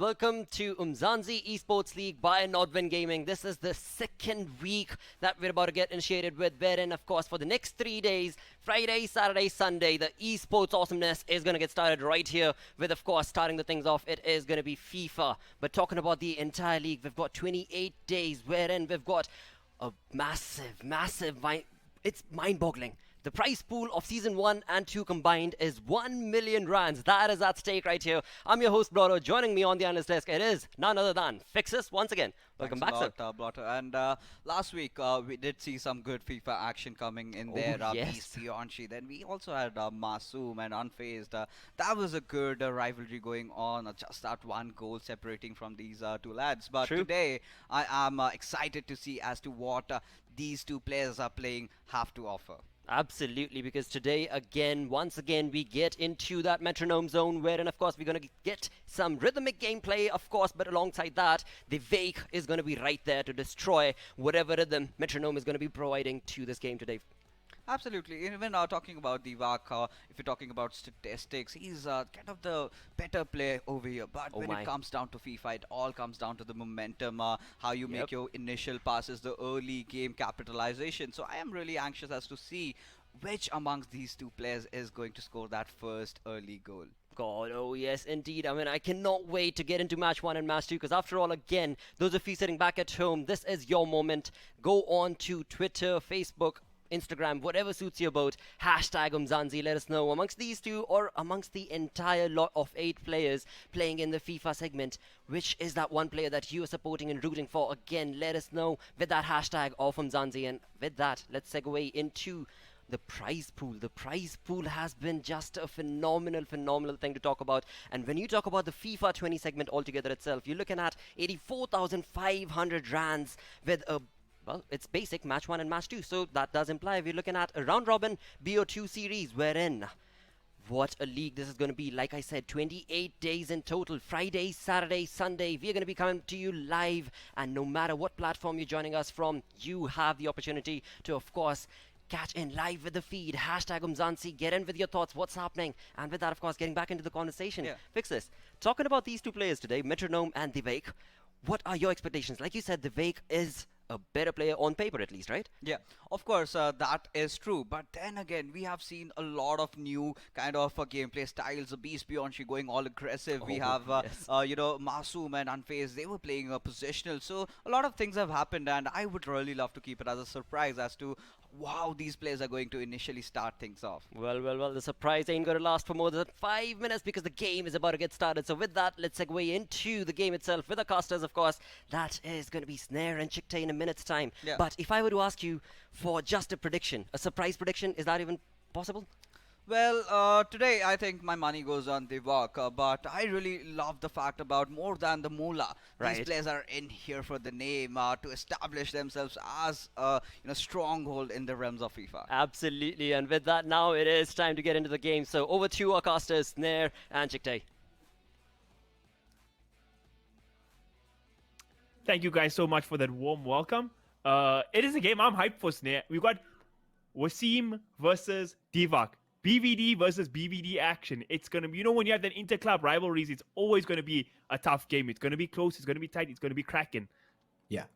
welcome to Umzansi Esports League by Nodwin Gaming. This is the second week that we're about to get initiated with, wherein, of course, for the next 3 days, Friday, Saturday, Sunday, the esports awesomeness is going to get started right here with, of course, starting the things off, it is going to be FIFA. But talking about the entire league, we've got 28 days, wherein we've got a massive, it's mind-boggling. The prize pool of Season 1 and 2 combined is 1 million rands. That is at stake right here. I'm your host, Blotter. Joining me on the analyst desk, it is none other than Fixus once again. Welcome back, sir. Blotter. And last week, we did see some good FIFA action coming in there. Yes. Beyonce. Then we also had Masoom and Unfazed. That was a good rivalry going on. Just that one goal separating from these two lads. But today, I am excited to see as to what these two players are playing have to offer. Absolutely, because today, once again, we get into that metronome zone wherein, of course, we're going to get some rhythmic gameplay, of course, but alongside that, the Deevak is going to be right there to destroy whatever rhythm metronome is going to be providing to this game today. Absolutely. Even talking about Deevak, if you're talking about statistics, he's kind of the better player over here. But when it comes down to FIFA, it all comes down to the momentum, how you make your initial passes, the early game capitalization. So I am really anxious as to see which amongst these two players is going to score that first early goal. God, oh yes, indeed. I mean, I cannot wait to get into match 1 and match 2 because after all, again, those of you sitting back at home, this is your moment. Go on to Twitter, Facebook, Instagram, whatever suits your boat, hashtag Umzansi. Let us know amongst these two or amongst the entire lot of 8 players playing in the FIFA segment, which is that one player that you are supporting and rooting for. Again, let us know with that hashtag of Umzansi. And with that, let's segue into the prize pool. The prize pool has been just a phenomenal thing to talk about. And when you talk about the FIFA 20 segment altogether itself, you're looking at 84,500 rands with a it's basic match 1 and match 2. So that does imply we're looking at a round robin BO2 series wherein what a league this is going to be. Like I said, 28 days in total. Friday, Saturday, Sunday. We're going to be coming to you live. And no matter what platform you're joining us from, you have the opportunity to, of course, catch in live with the feed. Hashtag Umzansi. Get in with your thoughts. What's happening? And with that, of course, getting back into the conversation. Fix this. Talking about these two players today, Metronome and Deevak. What are your expectations? Like you said, Deevak is a better player on paper, at least, right? Yeah, of course, that is true. But then again, we have seen a lot of new kind of gameplay styles. Beast Beyonce going all aggressive. We have, Masoom and Unfazed. They were playing positional. So a lot of things have happened, and I would really love to keep it as a surprise as to wow, these players are going to initially start things off. Well, the surprise ain't going to last for more than 5 minutes because the game is about to get started. So with that, let's segue into the game itself with the casters, of course. That is going to be Snare and Chicktae in a minute's time. Yeah. But if I were to ask you for just a prediction, a surprise prediction, is that even possible? Well, today I think my money goes on Deevak, but I really love the fact about more than the moolah. Right. These players are in here for the name, to establish themselves as a stronghold in the realms of FIFA. Absolutely, and with that, now it is time to get into the game. So over to our casters, Snare and Chicktae. Thank you guys so much for that warm welcome. It is a game I'm hyped for, Snare. We've got Wasim versus Deevak. BVD versus BVD action. It's going to be, when you have that inter-club rivalries, it's always going to be a tough game. It's going to be close. It's going to be tight. It's going to be cracking. Yeah.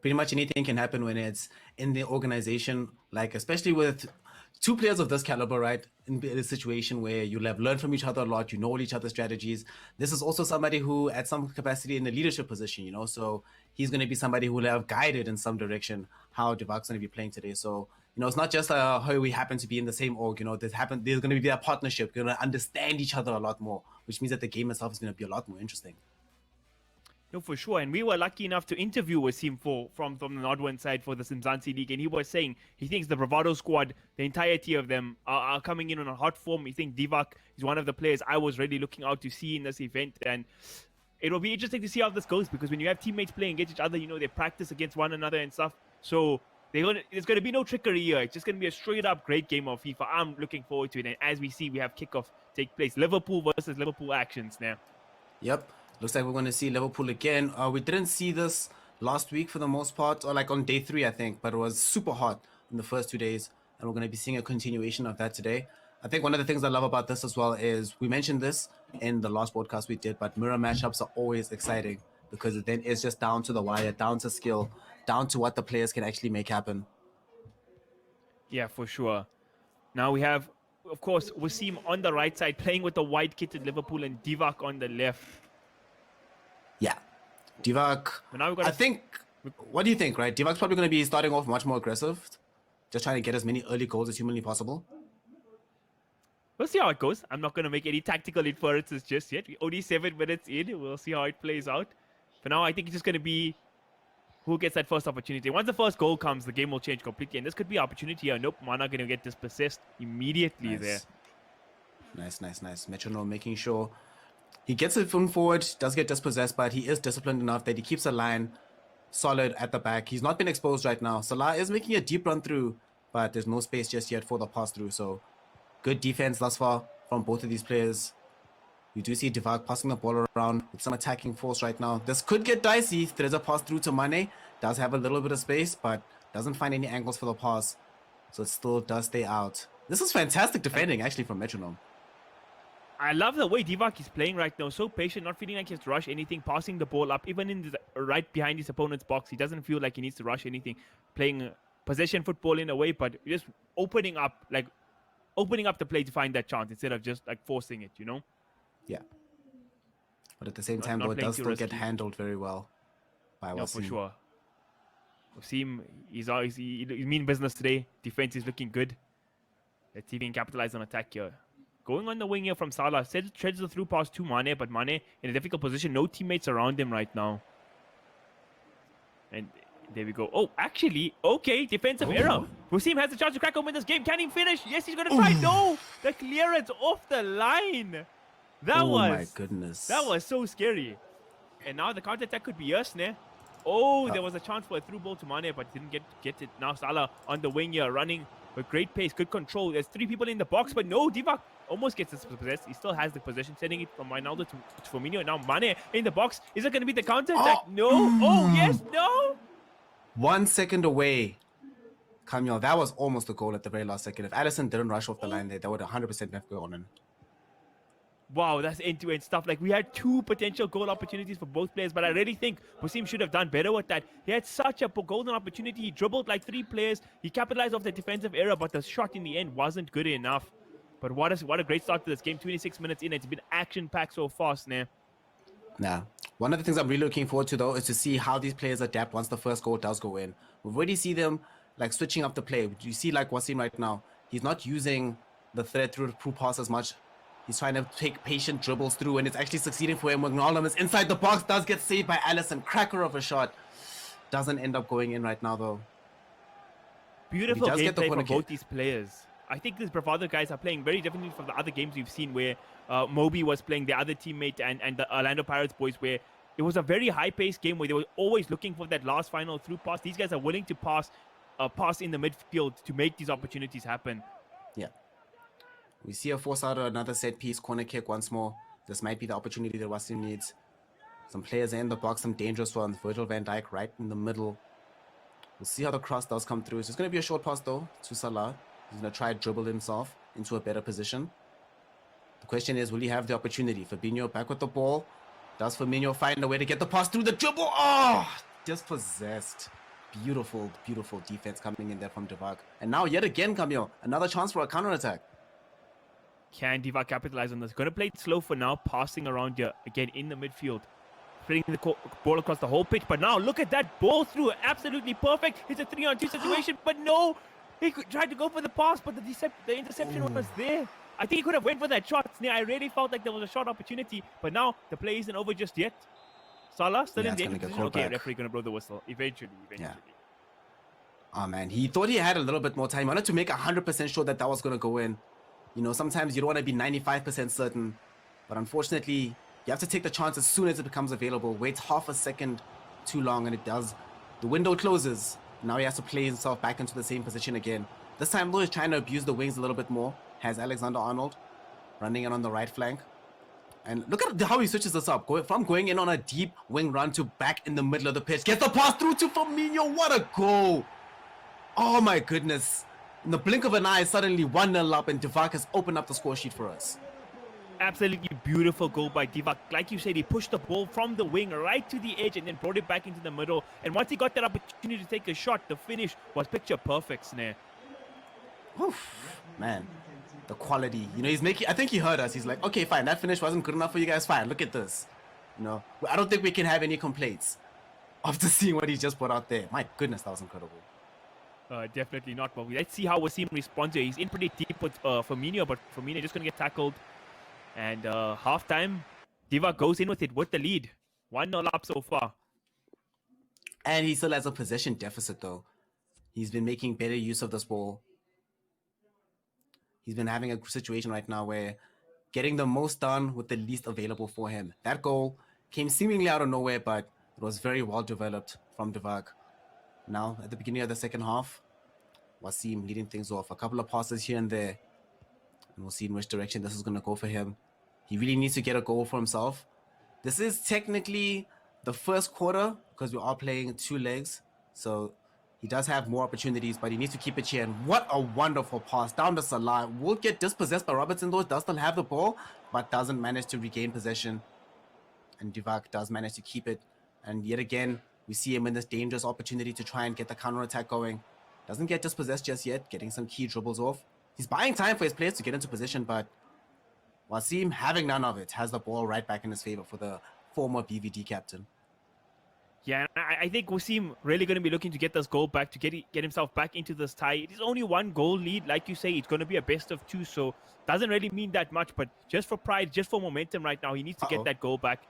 Pretty much anything can happen when it's in the organization, like especially with two players of this caliber, right? In a situation where you'll have learned from each other a lot, you know all each other's strategies. This is also somebody who, at some capacity, in the leadership position, so he's going to be somebody who will have guided in some direction how Deevak's going to be playing today. So, it's not just how we happen to be in the same org. There's going to be a partnership. You're going to understand each other a lot more, which means that the game itself is going to be a lot more interesting. No, for sure. And we were lucky enough to interview Wasim from the Nodwin side for the Umzansi League. And he was saying he thinks the Bravado squad, the entirety of them, are coming in on a hot form. He thinks Deevak is one of the players I was really looking out to see in this event. And it'll be interesting to see how this goes because when you have teammates playing against each other, they practice against one another and stuff. So there's going to be no trickery here. It's just going to be a straight-up great game of FIFA. I'm looking forward to it. And as we see, we have kickoff take place. Liverpool versus Liverpool actions now. Yep. Looks like we're going to see Liverpool again. We didn't see this last week for the most part, or like on day 3, I think. But it was super hot in the first 2 days. And we're going to be seeing a continuation of that today. I think one of the things I love about this as well is we mentioned this in the last broadcast we did, but mirror matchups are always exciting because then it's just down to the wire, down to skill, down to what the players can actually make happen. Yeah, for sure. Now we have, of course, Wasim on the right side playing with the white-kitted Liverpool and Deevak on the left. Yeah. Deevak, But now we've got I think, what do you think, right? Deevak's probably going to be starting off much more aggressive, just trying to get as many early goals as humanly possible. We'll see how it goes. I'm not going to make any tactical inferences just yet. We're only 7 minutes in. We'll see how it plays out. For now, I think it's just going to be who gets that first opportunity. Once the first goal comes, the game will change completely. And this could be an opportunity here. Nope, Mana going to get dispossessed immediately there. Nice. Metronome making sure he gets it from forward, does get dispossessed, but he is disciplined enough that he keeps a line solid at the back. He's not been exposed right now. Salah is making a deep run through, but there's no space just yet for the pass through. So good defense thus far from both of these players. You do see Deevak passing the ball around with some attacking force right now. This could get dicey. There's a pass through to Mane. Does have a little bit of space, but doesn't find any angles for the pass. So it still does stay out. This is fantastic defending, actually, from Metronome. I love the way Deevak is playing right now. So patient, not feeling like he has to rush anything, passing the ball up, even in the, right behind his opponent's box. He doesn't feel like he needs to rush anything. Playing possession football in a way, but just opening up the play to find that chance instead of just like forcing it, you know? Yeah. But at the same time, though, it does still get handled very well by Wasim. No, for sure. Wasim, he's mean business today. Defense is looking good. Let's see if he can capitalize on attack here. Going on the wing here from Salah. Treads the through pass to Mane, but Mane in a difficult position. No teammates around him right now. And there we go. Oh, actually, okay, defensive error. Wasim has the chance to crack open this game. Can he finish? Yes, he's going to try. No, the clearance off the line. My goodness. That was so scary. And now the counter attack could be yours, ne? Oh, there was a chance for a through ball to Mane, but didn't get it. Now Salah on the wing here, running with great pace, good control. There's 3 people in the box, but no, Deevak almost gets this possessed. He still has the possession, sending it from Ronaldo to Firmino. Now Mane in the box. Is it going to be the counter attack? No. Oh, yes, no. 1 second away. Camille, that was almost a goal at the very last second. If Allison didn't rush off the line there, that would 100% have gone in. Wow, that's end-to-end stuff. Like, we had 2 potential goal opportunities for both players, but I really think Wasim should have done better with that. He had such a golden opportunity. He dribbled like 3 players. He capitalized off the defensive error, but the shot in the end wasn't good enough. But what a great start to this game. 26 minutes in. It's been action-packed so fast, man. Nah. One of the things I'm really looking forward to, though, is to see how these players adapt once the first goal does go in. We've already seen them, like, switching up the play. You see, like, Wasim right now. He's not using the thread through pass as much. He's trying to take patient dribbles through, and it's actually succeeding for him. Ronaldo is inside the box, does get saved by Allison. Cracker of a shot. Doesn't end up going in right now, though. Beautiful gameplay from both these players. I think these Bravado guys are playing very differently from the other games we've seen where Moby was playing the other teammate and the Orlando Pirates boys, where it was a very high-paced game where they were always looking for that last final through pass. These guys are willing to pass in the midfield to make these opportunities happen. Yeah. We see a force out of another set piece, corner kick once more. This might be the opportunity that Wasim needs. Some players in the box, some dangerous ones. Virgil van Dijk right in the middle. We'll see how the cross does come through. It's just going to be a short pass, though, to Salah. He's going to try to dribble himself into a better position. The question is, will he have the opportunity? Fabinho back with the ball. Does Firmino find a way to get the pass through the dribble? Oh, dispossessed. Beautiful, beautiful defense coming in there from Deevak. And now, yet again, Camille, another chance for a counter-attack. Can Deevak capitalize on this? Going to play it slow for now, passing around here again in the midfield. Putting the ball across the whole pitch. But now, look at that ball through. Absolutely perfect. It's a 3-on-2 situation, but no. He tried to go for the pass, but the interception was there. I think he could have went for that shot. I really felt like there was a shot opportunity, but now the play isn't over just yet. Salah still in the position. Okay, referee going to blow the whistle. Eventually. Yeah. Oh, man. He thought he had a little bit more time. He wanted to make 100% sure that was going to go in. You know, sometimes you don't want to be 95% certain, but unfortunately, you have to take the chance as soon as it becomes available. Waits half a second too long, and it does. The window closes. Now he has to play himself back into the same position again. This time, though, he's trying to abuse the wings a little bit more. Has Alexander-Arnold running in on the right flank. And look at how he switches this up. Going in on a deep wing run to back in the middle of the pitch. Gets the pass through to Firmino. What a goal. Oh, my goodness. In the blink of an eye, suddenly 1-0 up, and Deevak has opened up the score sheet for us. Absolutely beautiful goal by Deevak. Like you said, he pushed the ball from the wing right to the edge and then brought it back into the middle. And once he got that opportunity to take a shot, the finish was picture perfect, Snare. Oof, man, the quality. You know, he's making. I think he heard us. He's like, okay, fine, that finish wasn't good enough for you guys. Fine, look at this. You know, I don't think we can have any complaints after seeing what he just put out there. My goodness, that was incredible. Definitely not. But let's see how Wasim responds here. He's in pretty deep with Firmino, but Firmino just going to get tackled. And halftime, Deevak goes in with it with the lead. 1-0 up so far. And he still has a possession deficit, though. He's been making better use of this ball. He's been having a situation right now where getting the most done with the least available for him. That goal came seemingly out of nowhere, but it was very well developed from Deevak. Now, at the beginning of the second half, Wasim leading things off. A couple of passes here and there. And we'll see in which direction this is going to go for him. He really needs to get a goal for himself. This is technically the first quarter because we are playing 2 legs. So he does have more opportunities, but he needs to keep it here. And what a wonderful pass down to Salah. Will get dispossessed by Robertson, though. Does still have the ball, but doesn't manage to regain possession. And Deevak does manage to keep it. And yet again, we see him in this dangerous opportunity to try and get the counter-attack going. Doesn't get dispossessed just yet, getting some key dribbles off. He's buying time for his players to get into position, but Wasim, having none of it, has the ball right back in his favor for the former BVD captain. Yeah, I think Wasim really going to be looking to get this goal back, to get himself back into this tie. It is only 1 goal lead. Like you say, it's going to be a best of 2, so doesn't really mean that much. But just for pride, just for momentum right now, he needs to get that goal back.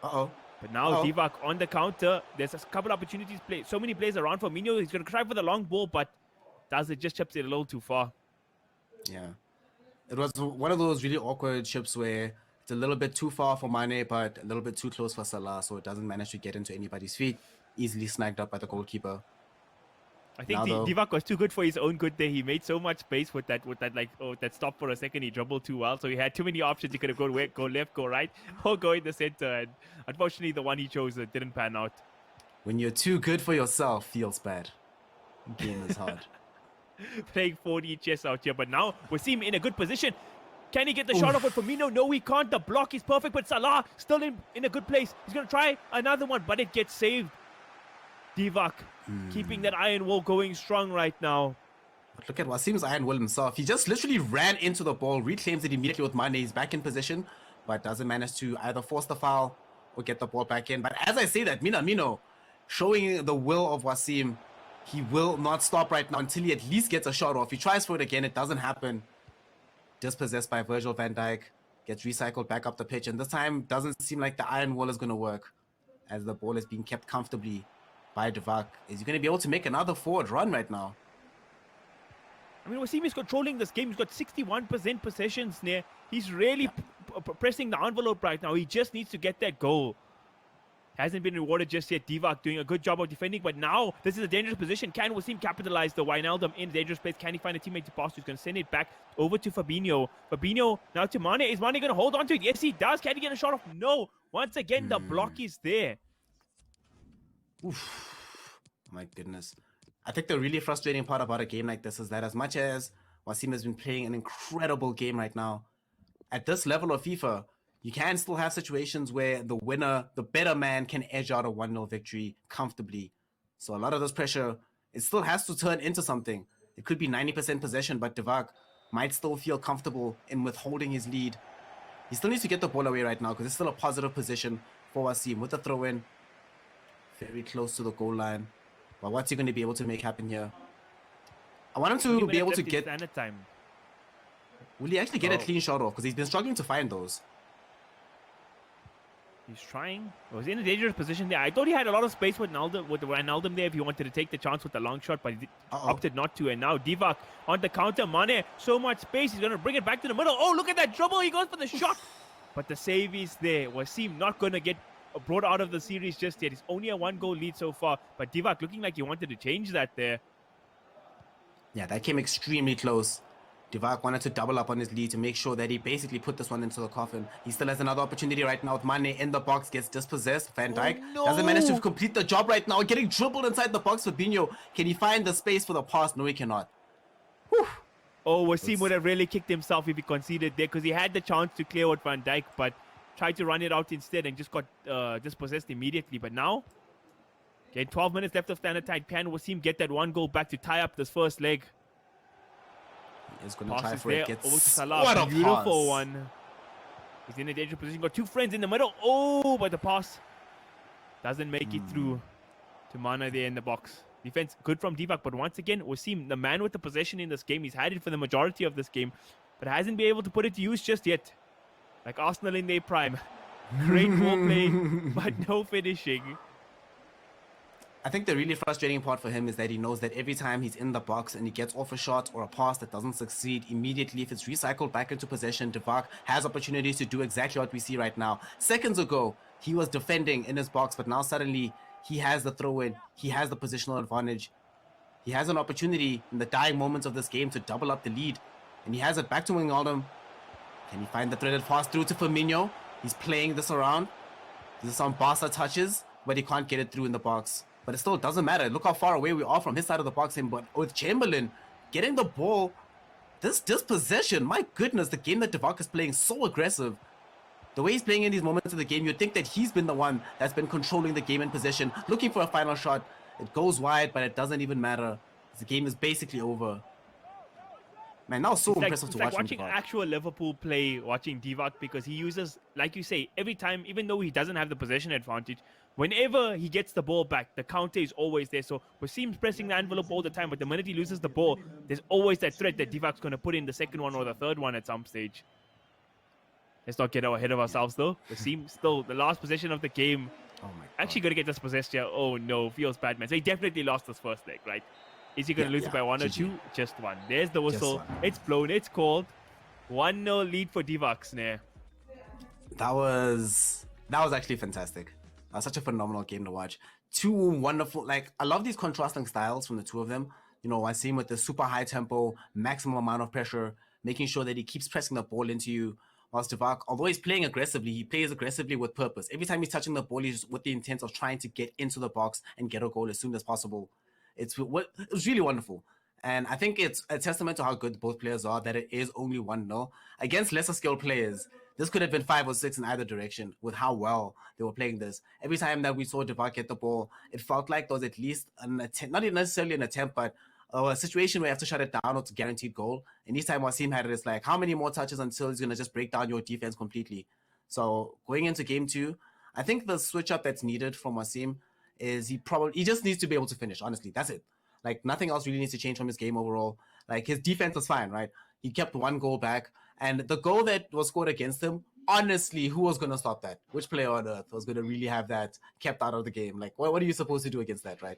But now Deevak on the counter. There's a couple opportunities. So many players around for Firmino. He's going to try for the long ball, but does it just chips it a little too far. Yeah. It was one of those really awkward chips where it's a little bit too far for Mane, but a little bit too close for Salah, so it doesn't manage to get into anybody's feet. Easily snagged up by the goalkeeper. I think Deevak was too good for his own good there. He made so much space with that that stop for a second. He dribbled too well, so he had too many options. He could have go left, go right, or go in the center. And unfortunately, the one he chose didn't pan out. When you're too good for yourself, feels bad. Game is hard. Playing 4D chess out here, but now Wasim in a good position. Can he get the shot off with Firmino? No, he can't. The block is perfect, but Salah still in a good place. He's going to try another one, but it gets saved. Deevak keeping that iron wall going strong right now. But look at Wasim's iron will himself. He just literally ran into the ball, reclaims it immediately with Mane. He's back in position, but doesn't manage to either force the foul or get the ball back in. But as I say that, Minamino showing the will of Wasim. He will not stop right now until he at least gets a shot off. He tries for it again. It doesn't happen. Dispossessed by Virgil van Dijk. Gets recycled back up the pitch. And this time doesn't seem like the iron wall is going to work, as the ball is being kept comfortably by Deevak. Is he going to be able to make another forward run right now? I mean, Wasim is controlling this game. He's got 61% possessions near. He's really pressing the envelope right now. He just needs to get that goal. Hasn't been rewarded just yet. Deevak doing a good job of defending, but now this is a dangerous position. Can Wasim capitalize the Wijnaldum in a dangerous place? Can he find a teammate to pass to? He's going to send it back over to Fabinho. Fabinho now to Mane. Is Mane going to hold on to it? Yes, he does. Can he get a shot off? No. Once again, the block is there. Oof. My goodness. I think the really frustrating part about a game like this is that as much as Wasim has been playing an incredible game right now, at this level of FIFA, you can still have situations where the winner, the better man, can edge out a 1-0 victory comfortably. So a lot of this pressure, it still has to turn into something. It could be 90% possession, but Deevak might still feel comfortable in withholding his lead. He still needs to get the ball away right now because it's still a positive position for Wasim with the throw-in. Very close to the goal line. But what's he going to be able to make happen here? I want him to be able to get... Time. Will he actually get a clean shot off? Because he's been struggling to find those. He's trying. He was in a dangerous position there. I thought he had a lot of space with Wijnaldum there if he wanted to take the chance with the long shot, but he opted not to. And now Deevak on the counter. Mane, so much space. He's going to bring it back to the middle. Oh, look at that dribble. He goes for the shot. But the save is there. Wasim not going to get brought out of the series just yet. It's only a 1-goal lead so far. But Deevak looking like he wanted to change that there. Yeah, that came extremely close. Deevak wanted to double up on his lead to make sure that he basically put this one into the coffin. He still has another opportunity right now with Mane in the box, gets dispossessed. Van Dijk doesn't manage to complete the job right now, getting dribbled inside the box. Fabinho, can he find the space for the pass? No, he cannot. Whew. Oh, Wasim would have really kicked himself if he conceded there because he had the chance to clear out Van Dijk, but tried to run it out instead and just got dispossessed immediately. But now, okay, 12 minutes left of standard time. Can Wasim get that one goal back to tie up this first leg? He's going to try Passes for there it. Gets over to Salah. what a Beautiful pass. one. He's in a dangerous position. Got two friends in the middle. Oh, but the pass doesn't make it through to Mana there in the box. Defense good from Deevak, but once again, Wasim, the man with the possession in this game, he's had it for the majority of this game, but hasn't been able to put it to use just yet. Like Arsenal in their prime. Great ball play, but no finishing. I think the really frustrating part for him is that he knows that every time he's in the box and he gets off a shot or a pass that doesn't succeed, immediately if it's recycled back into possession, Deevak has opportunities to do exactly what we see right now. Seconds ago, he was defending in his box, but now suddenly he has the throw-in, he has the positional advantage. He has an opportunity in the dying moments of this game to double up the lead. And he has it back to Wijnaldum. Can he find the threaded pass through to Firmino? He's playing this around. This is some Barca touches, but he can't get it through in the box. But it still doesn't matter. Look how far away we are from his side of the box. But with Chamberlain getting the ball, this dispossession, my goodness, the game that Deevak is playing so aggressive. The way he's playing in these moments of the game, you'd think that he's been the one that's been controlling the game in possession, looking for a final shot. It goes wide, but it doesn't even matter. The game is basically over. Man, that was so impressive to watch. It's like watching actual Liverpool play, watching Deevak, because he uses, like you say, every time, even though he doesn't have the possession advantage, whenever he gets the ball back, the counter is always there. So Wasim's pressing the envelope all the time, but the minute he loses the ball, there's always that threat that Deevak's going to put in the second one or the third one at some stage. Let's not get ahead of ourselves, though. Wasim still the last possession of the game. Oh my God. Actually going to get this possessed here. Oh no, feels bad, man. So he definitely lost his first leg, right? Is he going to lose it by one or two? Just one. There's the whistle. It's blown. It's called. 1-0 lead for Deevak Snare. That was actually fantastic. Such a phenomenal game to watch. Two wonderful, like, I love these contrasting styles from the two of them. You know, Wasim with the super high tempo, maximum amount of pressure, making sure that he keeps pressing the ball into you. Whilst Deevak, although he's playing aggressively, he plays aggressively with purpose. Every time he's touching the ball, he's with the intent of trying to get into the box and get a goal as soon as possible. It was really wonderful. And I think it's a testament to how good both players are that it is only 1-0. Against lesser skilled players, this could have been 5 or 6 in either direction with how well they were playing this. Every time that we saw Deevak get the ball, it felt like there was at least an attempt, not necessarily an attempt, but a situation where you have to shut it down or to guaranteed goal. And each time Wasim had it, it's like, how many more touches until he's going to just break down your defense completely? So going into game 2, I think the switch up that's needed from Wasim is he just needs to be able to finish, honestly. That's it. Like, nothing else really needs to change from his game overall. Like, his defense was fine, right? He kept one goal back. And the goal that was scored against him, honestly, who was going to stop that? Which player on earth was going to really have that kept out of the game? Like, what are you supposed to do against that, right?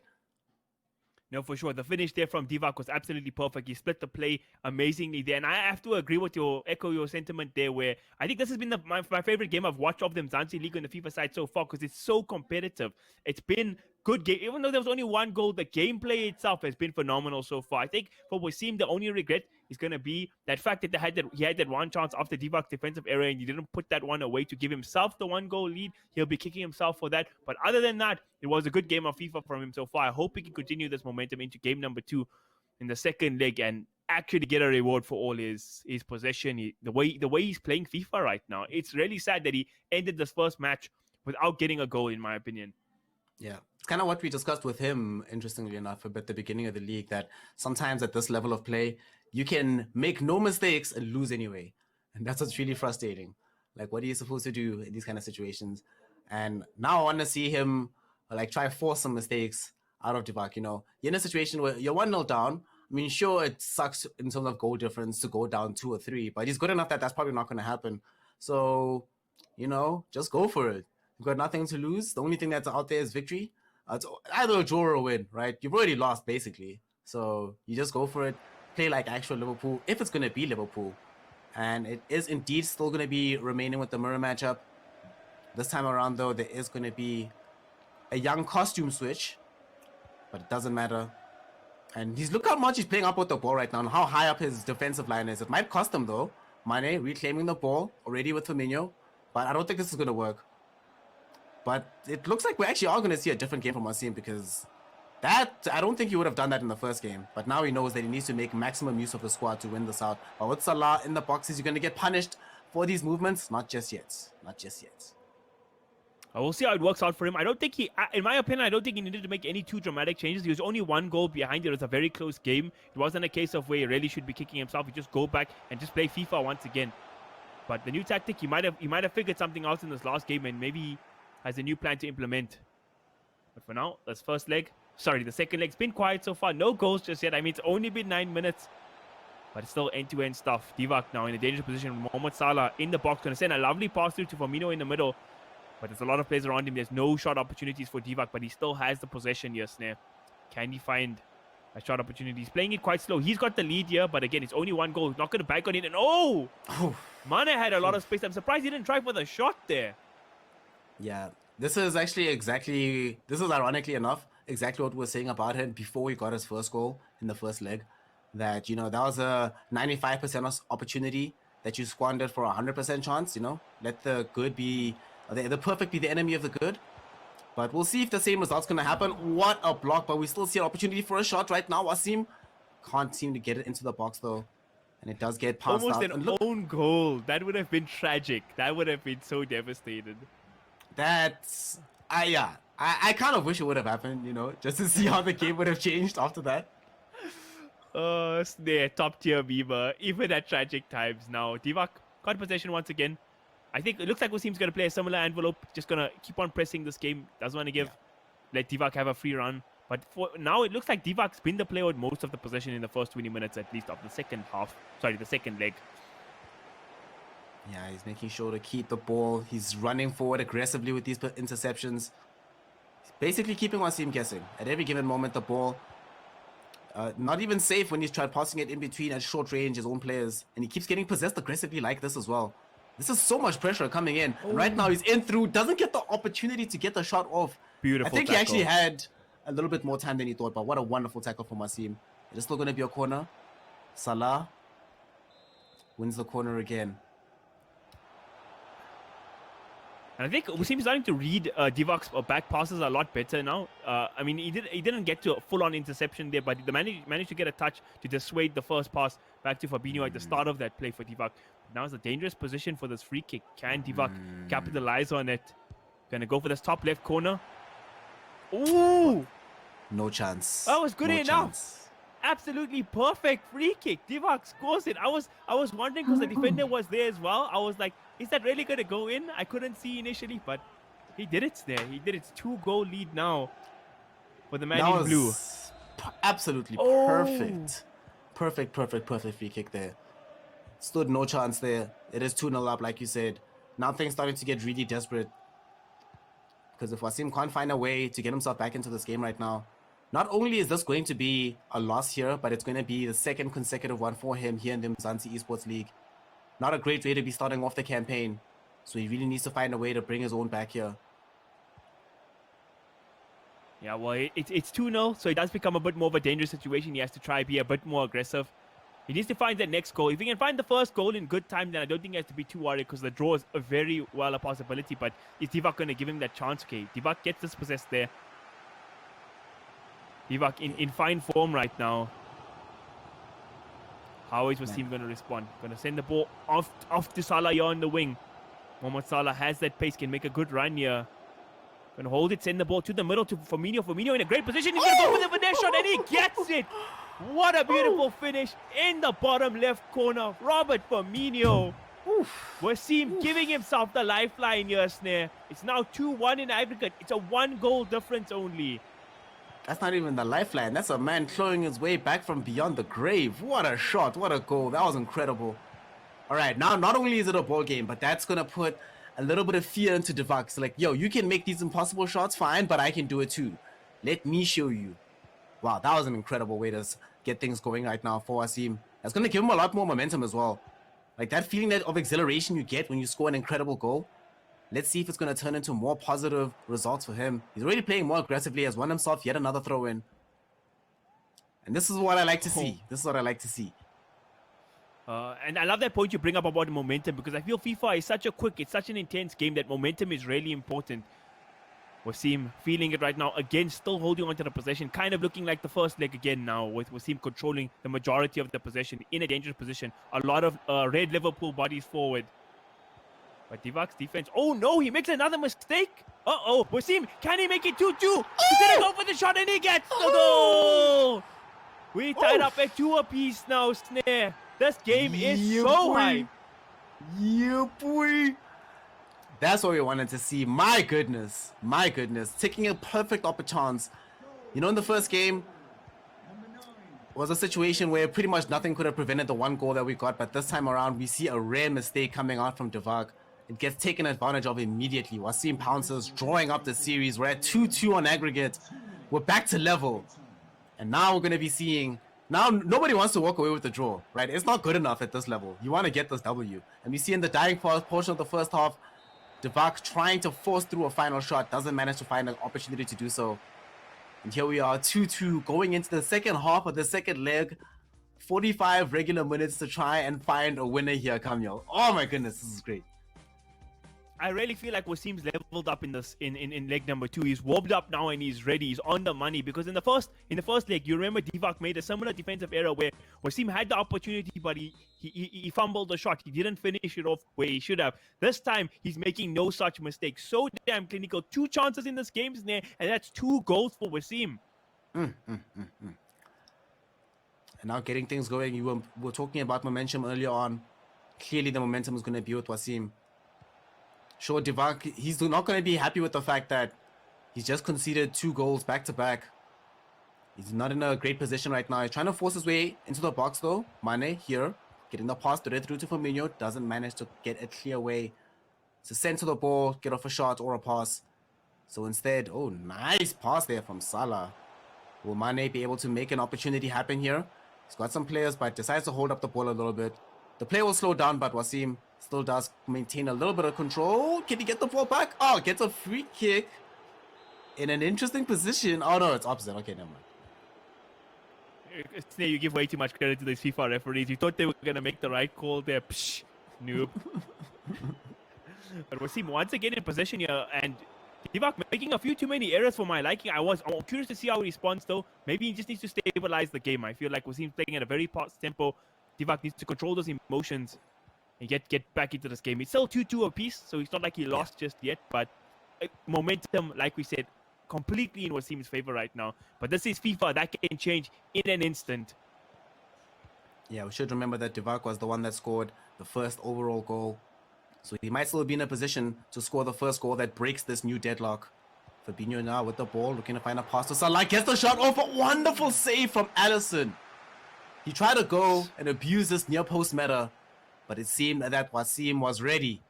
No, for sure. The finish there from Deevak was absolutely perfect. He split the play amazingly there. And I have to agree with echo your sentiment there, where I think this has been my favorite game I've watched of the UMZANSI League on the FIFA side so far, because it's so competitive. It's been good game. Even though there was only one goal, the gameplay itself has been phenomenal so far. I think for Wasim, the only regret is going to be that fact that he had that one chance after Deevak's defensive error and he didn't put that one away to give himself the 1-goal lead. He'll be kicking himself for that. But other than that, it was a good game of FIFA from him so far. I hope he can continue this momentum into game number 2 in the second leg and actually get a reward for all his possession. The way he's playing FIFA right now, it's really sad that he ended this first match without getting a goal, in my opinion. Yeah, it's kind of what we discussed with him, interestingly enough, at the beginning of the league, that sometimes at this level of play, you can make no mistakes and lose anyway. And that's what's really frustrating. Like, what are you supposed to do in these kind of situations? And now I want to see him like try force some mistakes out of Deevak. You know, you're in a situation where you're 1-0 down. I mean, sure, it sucks in terms of goal difference to go down 2 or 3, but he's good enough that that's probably not going to happen. So, you know, just go for it. You've got nothing to lose. The only thing that's out there is victory. It's either a draw or a win, right? You've already lost, basically. So you just go for it. Play like actual Liverpool, if it's going to be Liverpool. And it is indeed still going to be remaining with the mirror matchup. This time around, though, there is going to be a young costume switch. But it doesn't matter. And look how much he's playing up with the ball right now and how high up his defensive line is. It might cost him, though. Mane reclaiming the ball already with Firmino. But I don't think this is going to work. But it looks like we actually are going to see a different game from Wasim, because That, I don't think he would have done that in the first game. But now he knows that he needs to make maximum use of the squad to win this out. But with Salah in the boxes, you're going to get punished for these movements. Not just yet. Not just yet. We'll see how it works out for him. I don't think he, in my opinion, I don't think he needed to make any too dramatic changes. He was only 1 goal behind. It was a very close game. It wasn't a case of where he really should be kicking himself. He just go back and just play FIFA once again. But the new tactic, he might have figured something out in this last game, and maybe he has a new plan to implement. But for now, this first leg, sorry, the second leg's been quiet so far. No goals just yet. I mean, it's only been 9 minutes. But it's still end-to-end stuff. Deevak now in a dangerous position. Mohamed Salah in the box. Going to send a lovely pass through to Firmino in the middle. But there's a lot of players around him. There's no shot opportunities for Deevak, but he still has the possession here, Snare. Can he find a shot opportunity? He's playing it quite slow. He's got the lead here, but again, it's only 1 goal. He's not going to bank on it. And oh! Mane had a lot of space. I'm surprised he didn't try for the shot there. Yeah, this is actually this is ironically enough, exactly what we were saying about him before he got his first goal in the first leg. That, you know, that was a 95% opportunity that you squandered for a 100% chance, you know. Let the good be... The perfect be the enemy of the good. But we'll see if the same result's going to happen. What a block, but we still see an opportunity for a shot right now. Wasim can't seem to get it into the box, though. And it does get passed Almost out. an own goal. That would have been tragic. That would have been so devastated. That's... yeah. I kind of wish it would have happened, you know, just to see how the game would have changed after that. Snare, top tier Beaver. Even at tragic times now. Deevak got possession once again. I think it looks like Wasim's going to play a similar envelope. Just going to keep on pressing this game. Doesn't want to let Deevak have a free run. But for now, it looks like Deevak's been the player with most of the possession in the first 20 minutes, at least, of the second half. Sorry, the second leg. Yeah, he's making sure to keep the ball. He's running forward aggressively with these interceptions. He's basically keeping Wasim guessing. At every given moment, the ball... not even safe when he's tried passing it in between at short range, his own players. And he keeps getting possessed aggressively like this as well. This is so much pressure coming in. And right now he's in through, doesn't get the opportunity to get the shot off. Beautiful I think tackle. he actually had a little bit more time than he thought, but what a wonderful tackle from Wasim. It is still going to be a corner. Salah wins the corner again. And I think Wasim's starting to read Deevak's back passes a lot better now. I mean, he didn't get to a full-on interception there, but he managed to get a touch to dissuade the first pass back to Fabinho at the start of that play for Deevak. Now it's a dangerous position for this free kick. Can Deevak capitalize on it? Gonna go for this top left corner. Ooh! No chance. That was good no enough. chance. Absolutely perfect free kick. Deevak scores it. I was wondering because the defender was there as well. I was like, is that really going to go in? I couldn't see initially, but he did it there. He did it. 2-goal lead now for the man in blue. Absolutely perfect. Perfect free kick there. Stood no chance there. It is 2-0 up, like you said. Now things starting to get really desperate. Because if Wasim can't find a way to get himself back into this game right now, not only is this going to be a loss here, but it's going to be the second consecutive one for him here in the Umzansi Esports League. Not a great way to be starting off the campaign. So he really needs to find a way to bring his own back here. Yeah, well, it's 2-0, so it does become a bit more of a dangerous situation. He has to try be a bit more aggressive. He needs to find that next goal. If he can find the first goal in good time, then I don't think he has to be too worried because the draw is a very well a possibility. But is Deevak going to give him that chance? Okay, Deevak gets dispossessed there. Deevak in fine form right now. How is Wasim going to respond? Going to send the ball off to Salah here on the wing. Mohamed Salah has that pace, can make a good run here. Going to hold it, send the ball to the middle to Firmino. Firmino in a great position. He's going to go for the finesse shot and he gets it. What a beautiful finish in the bottom left corner. Robert Firmino. Wasim giving himself the lifeline here, Snare. It's now 2-1 in aggregate. It's a 1-goal difference only. That's not even the lifeline. That's a man clawing his way back from beyond the grave. What a shot. What a goal. That was incredible. All right, now not only is it a ball game, but that's going to put a little bit of fear into Deevak. So like, yo, you can make these impossible shots, fine, but I can do it too. Let me show you. Wow, that was an incredible way to get things going right now for Wasim. That's going to give him a lot more momentum as well. Like that feeling of exhilaration you get when you score an incredible goal. Let's see if it's going to turn into more positive results for him. He's already playing more aggressively, has won himself yet another throw-in. And this is what I like to see. This is what I like to see. And I love that point you bring up about the momentum because I feel FIFA is such a quick, it's such an intense game that momentum is really important. Wasim feeling it right now. Again, still holding on to the possession. Kind of looking like the first leg again now, with Wasim controlling the majority of the possession in a dangerous position. A lot of red Liverpool bodies forward. But Deevak's defense. Oh no, he makes another mistake. Uh-oh. Wasim, can he make it 2-2? He's gonna go for the shot and he gets the goal. We tied up at 2 apiece now, Snare. This game is so high. Yeah, boy. That's what we wanted to see. My goodness. My goodness. Taking a perfect upper chance. You know, in the first game, was a situation where pretty much nothing could have prevented the one goal that we got. But this time around, we see a rare mistake coming out from Deevak. It gets taken advantage of immediately. Wasim pounces, drawing up the series. We're at 2-2 on aggregate. We're back to level. And now we're going to be seeing... Now, nobody wants to walk away with the draw, right? It's not good enough at this level. You want to get this W. And we see in the dying portion of the first half, Deevak trying to force through a final shot, doesn't manage to find an opportunity to do so. And here we are, 2-2, going into the second half of the second leg. 45 regular minutes to try and find a winner here, Kamil. Oh my goodness, this is great. I really feel like Wasim's leveled up in leg number 2. He's warmed up now and he's ready. He's on the money, because in the first leg, you remember Deevak made a similar defensive error where Wasim had the opportunity, but he fumbled the shot. He didn't finish it off where he should have. This time, he's making no such mistakes. So damn clinical. 2 chances in this game, and that's 2 goals for Wasim. And now getting things going. You were talking about momentum earlier on. Clearly, the momentum is going to be with Wasim. Sure, Deevak, he's not going to be happy with the fact that he's just conceded 2 goals back-to-back. He's not in a great position right now. He's trying to force his way into the box, though. Mane here, getting the pass straight through to Firmino. Doesn't manage to get a clear way to send to the ball, get off a shot or a pass. So instead, oh, nice pass there from Salah. Will Mane be able to make an opportunity happen here? He's got some players, but decides to hold up the ball a little bit. The play will slow down, but Wasim still does maintain a little bit of control. Can he get the ball back? Oh, gets a free kick in an interesting position. Oh, no, it's opposite. Okay, never mind. Snare, you give way too much credit to these FIFA referees. You thought they were going to make the right call there. Psh, noob. But Wasim once again in possession here, and Deevak making a few too many errors for my liking. I'm curious to see how he responds, though. Maybe he just needs to stabilize the game. I feel like Wasim's playing at a very fast tempo. Deevak needs to control those emotions and get back into this game. It's still 2-2 apiece, so it's not like he lost just yet, but momentum, like we said, completely in Wasim's favor right now. But this is FIFA. That can change in an instant. Yeah, we should remember that Deevak was the one that scored the first overall goal. So he might still be in a position to score the first goal that breaks this new deadlock. Fabinho now with the ball, looking to find a pass to Salah. Gets the shot off. A wonderful save from Alisson. He tried to go and abuse this near post meta, but it seemed that Wasim was ready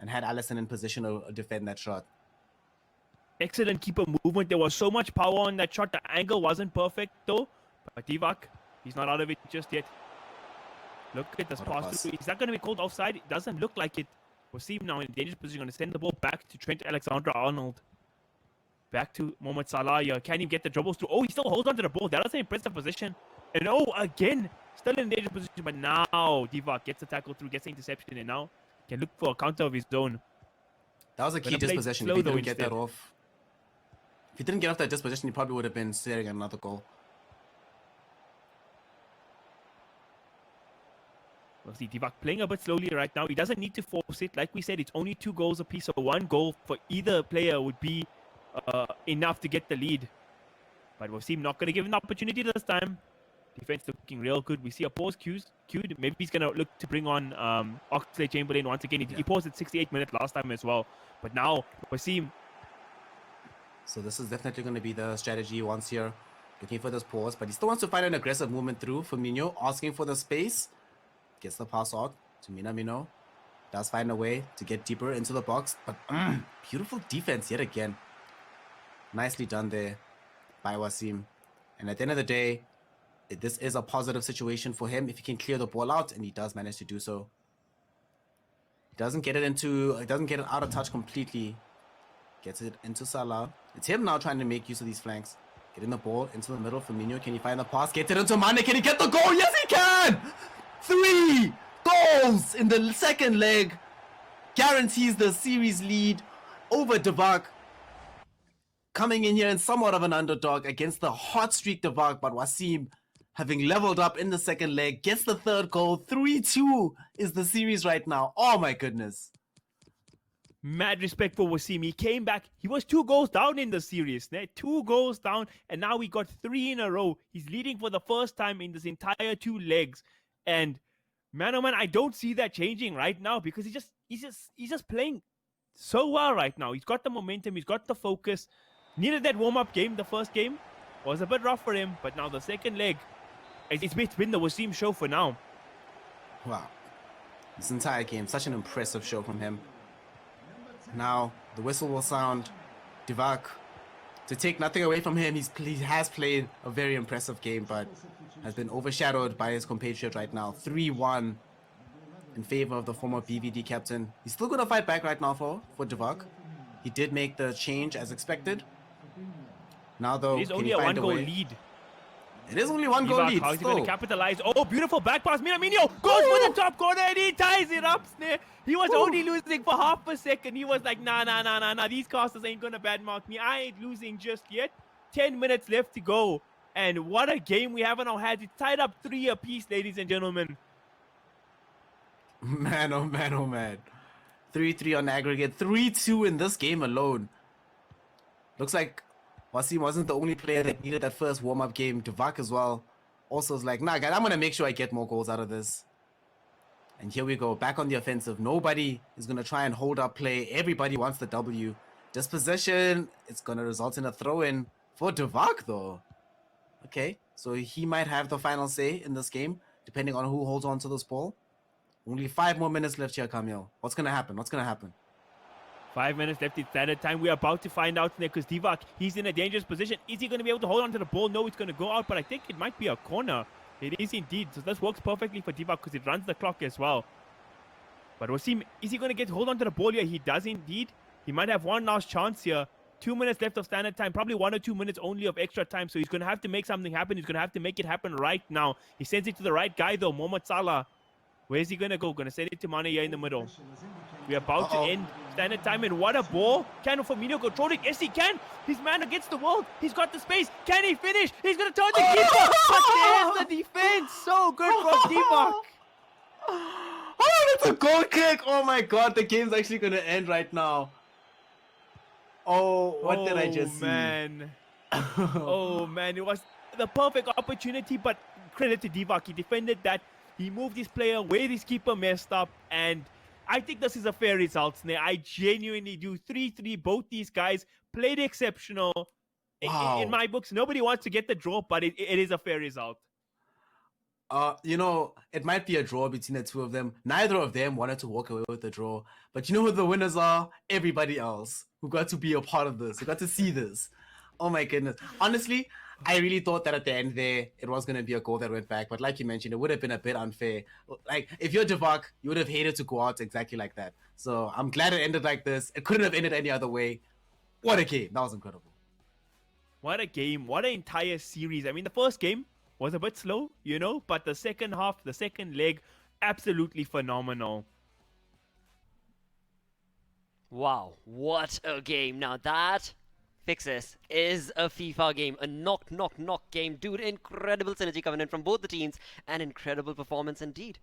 and had Alisson in position to defend that shot. Excellent keeper movement. There was so much power on that shot. The angle wasn't perfect, though. But Deevak, he's not out of it just yet. Look at this pass through. Is that going to be called offside? It doesn't look like it. Wasim now in a dangerous position. Going to send the ball back to Trent Alexander-Arnold. Back to Mohamed Salah here. Can he get the dribbles through? Oh, he still holds on to the ball. That was an impressive position. And oh, again, still in a dangerous position. But now Deevak gets the tackle through, gets the interception, and now can look for a counter of his own. That was a key dispossession. If he didn't get that off. If he didn't get off that dispossession, he probably would have been staring at another goal. We'll see Deevak playing a bit slowly right now. He doesn't need to force it. Like we said, it's only 2 goals apiece. So 1 goal for either player would be enough to get the lead. But Wasim not going to give him an opportunity this time. Defense looking real good. We see a pause queued. Maybe he's going to look to bring on Oxlade-Chamberlain once again. He paused at 68 minutes last time as well. But now Wasim. So this is definitely going to be the strategy he wants here. Looking for this pause. But he still wants to find an aggressive movement through. Firmino asking for the space. Gets the pass out to Minamino. Does find a way to get deeper into the box. But beautiful defense yet again. Nicely done there by Wasim. And at the end of the day, this is a positive situation for him if he can clear the ball out, and he does manage to do so. He doesn't get it out of touch completely. Gets it into Salah. It's him now trying to make use of these flanks. Getting the ball into the middle. Firmino, can he find the pass? Gets it into Mane. Can he get the goal? Yes, he can! 3 goals in the second leg. Guarantees the series lead over Deevak. coming in here and somewhat of an underdog against the hot streak Deevak, but Wasim having leveled up in the second leg, gets the third goal. 3-2 is the series right now. Oh my goodness. Mad respect for Wasim. He came back. He was 2 goals down in the series. 2 goals down, and now he got 3 in a row. He's leading for the first time in this entire 2 legs. And man, oh man, I don't see that changing right now because he's just playing so well right now. He's got the momentum. He's got the focus. Needed that warm-up game. The first game was a bit rough for him, but now the second leg, it's been the Wasim show for now. Wow. This entire game, such an impressive show from him. Now, the whistle will sound. Deevak, to take nothing away from him, he has played a very impressive game, but has been overshadowed by his compatriot right now. 3-1 in favor of the former BVD captain. He's still going to fight back right now for Deevak. He did make the change as expected. Now, though, It is only a 1-goal lead. It is only 1-goal lead. How's he going to capitalize? Oh, beautiful back pass. Minamino goes for the top corner and he ties it up. He was only losing for half a second. He was like, nah. These casters ain't going to badmark me. I ain't losing just yet. 10 minutes left to go. And what a game we have now had. It's tied up 3 apiece, ladies and gentlemen. Man, oh man, oh man. 3-3 on aggregate. 3-2 in this game alone. Looks like Wasim wasn't the only player that needed that first warm-up game. Deevak as well. Also is like, nah, guys, I'm going to make sure I get more goals out of this. And here we go, back on the offensive. Nobody is going to try and hold up play. Everybody wants the W. Dispossession, it's going to result in a throw-in for Deevak, though. Okay, so he might have the final say in this game, depending on who holds on to this ball. Only 5 more minutes left here, Camille. What's going to happen? What's going to happen? 5 minutes left in standard time. We're about to find out there because Deevak, he's in a dangerous position. Is he going to be able to hold on to the ball? No, it's going to go out, but I think it might be a corner. It is indeed. So this works perfectly for Deevak because it runs the clock as well. But Wasim, is he going to hold on to the ball here? He does indeed. He might have one last chance here. 2 minutes left of standard time. Probably 1 or 2 minutes only of extra time. So he's going to have to make something happen. He's going to have to make it happen right now. He sends it to the right guy though, Mohamed Salah. Where's he going to go? Going to send it to Mane here in the middle. We're about to end standard time, and what a ball. Can Firmino control it? Yes, he can. His man against the wall. He's got the space. Can he finish? He's going to turn the keeper. But there's the defense. So good from Deevak. Oh, it's a goal kick. Oh my god, the game's actually going to end right now. Oh, what did I just see? Oh man, it was the perfect opportunity, but credit to Deevak. He defended that. He moved his player where his keeper messed up, and I think this is a fair result, Sneh. I genuinely do. 3-3, both these guys played exceptional. Wow. In my books, nobody wants to get the draw, but it is a fair result. You know, it might be a draw between the two of them. Neither of them wanted to walk away with the draw. But you know who the winners are? Everybody else who got to be a part of this, who got to see this. Oh my goodness. Honestly, I really thought that at the end there, it was going to be a goal that went back. But like you mentioned, it would have been a bit unfair. Like, if you're Deevak, you would have hated to go out exactly like that. So I'm glad it ended like this. It couldn't have ended any other way. What a game. That was incredible. What a game. What an entire series. I mean, the first game was a bit slow, you know, but the second half, the second leg, absolutely phenomenal. Wow, what a game. Now that, Fixes, is a FIFA game. A knock game. Dude, incredible synergy coming in from both the teams. An incredible performance indeed.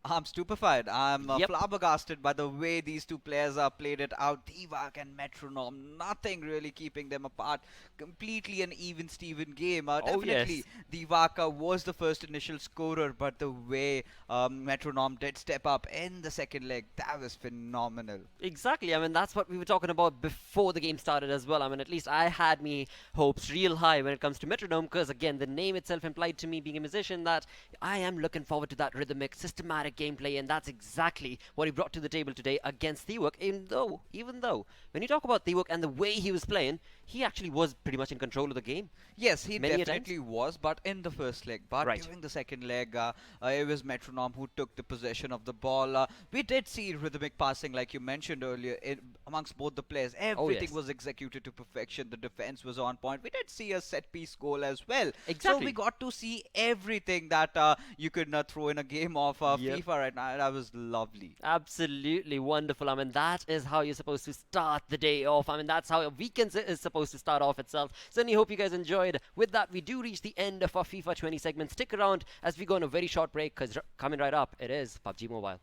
I'm stupefied. I'm flabbergasted by the way these two players played it out. Deevak and Metronome, nothing really keeping them apart. Completely an even Steven game. Definitely, yes. Deevak was the first initial scorer, but the way Metronome did step up in the second leg, that was phenomenal. Exactly. I mean, that's what we were talking about before the game started as well. I mean, at least I had me hopes real high when it comes to Metronome, because again, the name itself implied to me being a musician that I am looking forward to that rhythmic, systematic gameplay, and that's exactly what he brought to the table today against Deevak. Even though when you talk about Deevak and the way he was playing, he actually was pretty much in control of the game. Yes, he definitely was, but in the first leg. But right. During the second leg, it was Metronome who took the possession of the ball. We did see rhythmic passing, like you mentioned earlier, amongst both the players. Everything was executed to perfection. The defense was on point. We did see a set-piece goal as well. Exactly. So we got to see everything that you could throw in a game of FIFA right now. That was lovely. Absolutely wonderful. I mean, that is how you're supposed to start the day off. I mean, that's how a weekend is supposed supposed to start off itself. Certainly hope you guys enjoyed. With that, we do reach the end of our FIFA 20 segment. Stick around as we go on a very short break, because coming right up, it is PUBG Mobile.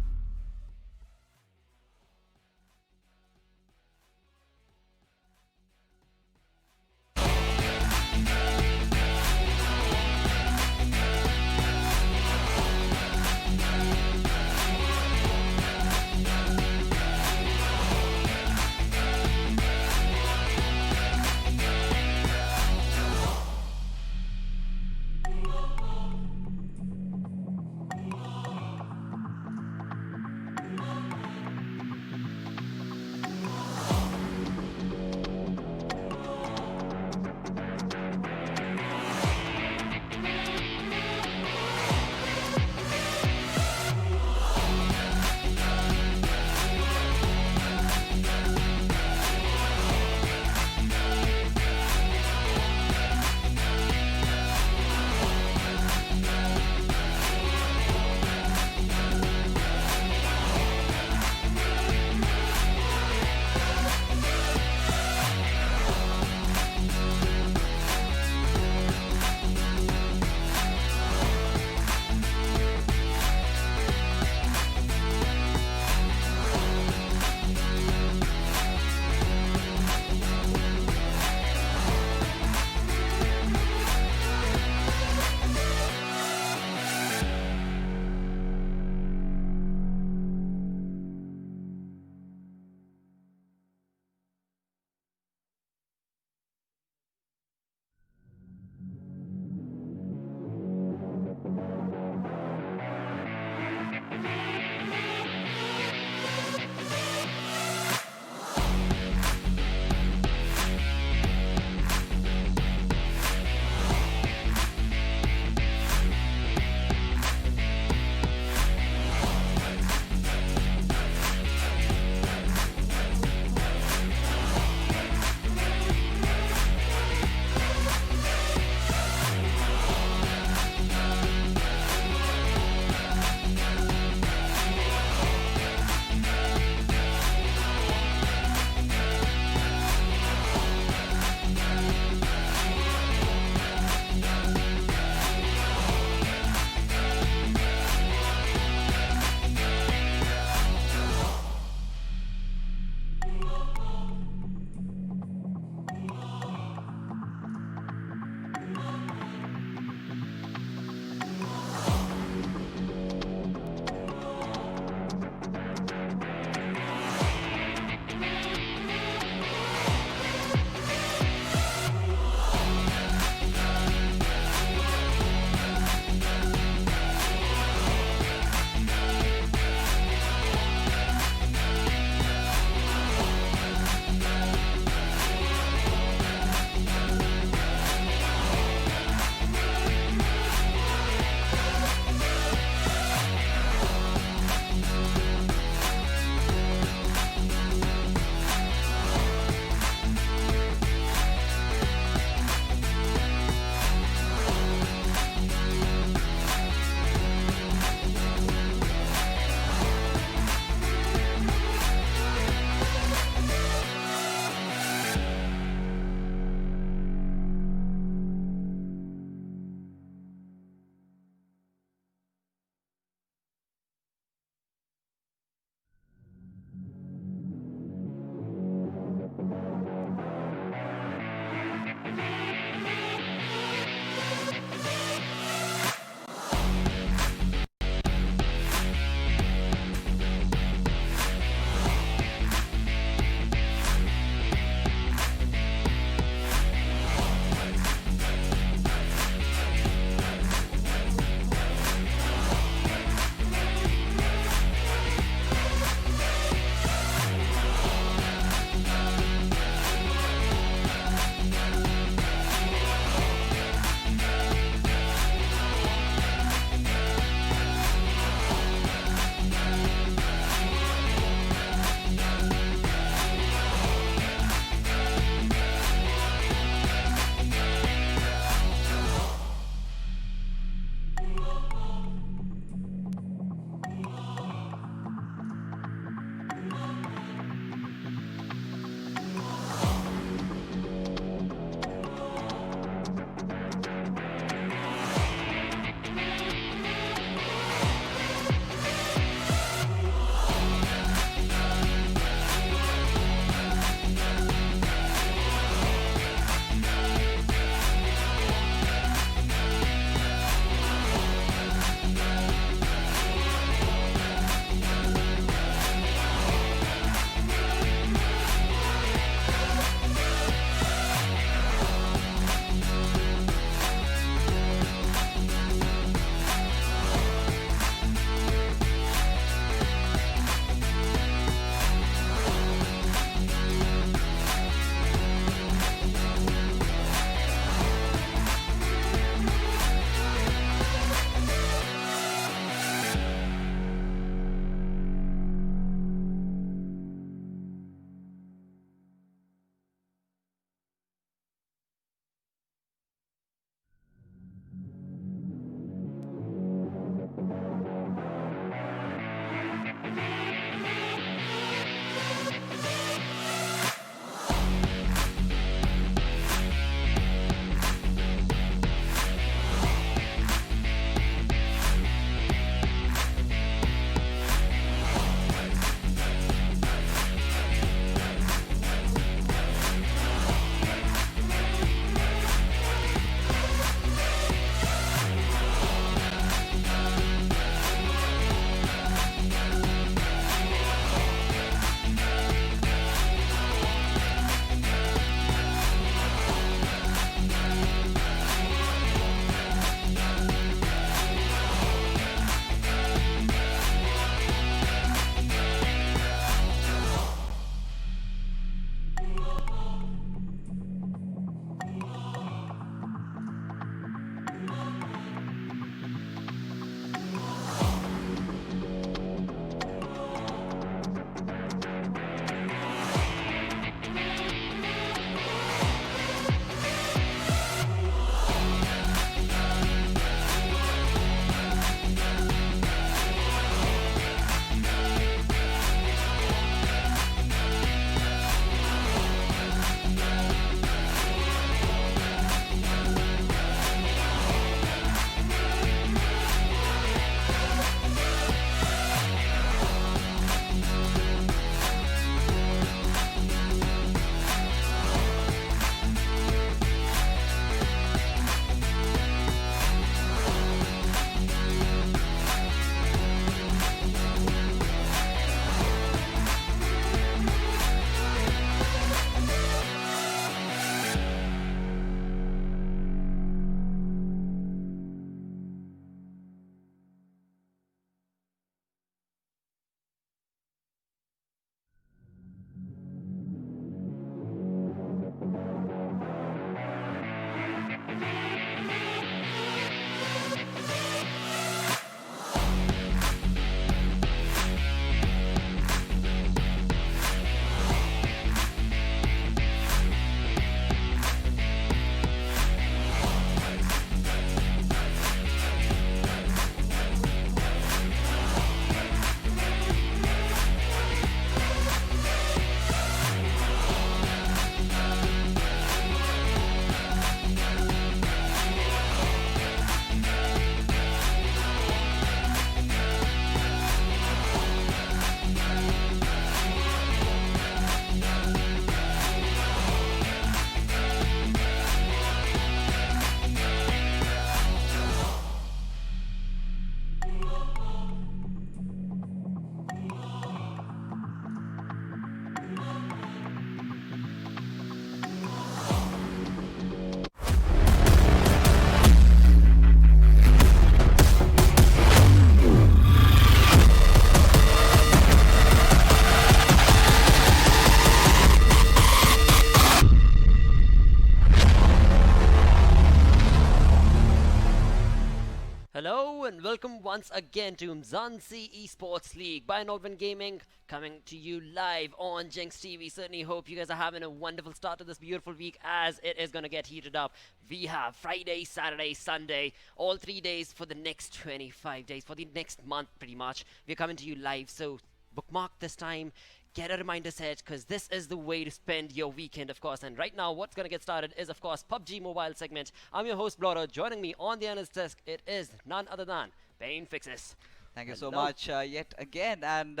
Hello and welcome once again to Umzansi Esports League by Nodwin Gaming, coming to you live on Jinx TV. Certainly hope you guys are having a wonderful start to this beautiful week, as it is going to get heated up. We have Friday, Saturday, Sunday, all 3 days for the next 25 days, for the next month pretty much. We're coming to you live, so bookmark this time. Get a reminder set, because this is the way to spend your weekend, of course. And right now, what's going to get started is, of course, PUBG Mobile segment. I'm your host, Bloro. Joining me on the analyst desk, it is none other than Pain Fixes. Thank you so much yet again. And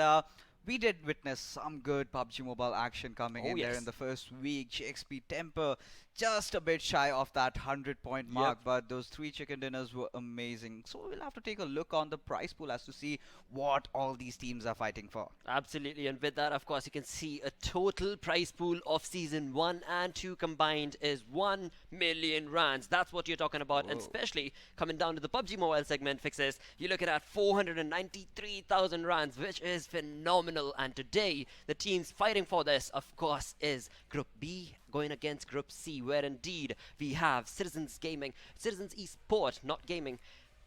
we did witness some good PUBG Mobile action coming in there in the first week. JXP Temper just a bit shy of that 100-point mark, but those 3 chicken dinners were amazing. So we'll have to take a look on the prize pool as to see what all these teams are fighting for. Absolutely, and with that, of course, you can see a total prize pool of Season 1 and 2 combined is 1 million rands. That's what you're talking about, and especially coming down to the PUBG Mobile segment Fixes, you're looking at 493,000 rands, which is phenomenal. And today, the teams fighting for this, of course, is Group B going against Group C, where indeed we have Citizens Gaming, Citizens Esports, not Gaming,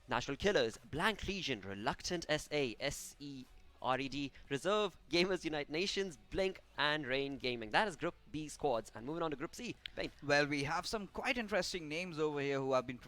National Killers, Blank Legion, Reluctant SA, SERED, Reserve, Gamers Unite Nations, Blink, and Rain Gaming. That is Group B squads. And moving on to Group C, Pain. Well, we have some quite interesting names over here who have been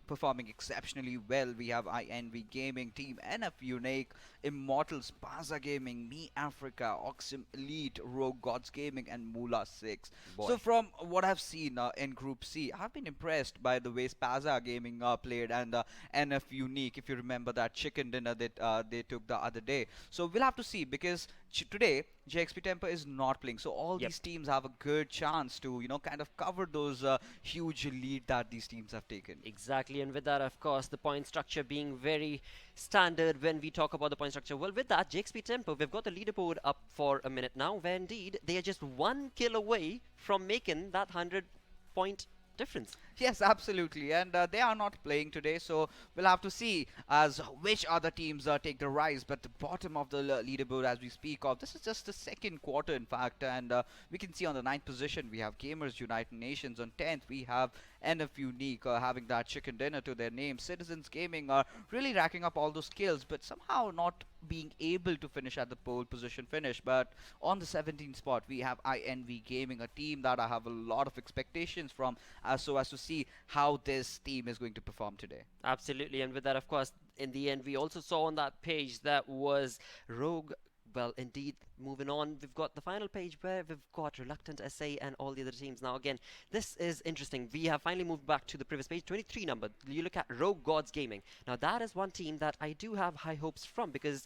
performing exceptionally well. We have INV Gaming, Team NF Unique, Immortals, Baza Gaming, Me Africa, Oxim Elite, Rogue Gods Gaming, and Mula 6. So from what I've seen in Group C, I've been impressed by the way Spaza Gaming played, and NF Unique, if you remember that chicken dinner that they took the other day. So we'll have to see, because today JXP Temper is not playing, so all these teams have a good chance to, you know, kind of cover those huge lead that these teams have taken. Exactly, and with that, of course, the point structure being very standard when we talk about the point structure. Well, with that, JXP Temper, we've got the leaderboard up for a minute now, where indeed they are just 1 kill away from making that 100-point difference. Yes, absolutely, and they are not playing today, so we'll have to see as which other teams take the rise. But the bottom of the leaderboard as we speak of, this is just the second quarter in fact, and we can see on the 9th position we have Gamers United Nations. On 10th we have NF Unique having that chicken dinner to their name. Citizens Gaming are really racking up all those kills, but somehow not being able to finish at the pole position finish. But on the 17th spot we have INV Gaming, a team that I have a lot of expectations from, so as to see how this team is going to perform today. Absolutely, and with that, of course, in the end, we also saw on that page that was Rogue. Well, indeed, moving on, we've got the final page where we've got Reluctant SA and all the other teams. Now, again, this is interesting. We have finally moved back to the previous page, 23 number. You look at Rogue Gods Gaming. Now, that is one team that I do have high hopes from, because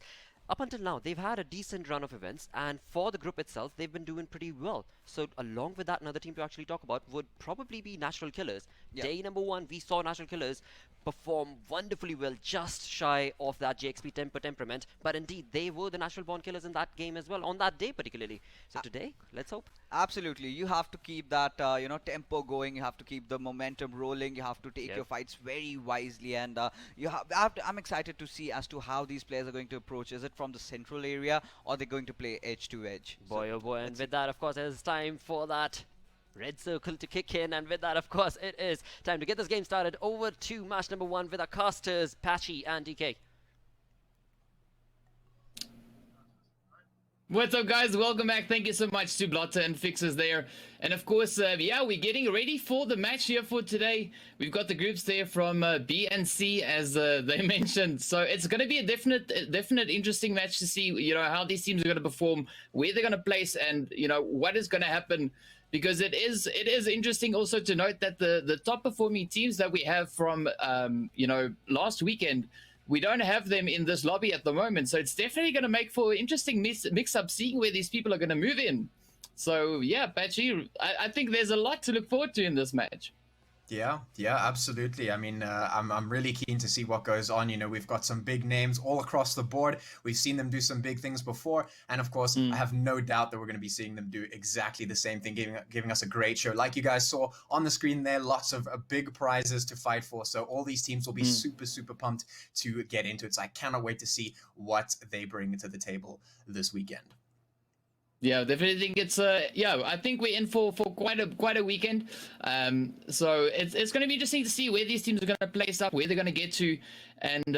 up until now, they've had a decent run of events, and for the group itself, they've been doing pretty well. So along with that, another team to actually talk about would probably be National Killers. Day number 1, we saw National Killers perform wonderfully well, just shy of that JXP temperament. But indeed, they were the natural born killers in that game as well, on that day particularly. So today, let's hope. Absolutely, you have to keep that you know, tempo going. You have to keep the momentum rolling. You have to take your fights very wisely, and I'm excited to see as to how these players are going to approach. Is it from the central area, or they're going to play edge to edge? Boy, oh boy, and with that, of course, it's time for that red circle to kick in, and with that, of course, it is time to get this game started. Over to match number 1 with our casters, Patchy and DK. What's up, guys? Welcome back. Thank you so much to Blotter and Fixes there. And of course, yeah, we're getting ready for the match here for today. We've got the groups there from B and C, as they mentioned. So it's going to be a definite interesting match to see, you know, how these teams are going to perform, where they're going to place, and, you know, what is going to happen. Because it is interesting also to note that the top performing teams that we have from, you know, last weekend, we don't have them in this lobby at the moment. So it's definitely going to make for an interesting mix-up, seeing where these people are going to move in. So, yeah, Patchy, I think there's a lot to look forward to in this match. Yeah, absolutely. I mean, I'm really keen to see what goes on. You know, we've got some big names all across the board. We've seen them do some big things before. And of course, I have no doubt that we're going to be seeing them do exactly the same thing, giving us a great show. Like you guys saw on the screen there, lots of big prizes to fight for. So all these teams will be super pumped to get into it. So I cannot wait to see what they bring to the table this weekend. Yeah, definitely think it's I think we're in for quite a weekend. So it's going to be interesting to see where these teams are going to place up, where they're going to get to, and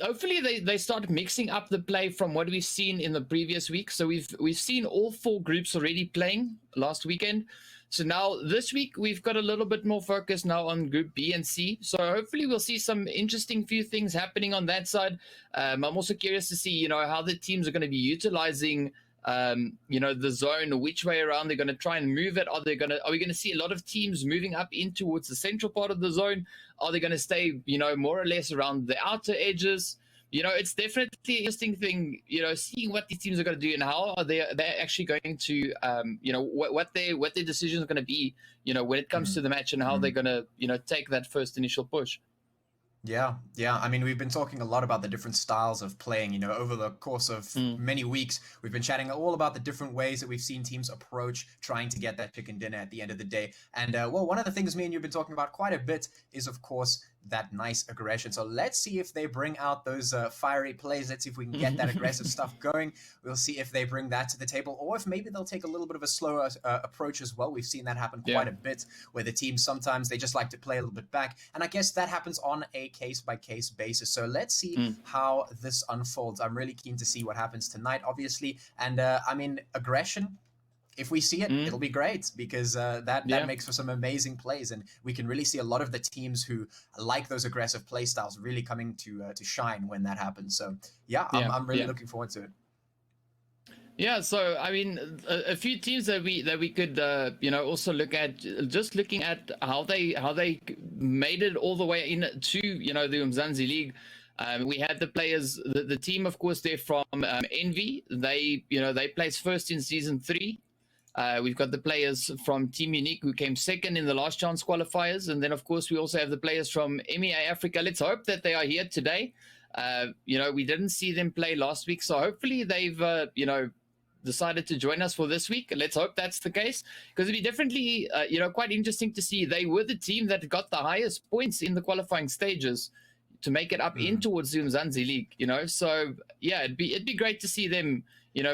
hopefully they start mixing up the play from what we've seen in the previous week. So we've seen all 4 groups already playing last weekend. So now this week we've got a little bit more focus now on Group B and C. So hopefully we'll see some interesting few things happening on that side. I'm also curious to see how the teams are going to be utilizing the zone, which way around they're going to try and move it. Are we going to see a lot of teams moving up in towards the central part of the zone? Are they going to stay more or less around the outer edges? It's definitely an interesting thing, seeing what these teams are going to do and how are they're actually going to, what their decisions are going to be, when it comes to the match and how they're going to, take that first initial push. Yeah. I mean, we've been talking a lot about the different styles of playing, over the course of many weeks. We've been chatting all about the different ways that we've seen teams approach trying to get that chicken dinner at the end of the day. And, one of the things me and you've been talking about quite a bit is, of course, that nice aggression. So let's see if they bring out those fiery plays. Let's see if we can get that aggressive stuff going. We'll see if they bring that to the table, or if maybe they'll take a little bit of a slower approach as well. We've seen that happen quite a bit, where the teams sometimes they just like to play a little bit back, and I guess that happens on a case-by-case basis. So let's see how this unfolds. I'm really keen to see what happens tonight, obviously, and I mean, aggression. If we see it, it'll be great, because that makes for some amazing plays, and we can really see a lot of the teams who like those aggressive play styles really coming to shine when that happens. So I'm really looking forward to it. Yeah, so I mean, a few teams that we could also look at, just looking at how they made it all the way in to the UMZANSI League. We had the players, the team, of course, they're from Envy. They placed first in season 3. We've got the players from Team Unique who came second in the last chance qualifiers. And then, of course, we also have the players from MEA Africa. Let's hope that they are here today. We didn't see them play last week. So hopefully they've, decided to join us for this week. Let's hope that's the case, because it'd be definitely, quite interesting to see. They were the team that got the highest points in the qualifying stages to make it up in towards the UMZANSI League, So, yeah, it'd be great to see them,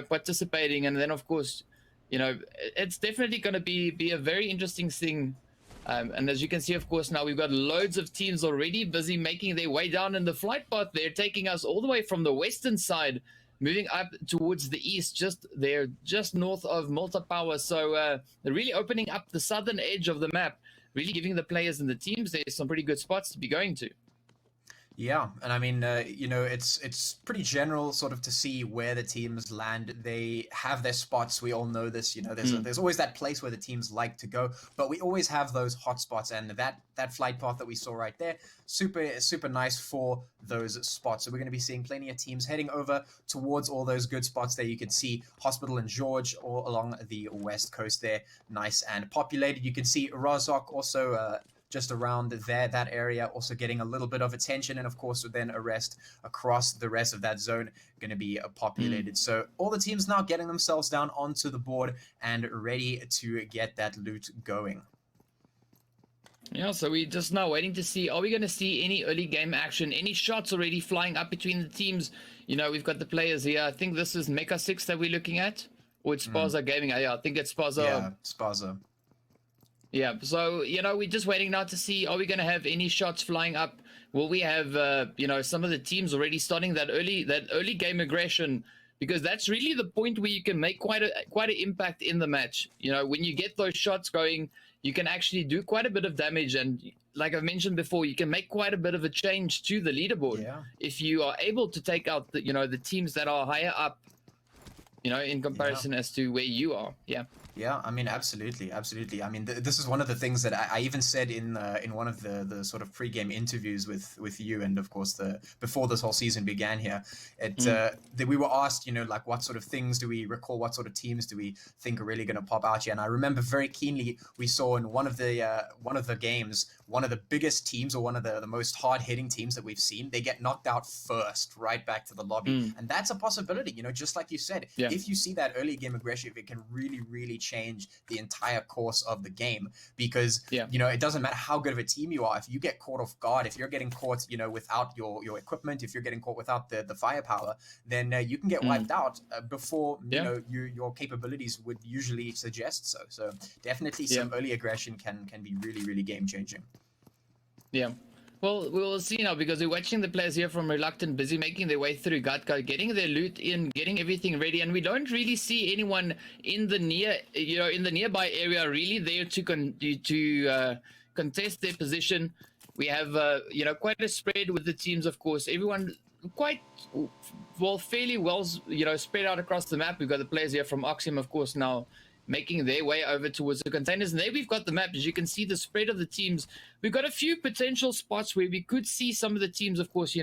participating. And then, of course, it's definitely going to be a very interesting thing. And as you can see, of course, now we've got loads of teams already busy making their way down in the flight path. They're taking us all the way from the western side, moving up towards the east, just north of Malta Power. So they're really opening up the southern edge of the map, really giving the players and the teams there's some pretty good spots to be going to. Yeah, and I mean, it's pretty general sort of to see where the teams land. They have their spots. We all know this. There's always that place where the teams like to go, but we always have those hot spots, and that flight path that we saw right there, super nice for those spots. So we're going to be seeing plenty of teams heading over towards all those good spots there. You can see Hospital and George all along the west coast there, nice and populated. You can see Razok also just around that area, also getting a little bit of attention, and of course then Arrest across the rest of that zone going to be populated. So all the teams now getting themselves down onto the board and ready to get that loot going. Yeah, so we're just now waiting to see, are we going to see any early game action, any shots already flying up between the teams? We've got the players here. I think this is Mecha 6 that we're looking at, or it's Spaza Gaming. Yeah, I think it's Spaza. Yeah, Spaza. Yeah, so, we're just waiting now to see, are we going to have any shots flying up? Will we have, some of the teams already starting that early game aggression? Because that's really the point where you can make quite an impact in the match. When you get those shots going, you can actually do quite a bit of damage. And like I've mentioned before, you can make quite a bit of a change to the leaderboard if you are able to take out the teams that are higher up, in comparison as to where you are. Yeah, I mean, absolutely. I mean, this is one of the things that I even said in one of the sort of pre-game interviews with you, and of course before this whole season began here. That we were asked, like what sort of things do we recall, what sort of teams do we think are really going to pop out here? And I remember very keenly we saw in one of the games, one of the biggest teams, or one of the most hard-hitting teams that we've seen, they get knocked out first, right back to the lobby, and that's a possibility. Just like you said, if you see that early game aggression, if it can really change the entire course of the game, because Yeah. you know, it doesn't matter how good of a team you are. If you get caught off guard, if you're getting caught, you know, without your equipment, if you're getting caught without the firepower, then you can get wiped out before you know your capabilities would usually suggest so. So definitely some early aggression can be really game changing. Yeah. Well, we will see now, because we're watching the players here from Reluctant busy making their way through GAT, getting their loot in, getting everything ready, and we don't really see anyone in the nearby area really there to contest their position. We have quite a spread with the teams, of course. Everyone quite fairly well spread out across the map. We've got the players here from Oxium, of course, now making their way over towards the containers, and there we've got the map. As you can see, the spread of the teams, we've got a few potential spots where we could see some of the teams, of course,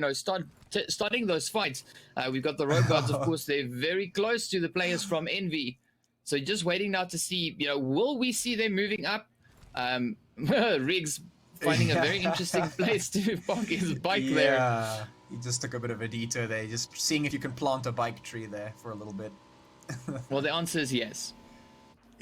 starting those fights. We've got the Road Gods, of course. They're very close to the players from Envy, so just waiting now to see, will we see them moving up? Riggs finding a very interesting place to park his bike there. Yeah, he just took a bit of a detour there, just seeing if you can plant a bike tree there for a little bit. Well, the answer is yes.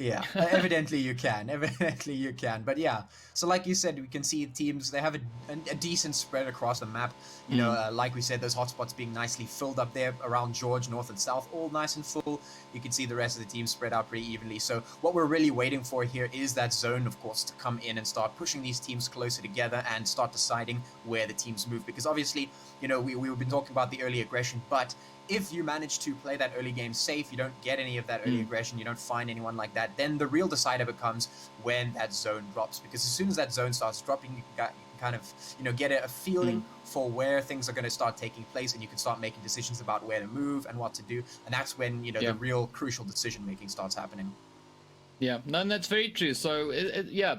Yeah, evidently you can. Evidently you can. But yeah, so like you said, we can see teams, they have a decent spread across the map. You know, like we said, those hotspots being nicely filled up there around George, north and south, all nice and full. You can see the rest of the team spread out pretty evenly. So what we're really waiting for here is that zone, of course, to come in and start pushing these teams closer together and start deciding where the teams move. Because obviously, you know, we've been talking about the early aggression, but if you manage to play that early game safe, you don't get any of that early aggression, you don't find anyone like that, then the real decider becomes when that zone drops. Because as soon as that zone starts dropping, you can kind of, you know, get a feeling for where things are going to start taking place, and you can start making decisions about where to move and what to do. And that's when, you know, the real crucial decision making starts happening. Yeah, no, and that's very true. So,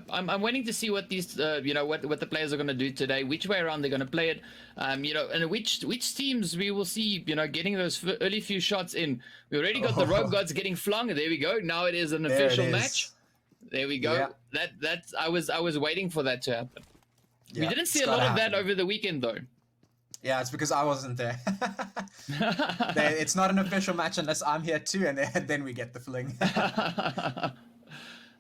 I'm waiting to see what these, what the players are going to do today, which way around they're going to play it, and which teams we will see, getting those early few shots in. We already got the Rogue Gods getting flung. There we go. Now it is an official match. There we go. Yeah. That's I was waiting for that to happen. Yeah, we didn't see a lot of that over the weekend, though. Yeah, it's because I wasn't there. It's not an official match unless I'm here too, and then we get the fling.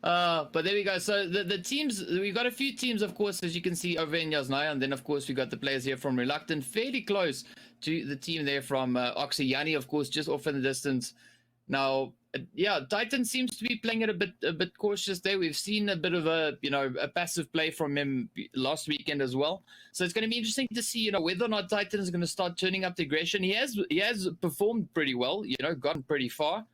But there we go. So the teams, we've got a few teams, of course, as you can see over in Yasnaya, and then of course we got the players here from Reluctant, fairly close to the team there from Oxyani, of course, just off in the distance. Now, Titan seems to be playing it a bit cautious there. We've seen a bit of a passive play from him last weekend as well. So it's going to be interesting to see whether or not Titan is going to start turning up the aggression. He has performed pretty well, gotten pretty far.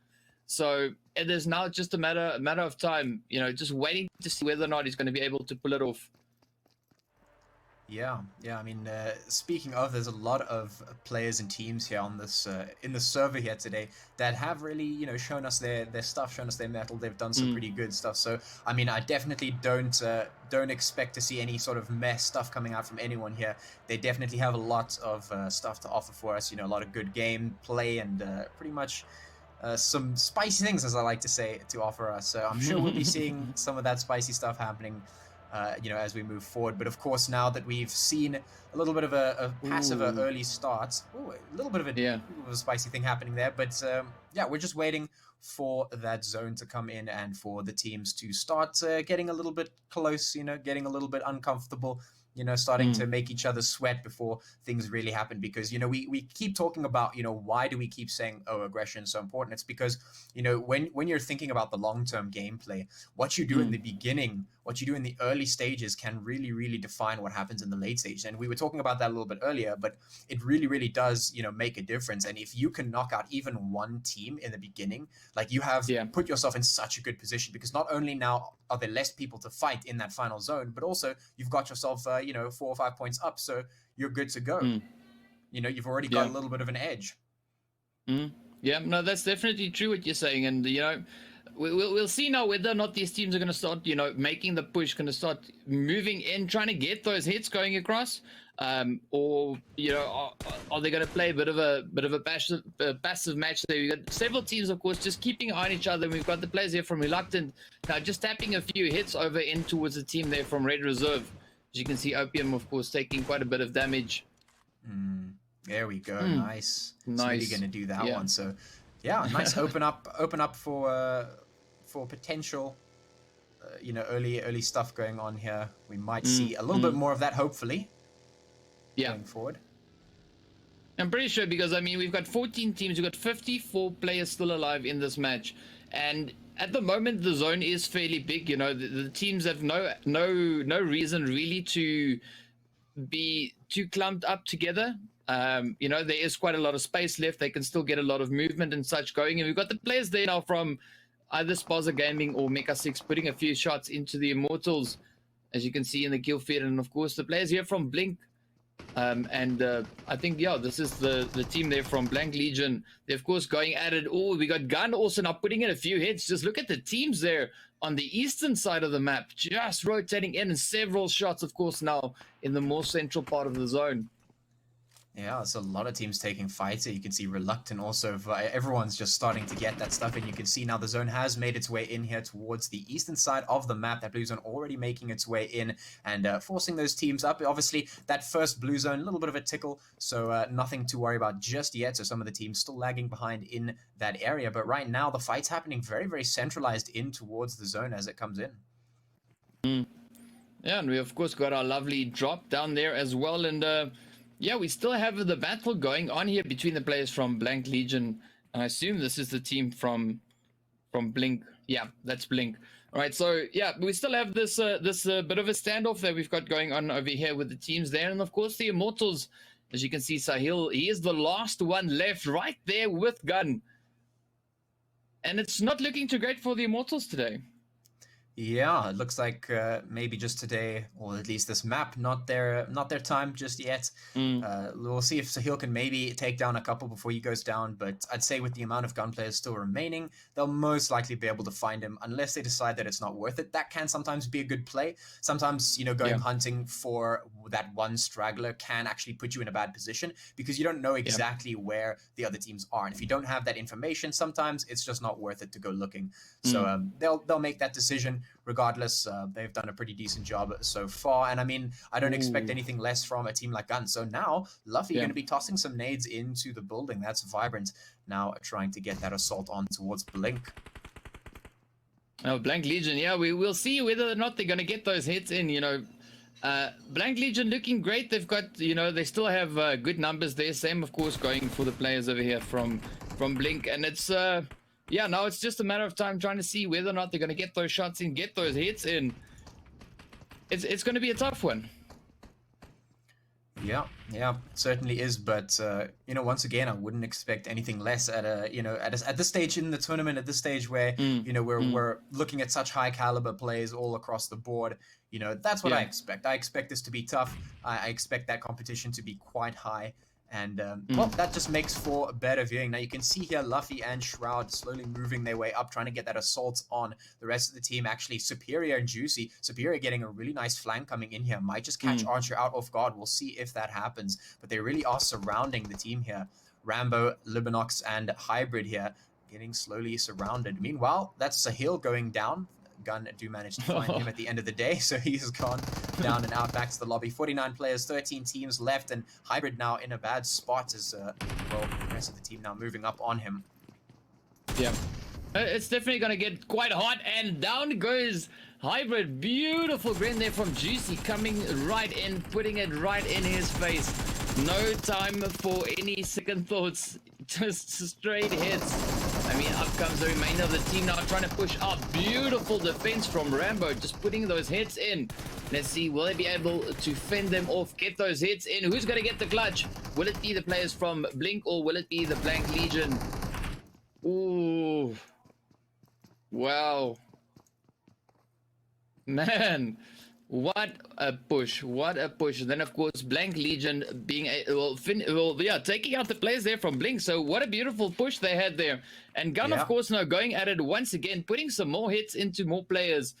So it is now just a matter of time, just waiting to see whether or not he's going to be able to pull it off. Yeah. I mean, speaking of, there's a lot of players and teams here on this in the server here today that have really, shown us their stuff, shown us their mettle. They've done some pretty good stuff. So, I mean, I definitely don't expect to see any sort of mess stuff coming out from anyone here. They definitely have a lot of stuff to offer for us. A lot of good game play and pretty much some spicy things, as I like to say, to offer us. So I'm sure we'll be seeing some of that spicy stuff happening as we move forward. But of course, now that we've seen a little bit of a passive early start, a little bit of a spicy thing happening there. But we're just waiting for that zone to come in and for the teams to start getting a little bit close, getting a little bit uncomfortable, starting to make each other sweat before things really happen. Because, we keep talking about, why do we keep saying, aggression is so important? It's because, when you're thinking about the long-term gameplay, what you do in the beginning, what you do in the early stages can really, really define what happens in the late stages. And we were talking about that a little bit earlier, but it really, really does, make a difference. And if you can knock out even one team in the beginning, like you have put yourself in such a good position, because not only now are there less people to fight in that final zone, but also you've got yourself, 4 or 5 points up, so you're good to go. You've already got a little bit of an edge. Yeah, no, that's definitely true what you're saying. And, we'll see now whether or not these teams are going to start, making the push, going to start moving in, trying to get those hits going across, or are they going to play a bit of a passive match there? We've got several teams, of course, just keeping an eye on each other. We've got the players here from Reluctant now just tapping a few hits over in towards the team there from Red Reserve. As you can see, Opium, of course, taking quite a bit of damage. There we go. Nice. Really going to do that one. So, yeah, nice open up for for potential, early stuff going on here. We might see a little bit more of that, hopefully, going forward. I'm pretty sure, because I mean, we've got 14 teams, we've got 54 players still alive in this match, and at the moment the zone is fairly big. You know, the teams have no reason really to be too clumped up together. You know, there is quite a lot of space left. They can still get a lot of movement and such going, and we've got the players there now from either Spaza Gaming or Mecha6 putting a few shots into the Immortals, as you can see in the kill feed, and of course the players here from Blink. I think, yeah, this is the team there from Blank Legion. They're of course going at it. Oh, we got Gun also now putting in a few hits. Just look at the teams there on the eastern side of the map, just rotating in, and several shots of course now in the more central part of the zone. Yeah, it's a lot of teams taking fights here. You can see Reluctant also. Everyone's just starting to get that stuff, and you can see now the zone has made its way in here towards the eastern side of the map. That blue zone already making its way in and forcing those teams up. Obviously, that first blue zone, a little bit of a tickle, so nothing to worry about just yet. So some of the teams still lagging behind in that area. But right now, the fight's happening very, very centralized in towards the zone as it comes in. Yeah, and we of course got our lovely drop down there as well, and yeah, we still have the battle going on here between the players from Blank Legion. And I assume this is the team from Blink. Yeah, that's Blink. All right, so yeah, we still have this bit of a standoff that we've got going on over here with the teams there, and of course the Immortals. As you can see, Sahil, he is the last one left right there with Gun, and it's not looking too great for the Immortals today. Yeah, it looks like maybe just today, or at least this map, not their time just yet. We'll see if Sahil can maybe take down a couple before he goes down, but I'd say with the amount of gun players still remaining, they'll most likely be able to find him unless they decide that it's not worth it. That can sometimes be a good play. Sometimes, going hunting for that one straggler can actually put you in a bad position because you don't know exactly where the other teams are. And if you don't have that information, sometimes it's just not worth it to go looking. So they'll make that decision. Regardless, they've done a pretty decent job so far, and I mean, I don't expect anything less from a team like Gun. So now, Luffy going to be tossing some nades into the building. That's Vibrant now trying to get that assault on towards Blink. Oh, Blank Legion, yeah, we will see whether or not they're going to get those hits in. Blank Legion looking great. They've got, they still have good numbers there. Same, of course, going for the players over here from Blink, and it's yeah, now it's just a matter of time trying to see whether or not they're going to get those shots in, get those hits in. It's going to be a tough one. Yeah, it certainly is. But once again, I wouldn't expect anything less at at this stage in the tournament, at this stage where we're looking at such high caliber plays all across the board. That's what I expect. I expect this to be tough. I expect that competition to be quite high. And well, that just makes for better viewing. Now you can see here Luffy and Shroud slowly moving their way up, trying to get that assault on the rest of the team. Actually, Superior and Juicy. Superior getting a really nice flank coming in here. Might just catch Archer out off guard. We'll see if that happens. But they really are surrounding the team here. Rambo, Libanox, and Hybrid here getting slowly surrounded. Meanwhile, that's Sahil going down. Gun do manage to find him at the end of the day, so he's gone down and out back to the lobby. 49 players, 13 teams left, and Hybrid now in a bad spot as well, the rest of the team now moving up on him. Yeah, it's definitely gonna get quite hot, and down goes Hybrid. Beautiful grin there from Juicy, coming right in, putting it right in his face. No time for any second thoughts, just straight hits. I mean, up comes the remainder of the team now trying to push up. Beautiful defense from Rambo, just putting those hits in. Let's see, will they be able to fend them off, get those hits in? Who's going to get the clutch? Will it be the players from Blink or will it be the Blank Legion? Ooh. Wow. Man. What a push, what a push. And then of course Blank Legion being taking out the players there from Blink. So what a beautiful push they had there. And Gun of course now going at it once again, putting some more hits into more players.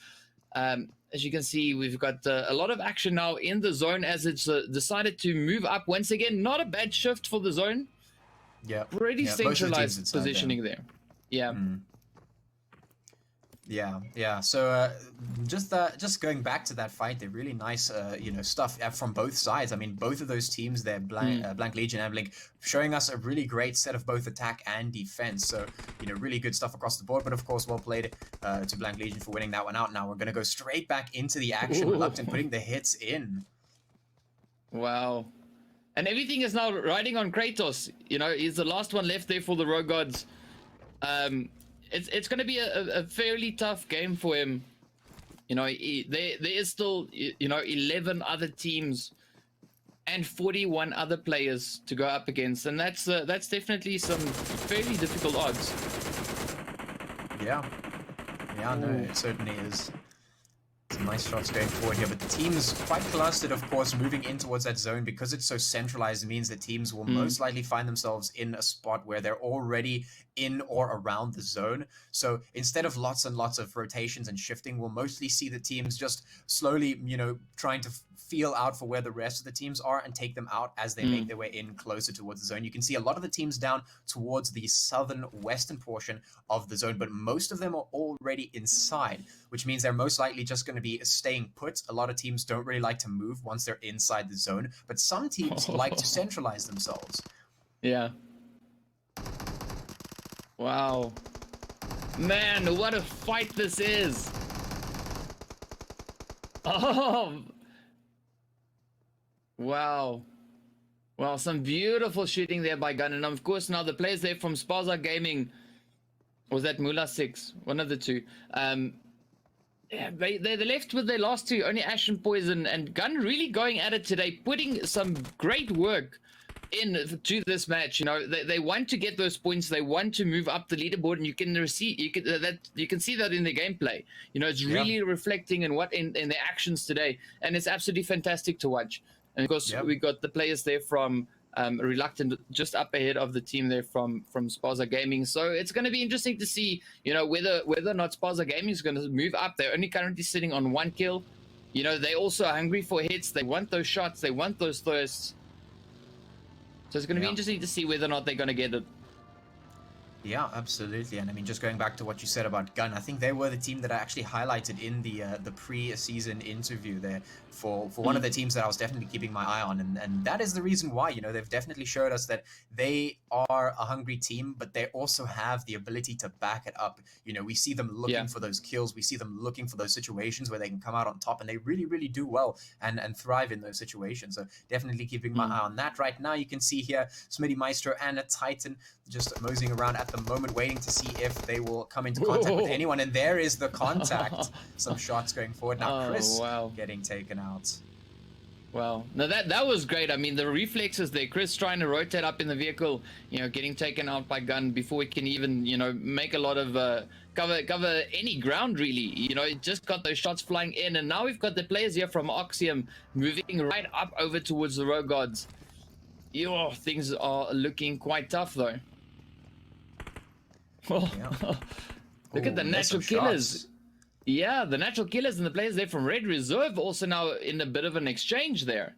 As you can see, we've got a lot of action now in the zone as it's decided to move up once again. Not a bad shift for the zone. Yeah, pretty centralized positioning there. Yeah. Yeah. So just going back to that fight, they're really nice, stuff from both sides. I mean, both of those teams, they're Blank Legion and Blink, showing us a really great set of both attack and defense. So really good stuff across the board. But of course, well played to Blank Legion for winning that one out. Now we're gonna go straight back into the action. Reluctant putting the hits in. Wow. And everything is now riding on Kratos. He's the last one left there for the Rogue Gods. It's going to be a fairly tough game for him. There is still 11 other teams and 41 other players to go up against, and that's definitely some fairly difficult odds. Yeah, no, it certainly is. Some nice shots going forward here, but the team's quite clustered, of course, moving in towards that zone. Because it's so centralized, it means that teams will most likely find themselves in a spot where they're already in or around the zone. So instead of lots and lots of rotations and shifting, we'll mostly see the teams just slowly, trying to feel out for where the rest of the teams are and take them out as they make their way in closer towards the zone. You can see a lot of the teams down towards the southern western portion of the zone, but most of them are already inside, which means they're most likely just going to be staying put. A lot of teams don't really like to move once they're inside the zone, but some teams like to centralize themselves. Yeah. Wow. Man, what a fight this is. Oh. Wow. Well, some beautiful shooting there by Gun. And of course, now the players there from Spaza Gaming, was that Mula 6? One of the two. Yeah, they're left with their last two, only Ash and Poison, and Gun really going at it today, putting some great work into this match. They want to get those points, they want to move up the leaderboard, and you can see that in the gameplay. It's really reflecting in their actions today, and it's absolutely fantastic to watch. And of course, we got the players there from Reluctant just up ahead of the team there from Spaza Gaming. So it's going to be interesting to see, whether or not Spaza Gaming is going to move up. They're only currently sitting on 1 kill. They also are hungry for hits. They want those shots. They want those thirsts. So it's going to be interesting to see whether or not they're going to get it. Yeah, absolutely. And I mean, just going back to what you said about Gun, I think they were the team that I actually highlighted in the pre-season interview there for one of the teams that I was definitely keeping my eye on. And that is the reason why, they've definitely showed us that they are a hungry team, but they also have the ability to back it up. We see them looking for those kills. We see them looking for those situations where they can come out on top, and they really, really do well and thrive in those situations. So definitely keeping my eye on that. Right now, you can see here Smitty Maestro and a Titan just moseying around at the moment, waiting to see if they will come into contact with anyone. And there is the contact. Some shots going forward. Now Chris getting taken out. Wow. Now that was great. I mean, the reflexes there. Chris trying to rotate up in the vehicle, getting taken out by Gun before he can even, make a lot of cover any ground really. Just got those shots flying in, and now we've got the players here from Oxium moving right up over towards the Rogue Gods. Things are looking quite tough though. Look at the natural killers. Shots. Yeah, the natural killers and the players there from Red Reserve also now in a bit of an exchange there.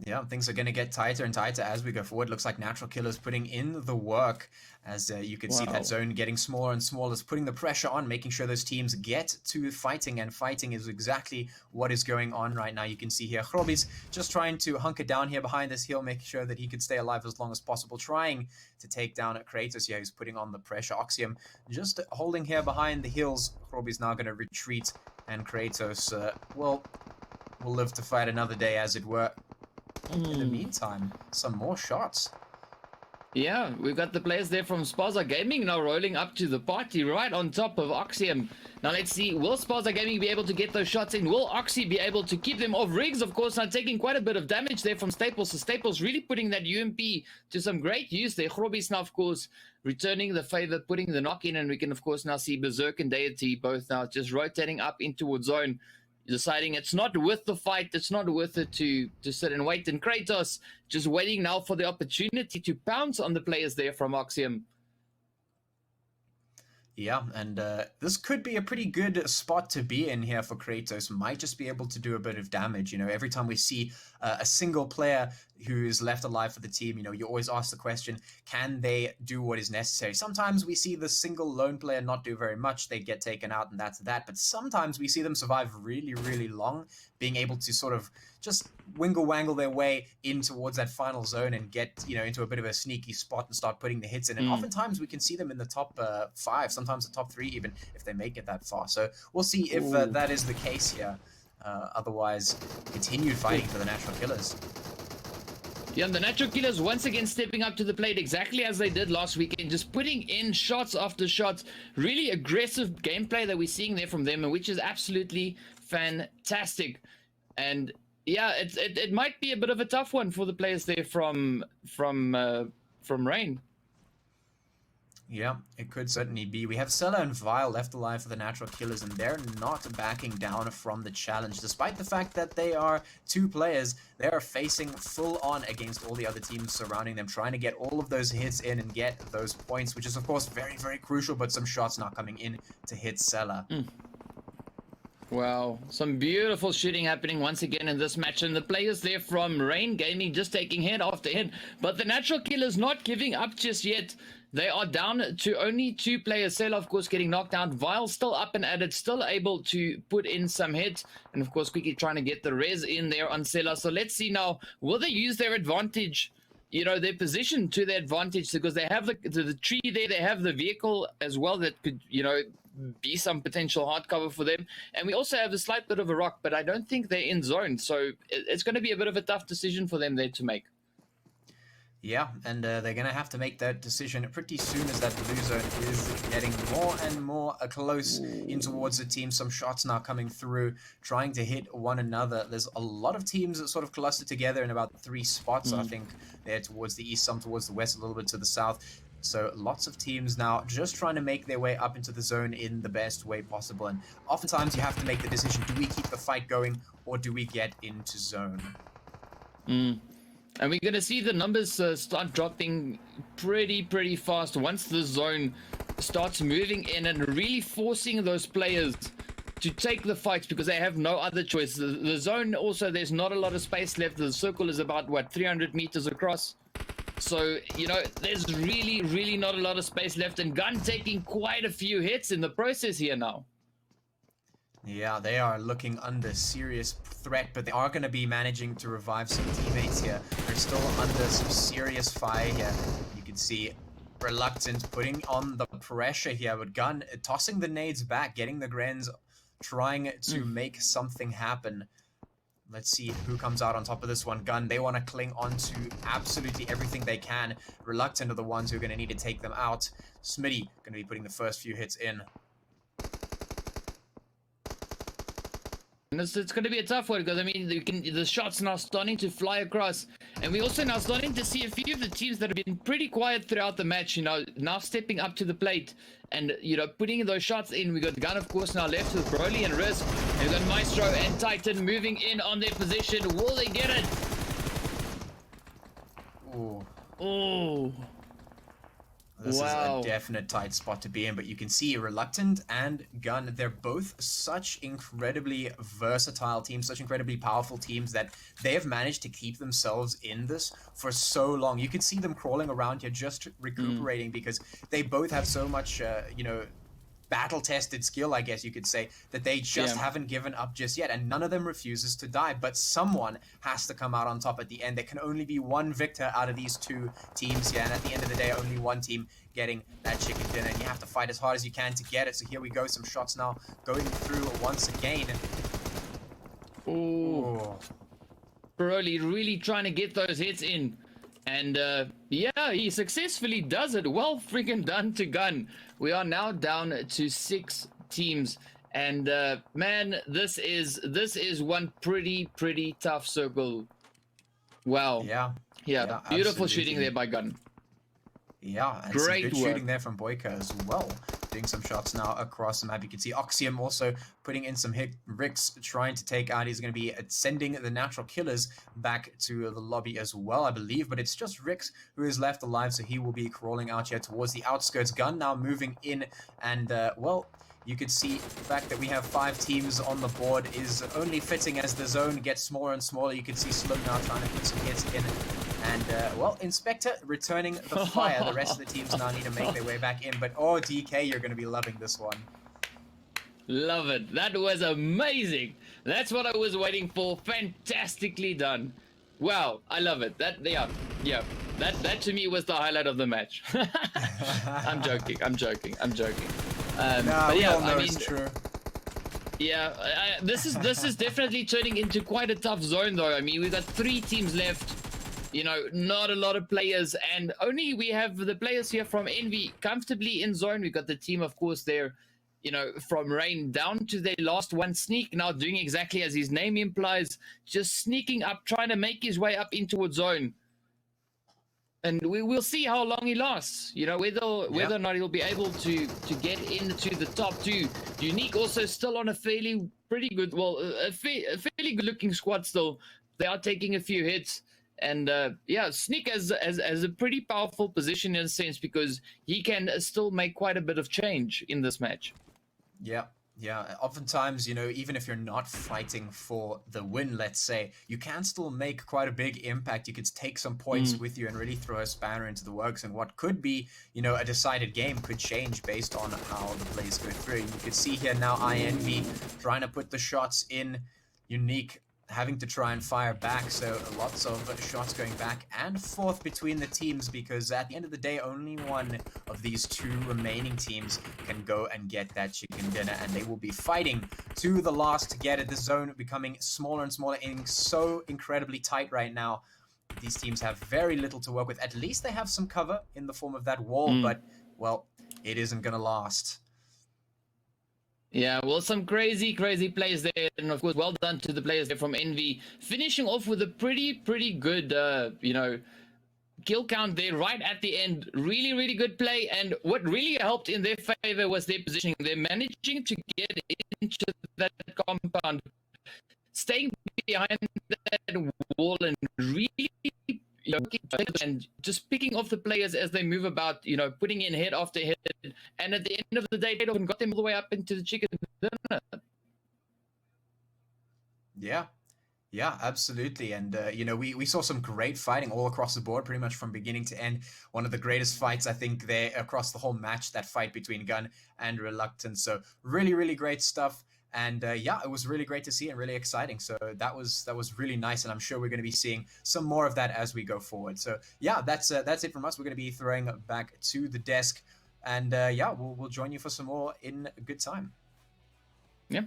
Yeah, things are going to get tighter and tighter as we go forward. Looks like Natural Killer's putting in the work, as you can see that zone getting smaller and smaller, is putting the pressure on, making sure those teams get to fighting, and fighting is exactly what is going on right now. You can see here Grobi's just trying to hunker down here behind this hill, making sure that he could stay alive as long as possible, trying to take down Kratos here, who's putting on the pressure. Oxium just holding here behind the hills. Grobi's now going to retreat, and Kratos will live to fight another day, as it were. In the meantime, some more shots. Yeah, we've got the players there from Spaza Gaming now rolling up to the party right on top of Oxium. Now let's see, will Spaza Gaming be able to get those shots in? Will Oxy be able to keep them off? Riggs, of course, now taking quite a bit of damage there from Staples. So Staples really putting that UMP to some great use there. Grobby's now, of course, returning the favor, putting the knock in, and we can, of course, now see Berserk and Deity both now just rotating up in towards zone, deciding it's not worth the fight, it's not worth it to sit and wait. And Kratos just waiting now for the opportunity to pounce on the players there from Oxium. Yeah, and this could be a pretty good spot to be in here for Kratos. Might just be able to do a bit of damage. Every time we see a single player who is left alive for the team, you know, you always ask the question, can they do what is necessary? Sometimes we see the single lone player not do very much. They get taken out and that's that. But sometimes we see them survive really, really long, being able to sort of just wingle-wangle their way in towards that final zone and get, you know, into a bit of a sneaky spot and start putting the hits in. And oftentimes we can see them in the top 5, sometimes the top 3 even, if they make it that far. So we'll see if that is the case here. Otherwise, continued fighting for the natural killers. Yeah, the natural killers once again stepping up to the plate exactly as they did last weekend, just putting in shots after shots. Really aggressive gameplay that we're seeing there from them, and which is absolutely fantastic. And yeah, it might be a bit of a tough one for the players there from Rain. Yeah, it could certainly be. We have Sella and Vile left alive for the natural killers, and they're not backing down from the challenge. Despite the fact that they are 2 players, they are facing full on against all the other teams surrounding them, trying to get all of those hits in and get those points, which is of course very, very crucial, but some shots not coming in to hit Sella. Wow, some beautiful shooting happening once again in this match, and the players there from Rain Gaming just taking hit after hit, but the natural killers not giving up just yet. They are down to only 2 players. Sela, of course, getting knocked out. Vile still up and at it, still able to put in some hits. And, of course, quickly trying to get the res in there on Sela. So let's see now, will they use their advantage, you know, their position to their advantage? Because they have the tree there, they have the vehicle as well that could, you know, be some potential hard cover for them. And we also have a slight bit of a rock, but I don't think they're in zone. So it's going to be a bit of a tough decision for them there to make. Yeah, and they're going to have to make that decision pretty soon, as that blue zone is getting more and more close in towards the team. Some shots now coming through, trying to hit one another. There's a lot of teams that sort of cluster together in about 3 spots, I think. They're towards the east, some towards the west, a little bit to the south. So lots of teams now just trying to make their way up into the zone in the best way possible. And oftentimes you have to make the decision, do we keep the fight going or do we get into zone? And we're going to see the numbers start dropping pretty fast once the zone starts moving in and really forcing those players to take the fights, because they have no other choice. The zone also, there's not a lot of space left. The circle is about, what, 300 meters across. So, you know, there's really not a lot of space left. And Gun taking quite a few hits in the process here now. Yeah, they are looking under serious threat, but they are going to be managing to revive some teammates here. They're still under some serious fire here. You can see Reluctant putting on the pressure here, but Gun tossing the nades back, getting the Grens, trying to make something happen. Let's see who comes out on top of this one. Gun, they want to cling on to absolutely everything they can. Reluctant are the ones who are going to need to take them out. Smitty going to be putting the first few hits in. And it's going to be a tough one, because I mean the shots now starting to fly across, and we also now starting to see a few of the teams that have been pretty quiet throughout the match, you know, now stepping up to the plate and, you know, putting those shots in. We got Gun, of course, now left with Broly and Riz, and we got Maestro and Titan moving in on their position. Will they get it? Oh. This is a definite tight spot to be in, but you can see Reluctant and Gun, they're both such incredibly versatile teams, such incredibly powerful teams, that they have managed to keep themselves in this for so long. You can see them crawling around here just recuperating because they both have so much, you know, battle-tested skill, I guess you could say, that they just haven't given up just yet, and none of them refuses to die, but someone has to come out on top at the end. There can only be one victor out of these 2 teams here, and at the end of the day, only one team getting that chicken dinner, and you have to fight as hard as you can to get it. So here we go, some shots now going through once again. Oh, Broly really trying to get those hits in. And yeah, he successfully does it. Well freaking done to Gun. We are now down to 6 teams, and man, this is one pretty tough circle. Wow. Yeah, beautiful absolutely. Shooting there by Gun. Yeah, and Great some good work. shooting there from Boyka as well. Doing some shots now across the map. You can see Oxium also putting in some hit. Rix trying to take out. He's going to be sending the natural killers back to the lobby as well, I believe. But it's just Rix who is left alive, so he will be crawling out here towards the outskirts. Gun now moving in, and well, you could see the fact that we have 5 teams on the board is only fitting as the zone gets smaller and smaller. You can see Slow now trying to put some hits in. And, well, Inspector returning the fire. The rest of the teams now need to make their way back in. But, oh, DK, you're going to be loving this one. Love it. That was amazing. That's what I was waiting for. Fantastically done. Wow, I love it. That to me was the highlight of the match. I'm joking. Nah, but we yeah, all know I mean, it's true. yeah, this is definitely turning into quite a tough zone, though. I mean, we've got 3 teams left. You know, not a lot of players, and only we have the players here from Envy comfortably in zone. We've got the team, of course, there. You know, from Rain down to their last one, Sneak, now doing exactly as his name implies, just sneaking up, trying to make his way up into zone. And we will see how long he lasts. You know, whether or not he'll be able to get into the top 2. Unique also still on a pretty good, well, a fairly good looking squad still. They are taking a few hits. And yeah, Sneak has a pretty powerful position in a sense, because he can still make quite a bit of change in this match. Yeah. Oftentimes, you know, even if you're not fighting for the win, let's say, you can still make quite a big impact. You could take some points with you and really throw a spanner into the works. And what could be, you know, a decided game could change based on how the plays go through. You could see here now INV trying to put the shots in. Unique having to try and fire back, so lots of shots going back and forth between the teams, because at the end of the day, only one of these 2 remaining teams can go and get that chicken dinner, and they will be fighting to the last to get it. The zone becoming smaller and smaller, and so incredibly tight right now. These teams have very little to work with. At least they have some cover in the form of that wall, but, well, it isn't gonna last. Yeah, well, some crazy plays there, and of course, well done to the players there from Envy, finishing off with a pretty good, you know, kill count there right at the end. Really good play, and what really helped in their favor was their positioning. They're managing to get into that compound, staying behind that wall, and really, you know, and just picking off the players as they move about, you know, putting in hit after hit, and at the end of the day, they got them all the way up into the chicken dinner. Yeah, absolutely. And, you know, we saw some great fighting all across the board, pretty much from beginning to end. One of the greatest fights, I think, there across the whole match, that fight between Gun and Reluctant. So really great stuff. And yeah, it was really great to see and really exciting. So that was really nice, and I'm sure we're going to be seeing some more of that as we go forward. So yeah, that's it from us. We're going to be throwing back to the desk, and yeah, we'll join you for some more in good time. Yeah.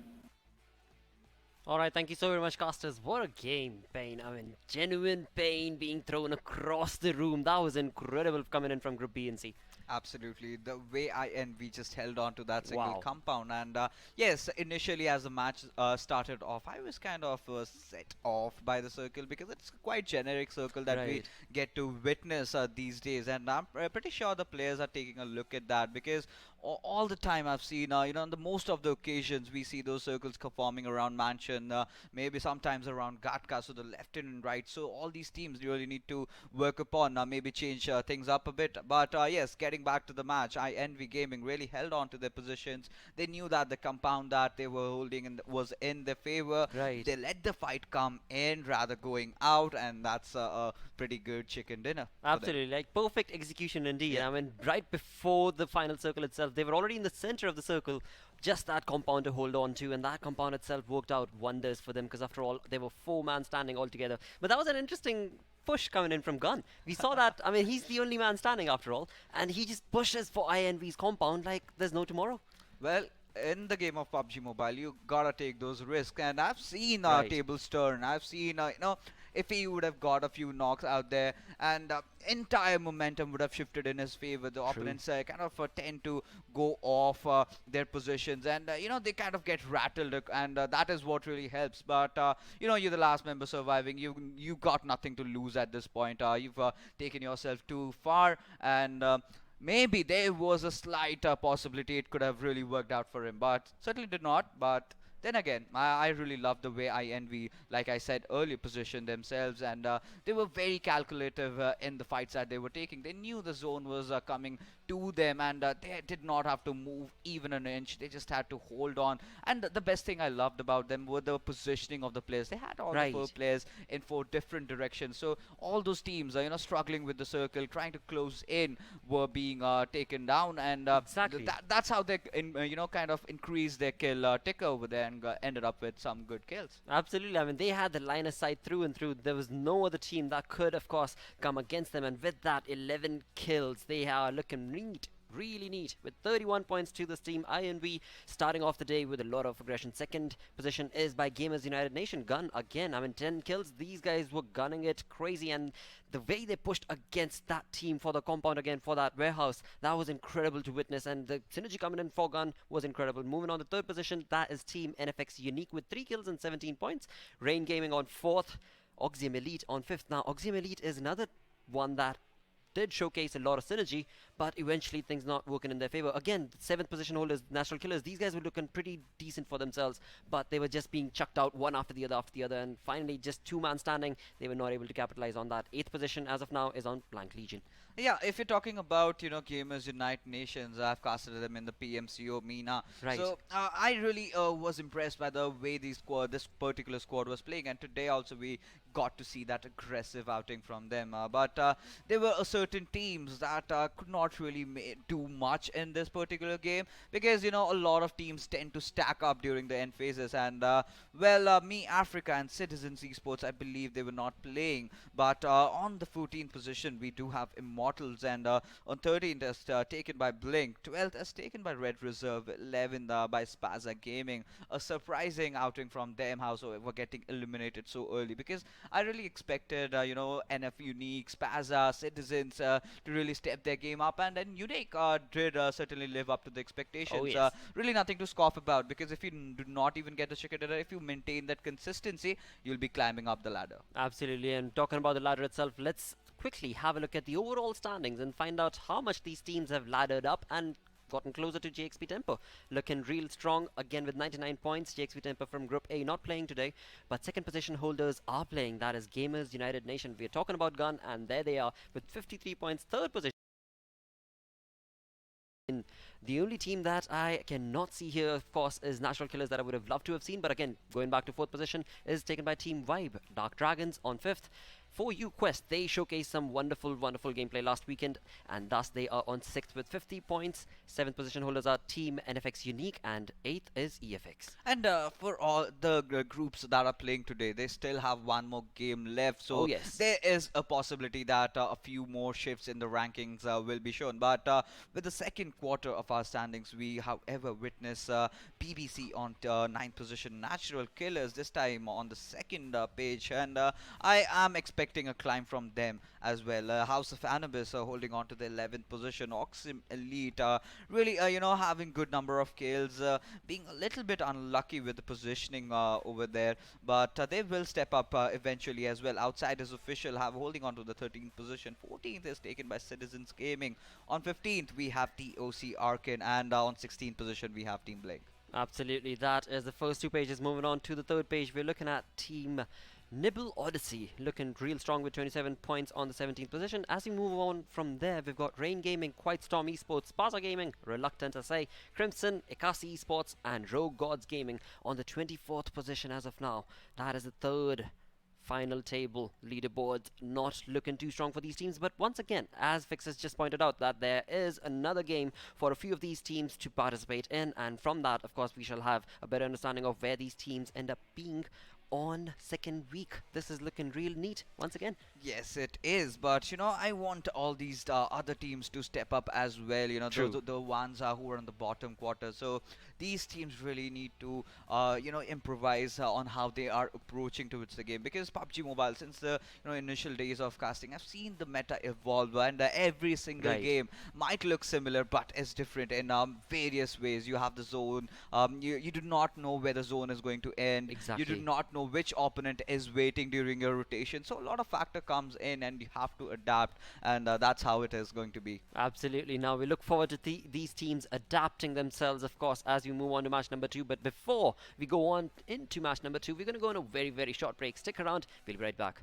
All right, thank you so very much, casters. What a game, pain. I mean, genuine pain being thrown across the room. That was incredible coming in from Group B and C. Absolutely, the way we just held on to that single compound, and yes, initially as the match started off, I was kind of set off by the circle, because it's quite generic circle that we get to witness these days, and I'm pretty sure the players are taking a look at that, because all the time I've seen, you know, on the most of the occasions we see those circles forming around Mansion, maybe sometimes around Gatka, so the left and right. So all these teams really need to work upon, maybe change things up a bit. But yes, getting back to the match, Envy Gaming really held on to their positions. They knew that the compound that they were holding was in their favor. They let the fight come in rather going out, and that's a pretty good chicken dinner. Absolutely, like perfect execution indeed. I mean, right before the final circle itself, they were already in the center of the circle, just that compound to hold on to, and that compound itself worked out wonders for them, because after all, they were 4 man standing all together. But that was an interesting push coming in from Gun. We saw that. I mean, he's the only man standing after all, and he just pushes for INV's compound like there's no tomorrow. Well, in the game of PUBG Mobile, you gotta take those risks, and I've seen tables turn. I've seen, you know, if he would have got a few knocks out there, and entire momentum would have shifted in his favor. The opponents kind of tend to go off their positions, and you know, they kind of get rattled, and that is what really helps. But you know, you're the last member surviving. You got nothing to lose at this point. You've taken yourself too far, and maybe there was a slight possibility it could have really worked out for him, but certainly did not. But then again, I really love the way INV, like I said earlier, positioned themselves, and they were very calculative in the fights that they were taking. They knew the zone was coming to them, and they did not have to move even an inch. They just had to hold on. And the best thing I loved about them were the positioning of the players. They had all the 4 Right. players in 4 different directions. So all those teams are, struggling with the circle, trying to close in, were being taken down, and Exactly. that's how they, kind of increased their kill ticker over there and ended up with some good kills. Absolutely. I mean, they had the line of sight through and through. There was no other team that could, of course, come against them. And with that, 11 kills, they are looking neat. Really neat. With 31 points to this team, INV starting off the day with a lot of aggression. Second position is by Gamers United Nation. Gun again. I mean, 10 kills. These guys were gunning it crazy. And the way they pushed against that team for the compound again, for that warehouse, that was incredible to witness. And the synergy coming in for Gun was incredible. Moving on to third position, that is Team NFX Unique with 3 kills and 17 points. Rain Gaming on fourth. Oxium Elite on fifth. Now, Oxium Elite is another one that did showcase a lot of synergy, but eventually things not working in their favor. Again, seventh position holders, National Killers, these guys were looking pretty decent for themselves, but they were just being chucked out one after the other, and finally just 2-man standing. They were not able to capitalize on that. Eighth position as of now is on Blank Legion. Yeah, if you're talking about, Gamers Unite Nations, I've casted them in the PMCO MENA. Right. So I really was impressed by the way this particular squad was playing, and today also we got to see that aggressive outing from them. But there were certain teams that could not really do much in this particular game, because a lot of teams tend to stack up during the end phases, and me, Africa, and Citizens Esports, I believe they were not playing. But on the 14th position, we do have Immortals, and on 13th is taken by Blink, 12th is taken by Red Reserve, 11th by Spaza Gaming. A surprising outing from them, however, getting eliminated so early, because I really expected, NF Unique, Spaza, Citizens to really step their game up, and then Unique did certainly live up to the expectations. Oh, yes. Really nothing to scoff about, because if you do not even get the chicken dinner, if you maintain that consistency, you'll be climbing up the ladder. Absolutely, and talking about the ladder itself, let's quickly have a look at the overall standings and find out how much these teams have laddered up and gotten closer to JXP Tempo. Looking real strong again with 99 points. JXP Tempo from Group A not playing today, but second position holders are playing. That is Gamers United Nation. We are talking about Gun, and there they are with 53 points. Third position. The only team that I cannot see here, of course, is National Killers, that I would have loved to have seen. But again, going back to fourth position is taken by Team Vibe. Dark Dragons on fifth. For UQuest, they showcased some wonderful gameplay last weekend, and thus they are on 6th with 50 points. 7th position holders are Team NFX Unique, and 8th is EFX. And for all the groups that are playing today, they still have one more game left. So Oh, yes. there is a possibility that a few more shifts in the rankings will be shown. But with the second quarter of our standings, we, however, witness BBC on 9th position, Natural Killers this time on the second page. And I am expecting a climb from them as well. House of Anubis holding on to the 11th position. Oxim Elite really, having good number of kills, being a little bit unlucky with the positioning over there, but they will step up eventually as well. Outsiders Official have holding on to the 13th position. 14th is taken by Citizens Gaming. On 15th we have TOC Arkin, and on 16th position we have Team Blink. Absolutely, that is the first two pages. Moving on to the third page, we're looking at Team Nibble Odyssey, looking real strong with 27 points on the 17th position. As we move on from there, we've got Rain Gaming, Quite Storm Esports, Spaza Gaming, reluctant to say, Crimson, Inkosi Esports, and Rogue Gods Gaming on the 24th position as of now. That is the third final table leaderboard. Not looking too strong for these teams, but once again, as Fix has just pointed out, that there is another game for a few of these teams to participate in, and from that, of course, we shall have a better understanding of where these teams end up being on second week. This is looking real neat once again. Yes, it is, but I want all these other teams to step up as well. True. The ones who are in the bottom quarter. So these teams really need to, improvise on how they are approaching towards the game, because PUBG Mobile, since the initial days of casting, I've seen the meta evolve, and every single Right. game might look similar, but is different in various ways. You have the zone. You do not know where the zone is going to end. Exactly. You do not know know which opponent is waiting during your rotation. So a lot of factor comes in, and you have to adapt, and that's how it is going to be. Absolutely. Now we look forward to these teams adapting themselves, of course, as we move on to match number 2. But before we go on into match number 2, we're going to go on a very, very short break. Stick around. We'll be right back.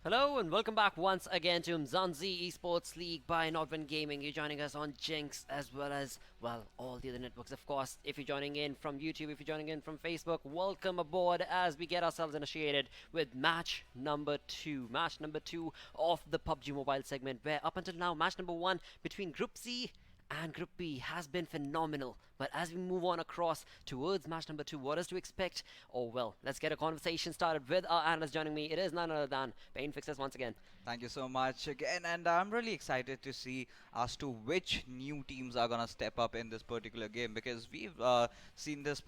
Hello and welcome back once again to Umzansi Esports League by Nodwin Gaming. You're joining us on Jinx as well as, well, all the other networks, of course. If you're joining in from YouTube, if you're joining in from Facebook, welcome aboard as we get ourselves initiated with match number 2. Match number 2 of the PUBG Mobile segment, where up until now, match number 1 between Group C and Group B has been phenomenal. But as we move on across towards match number 2, what is to expect? Oh well, let's get a conversation started with our analyst joining me. It is none other than Pain Fixes once again. Thank you so much again, and I'm really excited to see as to which new teams are gonna step up in this particular game, because we've seen this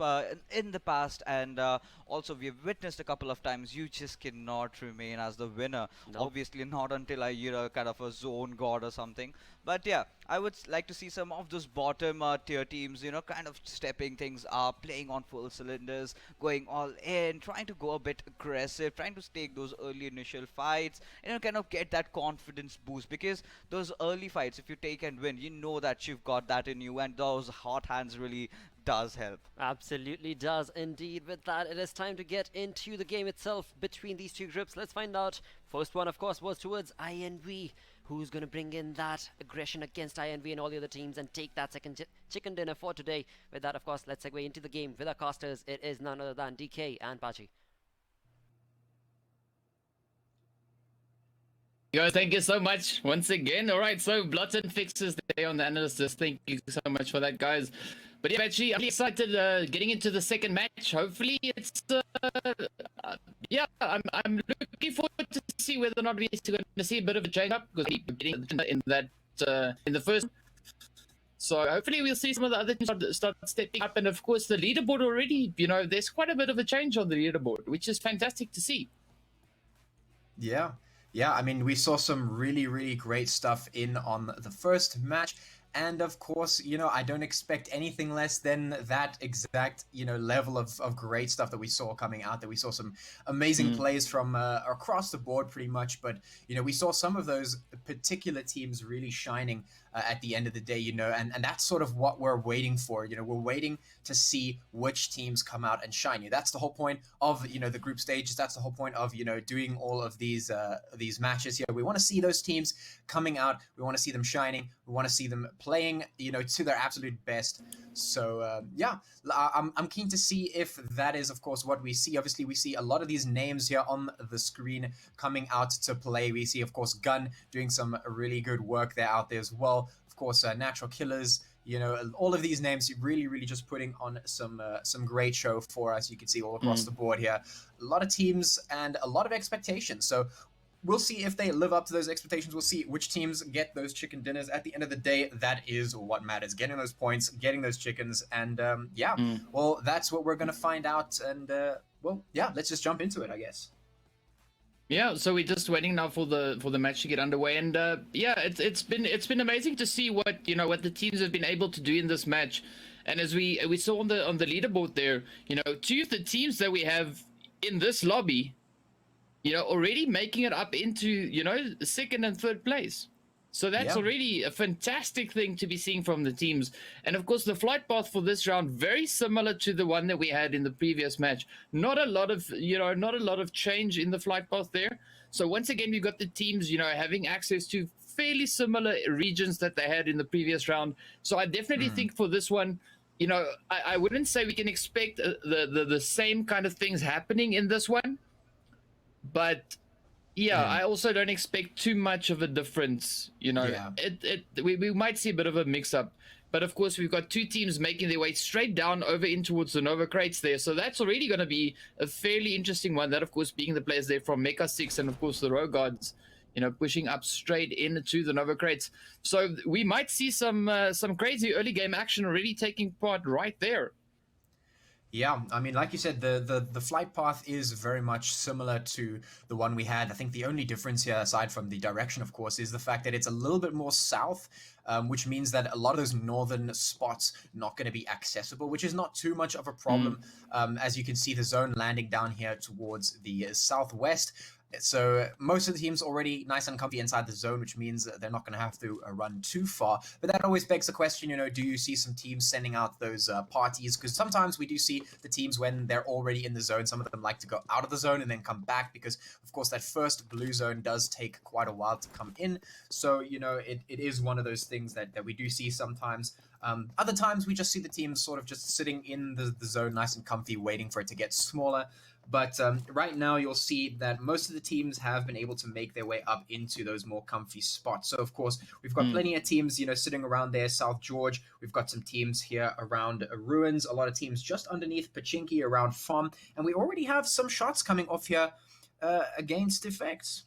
in the past, and also we've witnessed a couple of times you just cannot remain as the winner. Nope. Obviously, not until you're kind of a zone god or something. But yeah, I would like to see some of those bottom tier teams, kind of stepping things up, playing on full cylinders, going all in, trying to go a bit aggressive, trying to take those early initial fights, kind of get that confidence boost, because those early fights, if you take and win, you know that you've got that in you, and those hot hands really does help. Absolutely does indeed. With that, it is time to get into the game itself between these two groups. Let's find out. First one, of course, was towards INV. Who's going to bring in that aggression against INV and all the other teams and take that second chicken dinner for today? With that, of course, let's segue into the game with our casters. It is none other than DK and Pachi. Guys, thank you so much once again. All right, so Blood and Fixes there on the analysis. Thank you so much for that, guys. But yeah, actually, I'm excited getting into the second match. Hopefully, it's yeah, I'm looking forward to see whether or not we're going to see a bit of a change up, because we're getting in that in the first. So hopefully we'll see some of the other teams start stepping up, and of course the leaderboard already. There's quite a bit of a change on the leaderboard, which is fantastic to see. Yeah. Yeah, I mean, we saw some really, really great stuff on the first match. And of course, I don't expect anything less than that exact, level of great stuff that we saw coming out. That we saw some amazing plays from across the board pretty much. But, we saw some of those particular teams really shining at the end of the day, and that's sort of what we're waiting for. We're waiting to see which teams come out and shine. That's the whole point of, the group stages. That's the whole point of, doing all of these matches here. We want to see those teams coming out. We want to see them shining. We want to see them playing, to their absolute best. So, yeah, I'm keen to see if that is, of course, what we see. Obviously, we see a lot of these names here on the screen coming out to play. We see, of course, Gun doing some really good work there out there as well. Of course, Natural Killers, all of these names really, really just putting on some great show for us. You can see all across the board here. A lot of teams and a lot of expectations. So we'll see if they live up to those expectations. We'll see which teams get those chicken dinners. At the end of the day, that is what matters. Getting those points, getting those chickens. And yeah, well, that's what we're going to find out. And well, yeah, let's just jump into it, I guess. Yeah, so we're just waiting now for the match to get underway, and yeah, it's been amazing to see what the teams have been able to do in this match. And as we saw on the leaderboard there, two of the teams that we have in this lobby, already making it up into second and third place. So that's already a fantastic thing to be seeing from the teams. And of course, the flight path for this round, very similar to the one that we had in the previous match. Not a lot of change in the flight path there. So once again, we've got the teams, having access to fairly similar regions that they had in the previous round. So I definitely think for this one, I wouldn't say we can expect the same kind of things happening in this one. But yeah, I also don't expect too much of a difference. We might see a bit of a mix-up. But of course, we've got two teams making their way straight down over in towards the Nova crates there. So that's already going to be a fairly interesting one. That, of course, being the players there from Mecha 6 and, of course, the Row Guards, pushing up straight into the Nova crates. So we might see some crazy early game action already taking part right there. Yeah, I mean, like you said, the flight path is very much similar to the one we had. I think the only difference here, aside from the direction, of course, is the fact that it's a little bit more south, which means that a lot of those northern spots not going to be accessible, which is not too much of a problem. As you can see, the zone landing down here towards the southwest. So most of the teams already nice and comfy inside the zone, which means they're not going to have to run too far. But that always begs the question, do you see some teams sending out those parties? Because sometimes we do see the teams when they're already in the zone, some of them like to go out of the zone and then come back because, of course, that first blue zone does take quite a while to come in. So, it is one of those things that we do see sometimes. Other times we just see the teams sort of just sitting in the zone nice and comfy, waiting for it to get smaller. But right now, you'll see that most of the teams have been able to make their way up into those more comfy spots. So, of course, we've got plenty of teams, sitting around there, South George. We've got some teams here around Ruins, a lot of teams just underneath Pachinki, around Farm. And we already have some shots coming off here against Effects.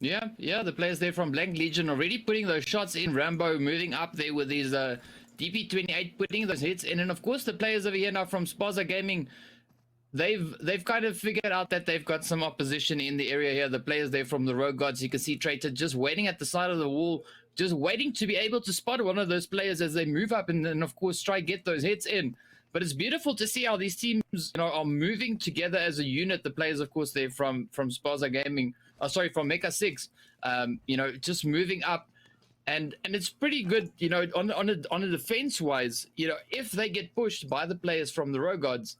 Yeah, the players there from Blank Legion already putting those shots in. Rambo moving up there with his DP28, putting those hits in. And, of course, the players over here now from Spaza Gaming, they've kind of figured out that they've got some opposition in the area here. The players there from the Rogue Gods, you can see Traitor just waiting at the side of the wall, just waiting to be able to spot one of those players as they move up and then, of course, try get those hits in. But it's beautiful to see how these teams are moving together as a unit. The players, of course, they're from Spaza Gaming, from Mecha 6, just moving up. And it's pretty good, on a defense-wise, if they get pushed by the players from the Rogue Gods,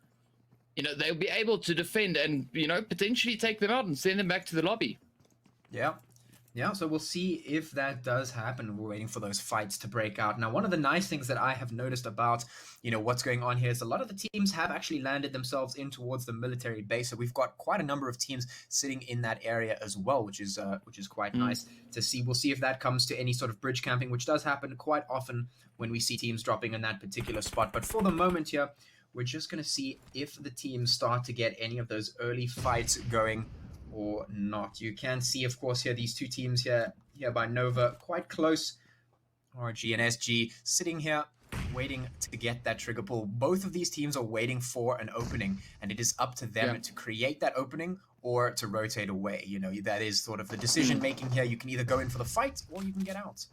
they'll be able to defend and, potentially take them out and send them back to the lobby. Yeah, so we'll see if that does happen. We're waiting for those fights to break out. Now, one of the nice things that I have noticed about, what's going on here is a lot of the teams have actually landed themselves in towards the military base. So we've got quite a number of teams sitting in that area as well, which is quite nice to see. We'll see if that comes to any sort of bridge camping, which does happen quite often when we see teams dropping in that particular spot. But for the moment here, we're just going to see if the teams start to get any of those early fights going or not. You can see, of course, here these two teams here by Nova, quite close. RG and SG sitting here waiting to get that trigger pull. Both of these teams are waiting for an opening, and it is up to them to create that opening or to rotate away. That is sort of the decision making here. You can either go in for the fight or you can get out.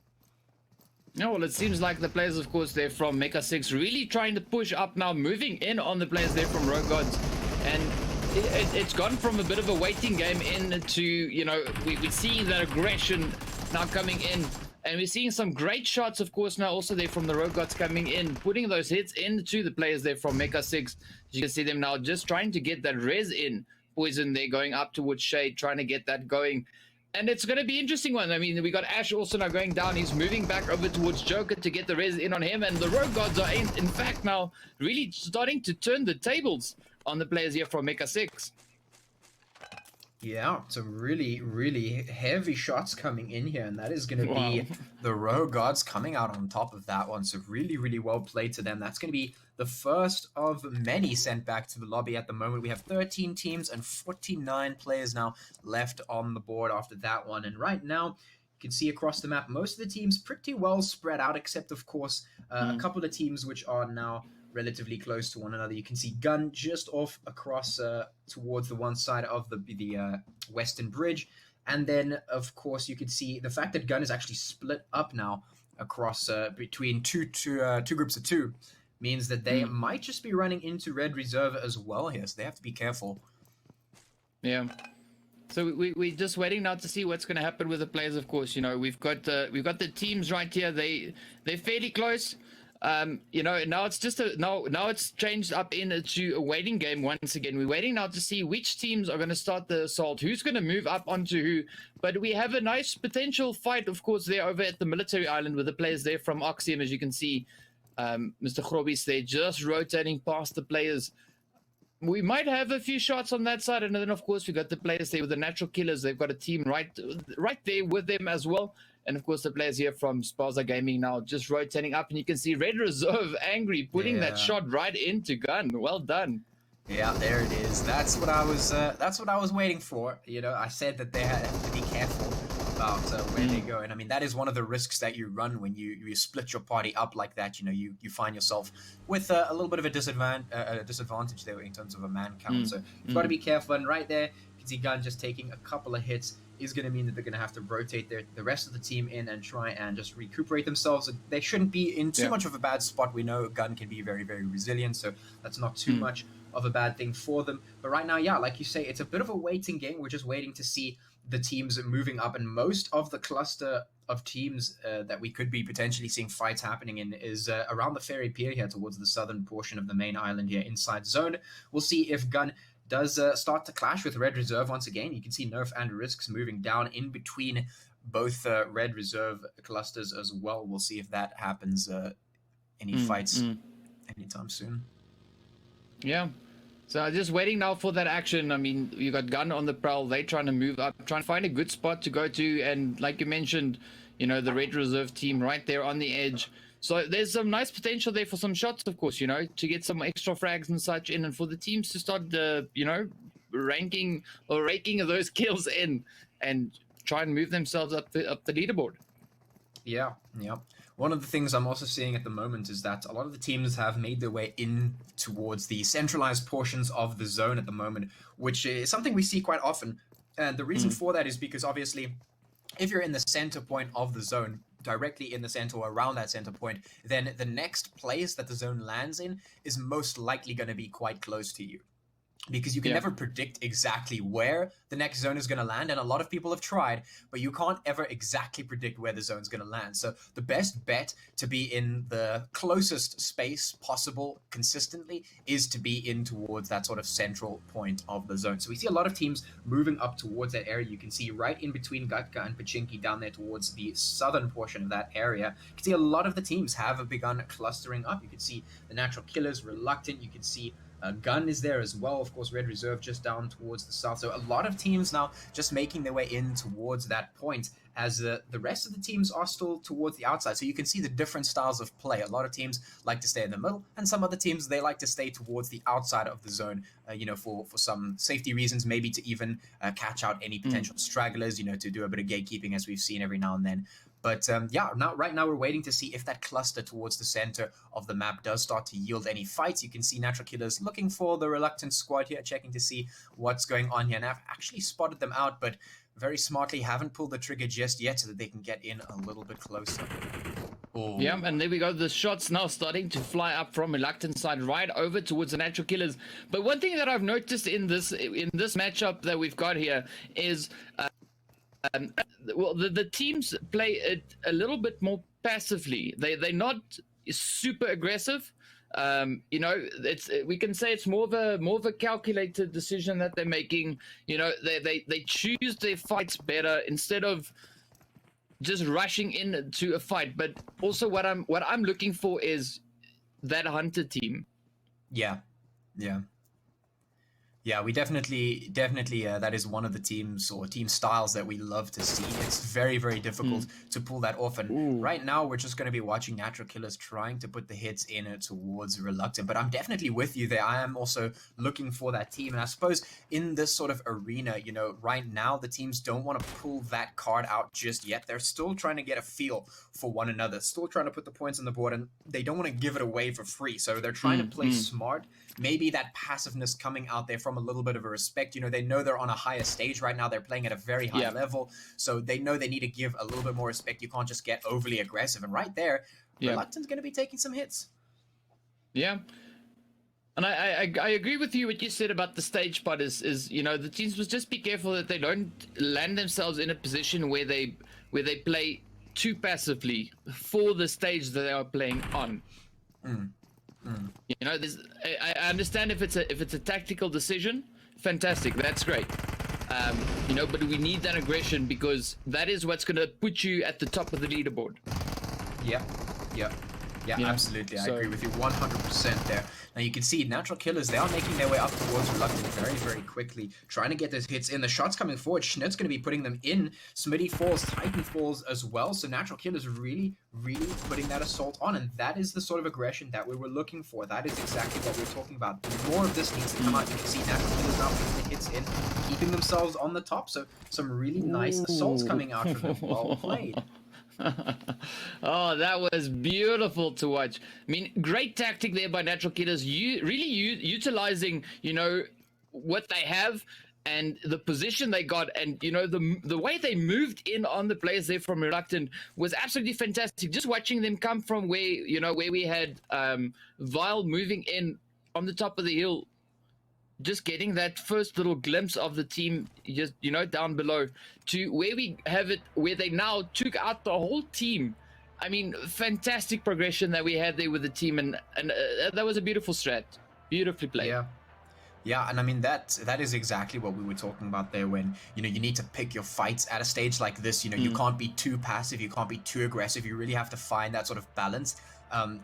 No, well, it seems like the players, of course, they're from Mecha 6 really trying to push up now, moving in on the players there from Rogue Gods. And it's gone from a bit of a waiting game into, we're seeing that aggression now coming in. And we're seeing some great shots, of course, now also there from the Rogue Gods coming in, putting those hits into the players there from Mecha 6. You can see them now just trying to get that res in. Poison there going up towards Shade, trying to get that going. And it's going to be an interesting one. I mean, we got Ash also now going down. He's moving back over towards Joker to get the res in on him. And the Rogue Gods are, in fact, now really starting to turn the tables on the players here from Mecha 6. Yeah, some really, really heavy shots coming in here, and that is going to be the Rogue Gods coming out on top of that one. So really, really well played to them. That's going to be the first of many sent back to the lobby at the moment. We have 13 teams and 49 players now left on the board after that one. And right now, you can see across the map, most of the teams pretty well spread out, except, of course, a couple of teams which are now relatively close to one another. You can see Gun just off across towards the one side of the Western Bridge. And then, of course, you can see the fact that Gun is actually split up now across between two groups of two means that they might just be running into Red Reserve as well here. So they have to be careful. Yeah. So we're just waiting now to see what's going to happen with the players. Of course, we've got the teams right here. They're fairly close. Now it's just now it's changed up into a waiting game once again. We're waiting now to see which teams are going to start the assault, who's going to move up onto who. But we have a nice potential fight, of course, there over at the military island with the players there from Oxium, as you can see. Mr. Grobis there just rotating past the players. We might have a few shots on that side, and then of course we got the players there with the natural killers. They've got a team right there with them as well. And of course the players here from Spaza Gaming now just rotating up, and you can see Red Reserve angry, putting that shot right into Gun. Well done. Yeah, there it is. That's what I was waiting for. I said that they had to be careful about where they go, and I mean that is one of the risks that you run when you split your party up like that. You find yourself with a little bit of a disadvantage there in terms of a man count. So you've got to be careful. And right there, you can see Gun just taking a couple of hits is going to mean that they're going to have to rotate the rest of the team in and try and just recuperate themselves. They shouldn't be in too much of a bad spot. We know Gun can be very, very resilient, so that's not too much of a bad thing for them. But right now, yeah, like you say, it's a bit of a waiting game. We're just waiting to see the teams moving up, and most of the cluster of teams that we could be potentially seeing fights happening in is around the Ferry Pier here towards the southern portion of the main island here inside zone. We'll see if Gun does start to clash with Red Reserve once again. You can see Nerf and Risks moving down in between both Red Reserve clusters as well. We'll see if that happens. Any fights anytime soon. Yeah. So just waiting now for that action. I mean, you got Gun on the prowl. They're trying to move up, trying to find a good spot to go to. And like you mentioned, you know, the Red Reserve team right there on the edge. So there's some nice potential there for some shots, of course, you know, to get some extra frags and such in, and for the teams to start, you know, ranking or raking those kills in and try and move themselves up the leaderboard. Yeah, yeah. One of the things I'm also seeing at the moment is that a lot of the teams have made their way in towards the centralized portions of the zone at the moment, which is something we see quite often. And the reason for that is because obviously, if you're in the center point of the zone, directly in the center or around that center point, then the next place that the zone lands in is most likely going to be quite close to you. Because you can never predict exactly where the next zone is going to land, and a lot of people have tried, but you can't ever exactly predict where the zone's going to land. So the best bet to be in the closest space possible consistently is to be in towards that sort of central point of the zone. So we see a lot of teams moving up towards that area. You can see right in between Gatka and Pachinki down there towards the southern portion of that area. You can see a lot of the teams have begun clustering up. You can see the Natural Killers, Reluctant. You can see Gun is there as well, of course. Red Reserve just down towards the south. So a lot of teams now just making their way in towards that point, as the rest of the teams are still towards the outside. So you can see the different styles of play. A lot of teams like to stay in the middle, and some other teams, they like to stay towards the outside of the zone, you know, for some safety reasons, maybe to even catch out any potential stragglers, you know, to do a bit of gatekeeping, as we've seen every now and then. But yeah, right now we're waiting to see if that cluster towards the center of the map does start to yield any fights. You can see Natural Killers looking for the Reluctant squad here, checking to see what's going on here. And I've actually spotted them out, but very smartly haven't pulled the trigger just yet so that they can get in a little bit closer. Oh. Yeah, and there we go. The shots now starting to fly up from Reluctant side right over towards the Natural Killers. But one thing that I've noticed in this matchup that we've got here is... well, the teams play it a little bit more passively. They're not super aggressive. You know, we can say it's more of a calculated decision that they're making. You know, they choose their fights better instead of just rushing into a fight. But also, what I'm looking for is that hunter team. Yeah, yeah. Yeah, we definitely, that is one of the teams or team styles that we love to see. It's very, very difficult to pull that off. And right now, we're just going to be watching Natural Killers trying to put the hits in towards Reluctant. But I'm definitely with you there. I am also looking for that team. And I suppose in this sort of arena, you know, right now, the teams don't want to pull that card out just yet. They're still trying to get a feel for one another, still trying to put the points on the board, and they don't want to give it away for free. So they're trying to play smart. Maybe that passiveness coming out there from a little bit of a respect. You know, they know they're on a higher stage right now. They're playing at a very high level. So they know they need to give a little bit more respect. You can't just get overly aggressive. And right there, Reluctant's going to be taking some hits. Yeah. And I agree with you what you said about the stage spot is, you know, the teams must just be careful that they don't land themselves in a position where they play too passively for the stage that they are playing on. You know, I understand if it's a tactical decision, fantastic, that's great. You know, but we need that aggression because that is what's going to put you at the top of the leaderboard. Yeah, absolutely. I agree with you 100% there. Now you can see Natural Killers, they are making their way up towards Reluctant very, very quickly, trying to get those hits in. The shots coming forward, Schnitt's going to be putting them in. Smitty falls, Titan falls as well. So Natural Killers really, really putting that assault on, and that is the sort of aggression that we were looking for. That is exactly what we're talking about. More of this needs to come out. You can see Natural Killers now putting the hits in, keeping themselves on the top. So some really nice assaults coming out from them. Well played. Oh, that was beautiful to watch. I mean, great tactic there by Natural Killers. Really utilizing, you know, what they have and the position they got, and you know the way they moved in on the players there from Reluctant was absolutely fantastic. Just watching them come from where we had Vile moving in on the top of the hill just getting that first little glimpse of the team, just down below, to where we have it, where they now took out the whole team. I mean, fantastic progression that we had there with the team, and that was a beautiful strat, beautifully played. Yeah, and I mean that is exactly what we were talking about there. When you need to pick your fights at a stage like this. You can't be too passive, you can't be too aggressive. You really have to find that sort of balance. And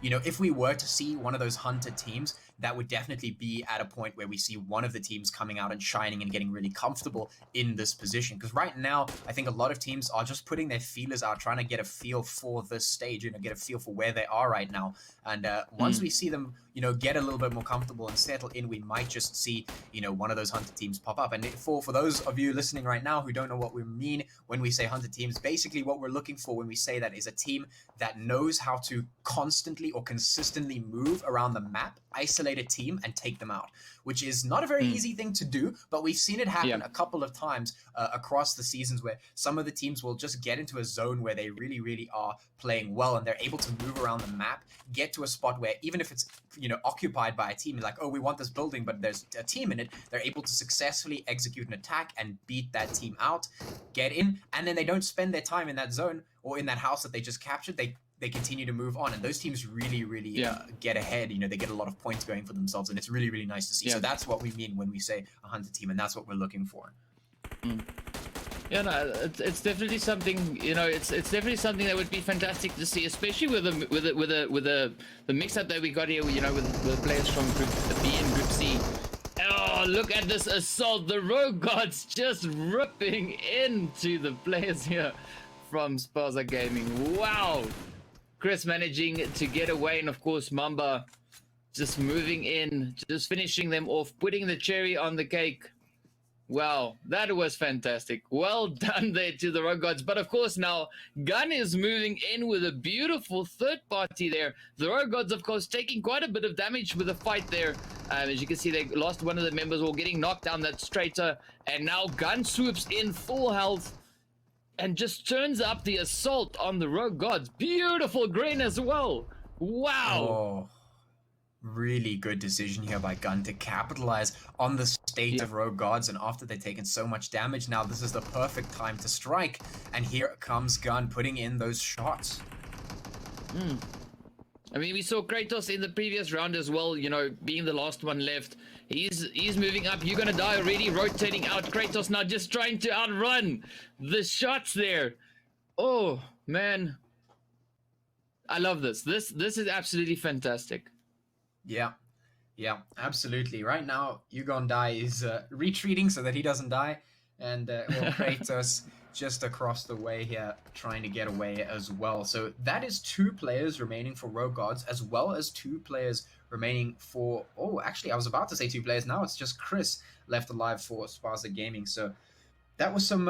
if we were to see one of those hunter teams, that would definitely be at a point where we see one of the teams coming out and shining and getting really comfortable in this position. Because right now, I think a lot of teams are just putting their feelers out, trying to get a feel for this stage, get a feel for where they are right now. And once we see them, get a little bit more comfortable and settle in, we might just see, one of those hunter teams pop up. And for those of you listening right now who don't know what we mean when we say hunter teams, basically what we're looking for when we say that is a team that knows how to constantly or consistently move around the map, isolate a team and take them out, which is not a very easy thing to do, but we've seen it happen a couple of times across the seasons, where some of the teams will just get into a zone where they really, really are playing well, and they're able to move around the map, get to a spot where even if it's occupied by a team, like, oh, we want this building, but there's a team in it, they're able to successfully execute an attack and beat that team out, get in, and then they don't spend their time in that zone or in that house that they just captured. They continue to move on, and those teams really, really get ahead. They get a lot of points going for themselves, and it's really, really nice to see. So that's what we mean when we say a hunter team, and that's what we're looking for. Yeah, no, it's definitely something. It's definitely something that would be fantastic to see, especially with the mix-up that we got here. With players from Group B and Group C. Oh, look at this assault! The Rogue Gods just ripping into the players here from Spaza Gaming. Wow. Chris managing to get away, and of course Mamba just moving in, just finishing them off, putting the cherry on the cake. Wow, that was fantastic. Well done there to the Rogue Gods. But of course now Gun is moving in with a beautiful third party there. The Rogue Gods, of course, taking quite a bit of damage with the fight there. As you can see, they lost one of the members or getting knocked down, that straighter, and now Gun swoops in full health and just turns up the assault on the Rogue Gods. Beautiful green as well. Wow. Oh, really good decision here by Gun to capitalize on the state of Rogue Gods. And after they've taken so much damage, now this is the perfect time to strike. And here comes Gun putting in those shots. I mean, we saw Kratos in the previous round as well, being the last one left. He's moving up. You're gonna die already, rotating out. Kratos now just trying to outrun the shots there. Oh man, I love this. This is absolutely fantastic. Yeah, absolutely. Right now, UGondai is retreating so that he doesn't die, and Kratos just across the way here trying to get away as well. So that is 2 players remaining for Rogue Gods, as well as 2 players remaining for, actually I was about to say 2 players, now it's just Chris left alive for Spaza Gaming. So that was some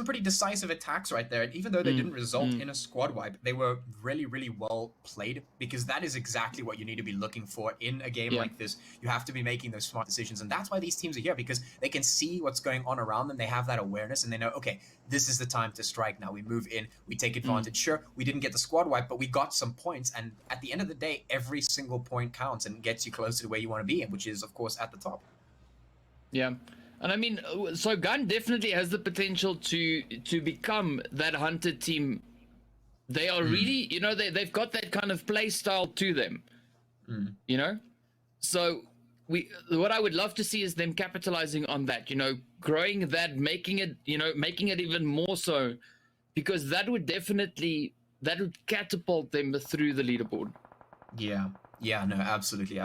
pretty decisive attacks right there. And even though they didn't result in a squad wipe, they were really, really well played, because that is exactly what you need to be looking for in a game like this. You have to be making those smart decisions, and that's why these teams are here, because they can see what's going on around them. They have that awareness, and they know, okay, this is the time to strike now. We move in, we take advantage. Sure, we didn't get the squad wipe, but we got some points, and at the end of the day, every single point counts and gets you closer to where you want to be, which is, of course, at the top. Yeah. And I mean, so Gun definitely has the potential to become that hunter team. They are really, they've got that kind of play style to them, So what I would love to see is them capitalizing on that, growing that, making it even more so, because that would catapult them through the leaderboard. Yeah, no, absolutely.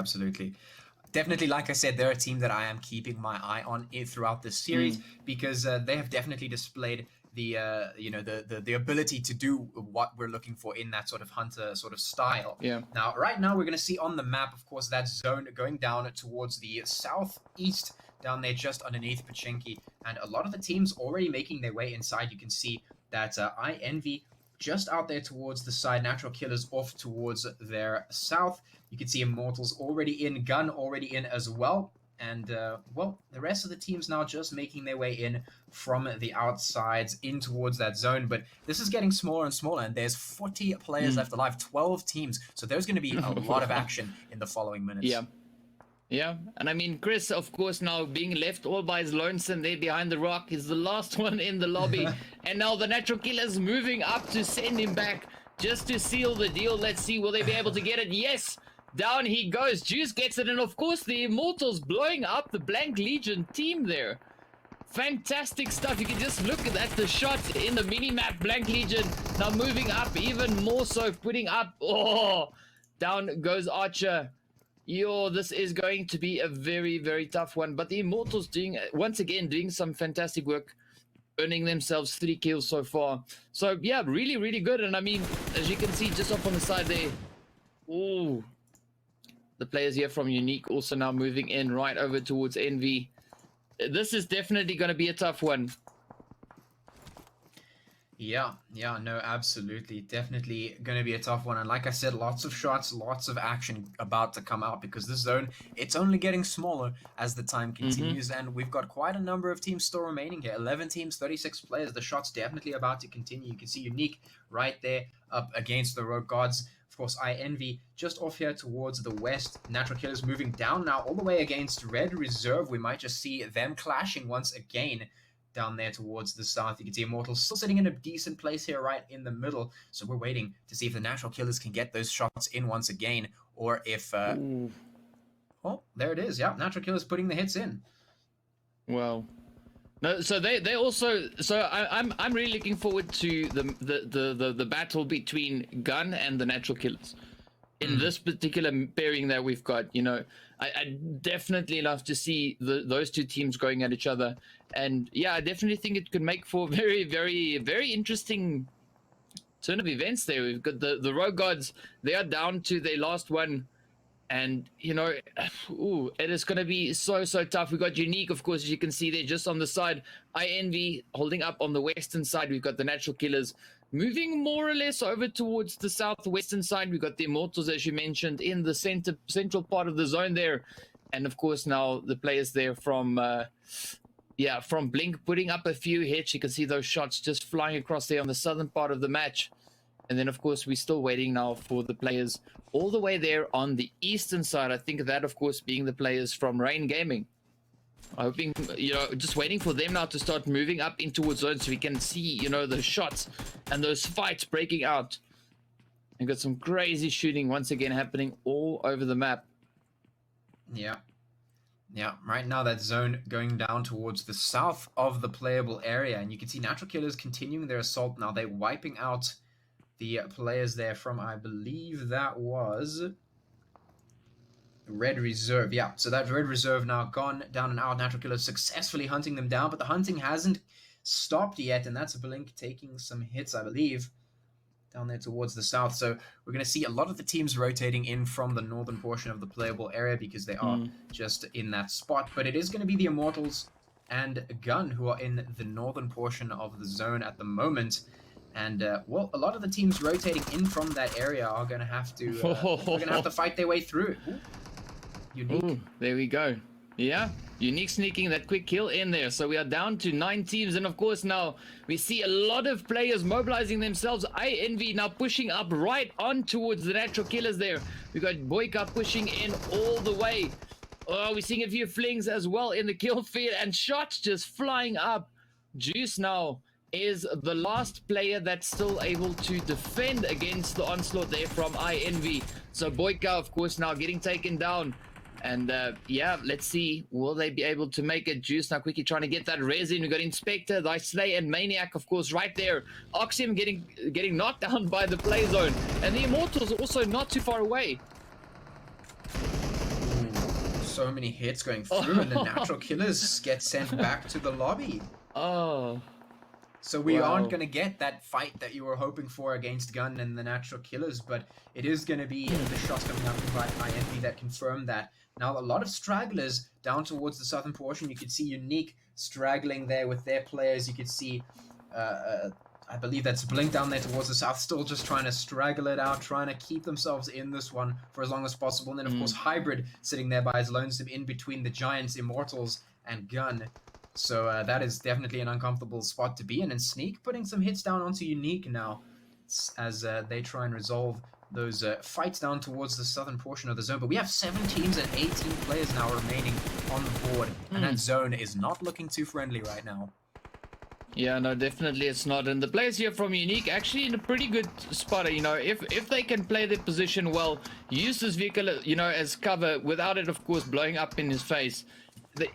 Definitely, like I said, they're a team that I am keeping my eye on throughout this series, because they have definitely displayed the ability to do what we're looking for in that sort of hunter sort of style. Now, right now, we're going to see on the map, of course, that zone going down towards the southeast, down there just underneath Pachinki, and a lot of the teams already making their way inside. You can see that I Envy just out there towards the side, Natural Killers off towards their south. You can see Immortals already in, Gun already in as well. And, well, the rest of the teams now just making their way in from the outsides in towards that zone. But this is getting smaller and smaller, and there's 40 players left alive, 12 teams. So there's going to be a lot of action in the following minutes. Yeah, and I mean, Chris, of course, now being left all by his lonesome there behind the rock, is the last one in the lobby. And now the Natural Killer's moving up to send him back just to seal the deal. Let's see, will they be able to get it? Yes, down he goes. Juice gets it, and of course, the Immortals blowing up the Blank Legion team there. Fantastic stuff. You can just look at the shot in the mini-map. Blank Legion now moving up even more so, putting up. Oh, down goes Archer. Yo, this is going to be a very, very tough one. But the Immortals once again doing some fantastic work, earning themselves 3 kills so far. So yeah, really, really good. And I mean, as you can see just up on the side there, oh, the players here from Unique also now moving in right over towards Envy. This is definitely going to be a tough one. Yeah, no, absolutely. Definitely going to be a tough one. And like I said, lots of shots, lots of action about to come out, because this zone, it's only getting smaller as the time continues. And we've got quite a number of teams still remaining here. 11 teams, 36 players. The shot's definitely about to continue. You can see Unique right there up against the Rogue Gods. Of course, Envy just off here towards the west. Natural Killers moving down now all the way against Red Reserve. We might just see them clashing once again down there towards the south. You can see Immortals still sitting in a decent place here right in the middle. So we're waiting to see if the Natural Killers can get those shots in once again, or if... oh, there it is. Yeah, Natural Killers putting the hits in. Well... No, so they also, so I'm really looking forward to the battle between Gun and the Natural Killers in this particular pairing that we've got. You know, I definitely love to see those two teams going at each other, and yeah, I definitely think it could make for very, very, very interesting turn of events there. We've got the Rogue Gods. They are down to their last one. And, you know, ooh, it is going to be so, so tough. We've got Unique, of course, as you can see there, just on the side. Envy holding up on the western side. We've got the Natural Killers moving more or less over towards the southwestern side. We've got the Immortals, as you mentioned, in the central part of the zone there. And, of course, now the players there from Blink putting up a few hits. You can see those shots just flying across there on the southern part of the match. And then, of course, we're still waiting now for the players all the way there on the eastern side. I think that, of course, being the players from Rain Gaming. Hoping, you know, just waiting for them now to start moving up in towards zones so we can see, you know, the shots and those fights breaking out. And got some crazy shooting once again happening all over the map. Yeah, right now that zone going down towards the south of the playable area. And you can see Natural Killers continuing their assault now. They're wiping out the players there from, I believe that was Red Reserve. Yeah, so that Red Reserve now gone down and out. Natural Killers successfully hunting them down, but the hunting hasn't stopped yet, and that's Blink taking some hits, I believe, down there towards the south. So we're going to see a lot of the teams rotating in from the northern portion of the playable area because they are just in that spot. But it is going to be the Immortals and Gun who are in the northern portion of the zone at the moment. And well, a lot of the teams rotating in from that area are going to have to fight their way through. Ooh. Unique. Ooh, there we go. Yeah, Unique sneaking that quick kill in there. So we are down to 9 teams, and of course now we see a lot of players mobilizing themselves. Envy now pushing up right on towards the Natural Killers there. We got Boyka pushing in all the way. Oh, we're seeing a few flings as well in the kill feed, and shots just flying up. Juice now is the last player that's still able to defend against the onslaught there from Envy. So Boyka, of course, now getting taken down. And yeah, let's see, will they be able to make it? Juice now quickly trying to get that res in. We got Inspector, Thy Slay, and Maniac, of course, right there. Oxium getting knocked down by the play zone. And the Immortals are also not too far away. So many hits going through, and the Natural Killers get sent back to the lobby. Oh. So we aren't going to get that fight that you were hoping for against Gun and the Natural Killers, but it is going to be the shots coming up by Envy that confirm that. Now, a lot of stragglers down towards the southern portion. You could see Unique straggling there with their players. You could see, I believe that's Blink down there towards the south, still just trying to straggle it out, trying to keep themselves in this one for as long as possible. And then, of course, Hybrid sitting there by his lonesome in between the Giants, Immortals, and Gun. So that is definitely an uncomfortable spot to be in. And Sneak putting some hits down onto Unique now as they try and resolve those fights down towards the southern portion of the zone. But we have 7 teams and 18 players now remaining on the board, and that zone is not looking too friendly right now. Yeah, no, definitely it's not. And the players here from Unique actually in a pretty good spot. You know, if they can play their position well, use this vehicle, you know, as cover without it, of course, blowing up in his face.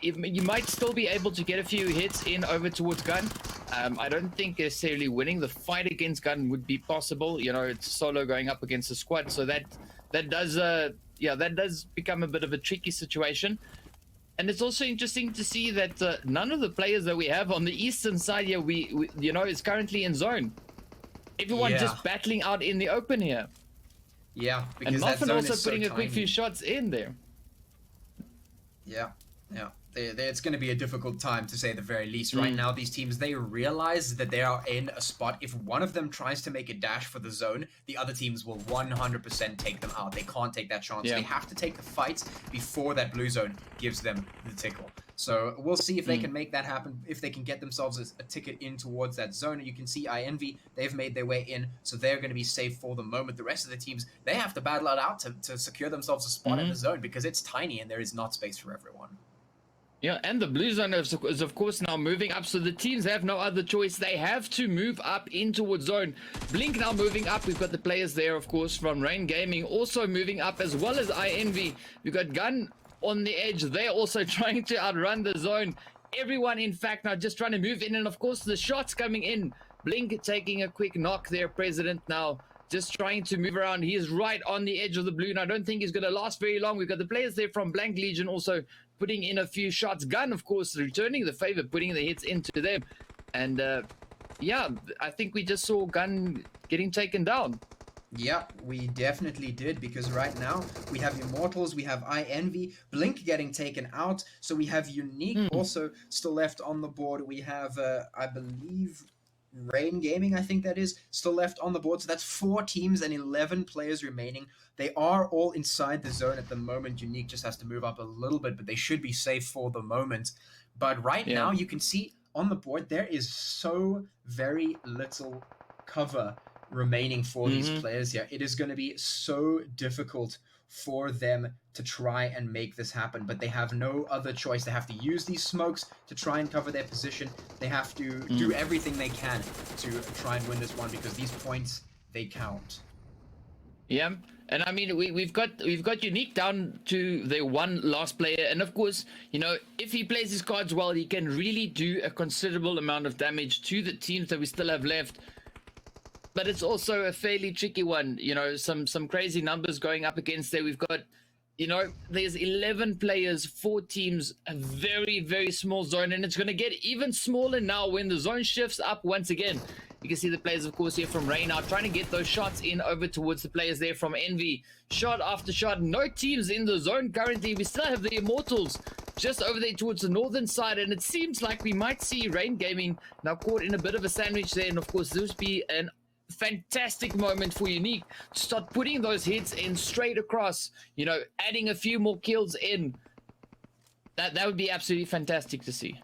You might still be able to get a few hits in over towards Gun. I don't think necessarily winning the fight against Gun would be possible. You know, it's solo going up against a squad, so that does become a bit of a tricky situation. And it's also interesting to see that none of the players that we have on the eastern side here, we you know, is currently in zone. Everyone just battling out in the open here. Yeah, because and that Muffin zone also is so putting a quick few tiny. shots in there. Yeah. It's going to be a difficult time, to say the very least. Right now, these teams, they realize that they are in a spot. If one of them tries to make a dash for the zone, the other teams will 100% take them out. They can't take that chance. They have to take the fights before that blue zone gives them the tickle. So we'll see if they can make that happen, if they can get themselves a ticket in towards that zone. You can see INV, they've made their way in, so they're going to be safe for the moment. The rest of the teams, they have to battle it out to secure themselves a spot in the zone, because it's tiny and there is not space for everyone. Yeah, and the blue zone is of course now moving up, so the teams have no other choice. They have to move up in towards zone. Blink now moving up. We've got the players there, of course, from Rain Gaming also moving up, as well as INV. We've got Gun on the edge. They're also trying to outrun the zone. Everyone, in fact, now just trying to move in, and of course the shots coming in. Blink taking a quick knock there. President now just trying to move around. He is right on the edge of the blue, and I don't think he's going to last very long. We've got the players there from Blank Legion also putting in a few shots. Gun, of course, returning the favor, putting the hits into them. And yeah, I think we just saw Gun getting taken down. Yeah, we definitely did, because right now we have Immortals, we have INV, Blink getting taken out, so we have Unique also still left on the board. We have, I believe, Rain Gaming, I think that is, still left on the board. So that's 4 teams and 11 players remaining. They are all inside the zone at the moment. Unique just has to move up a little bit, but they should be safe for the moment. But right now, you can see on the board, there is so very little cover remaining for these players here. It is going to be so difficult for them to try and make this happen, but they have no other choice. They have to use these smokes to try and cover their position. They have to do everything they can to try and win this one, because these points, they count. Yeah, and I mean we've got Unique down to their one last player, and of course, you know, if he plays his cards well, he can really do a considerable amount of damage to the teams that we still have left. But it's also a fairly tricky one, you know, some crazy numbers going up against there. We've got, you know, there's 11 players, 4 teams, a very, very small zone, and it's going to get even smaller now when the zone shifts up once again. You can see the players, of course, here from Rain are trying to get those shots in over towards the players there from Envy. Shot after shot. No teams in the zone currently. We still have the Immortals just over there towards the northern side, and it seems like we might see Rain Gaming now caught in a bit of a sandwich there, and of course, this would be an fantastic moment for Unique to start putting those hits in straight across, you know, adding a few more kills in. That would be absolutely fantastic to see.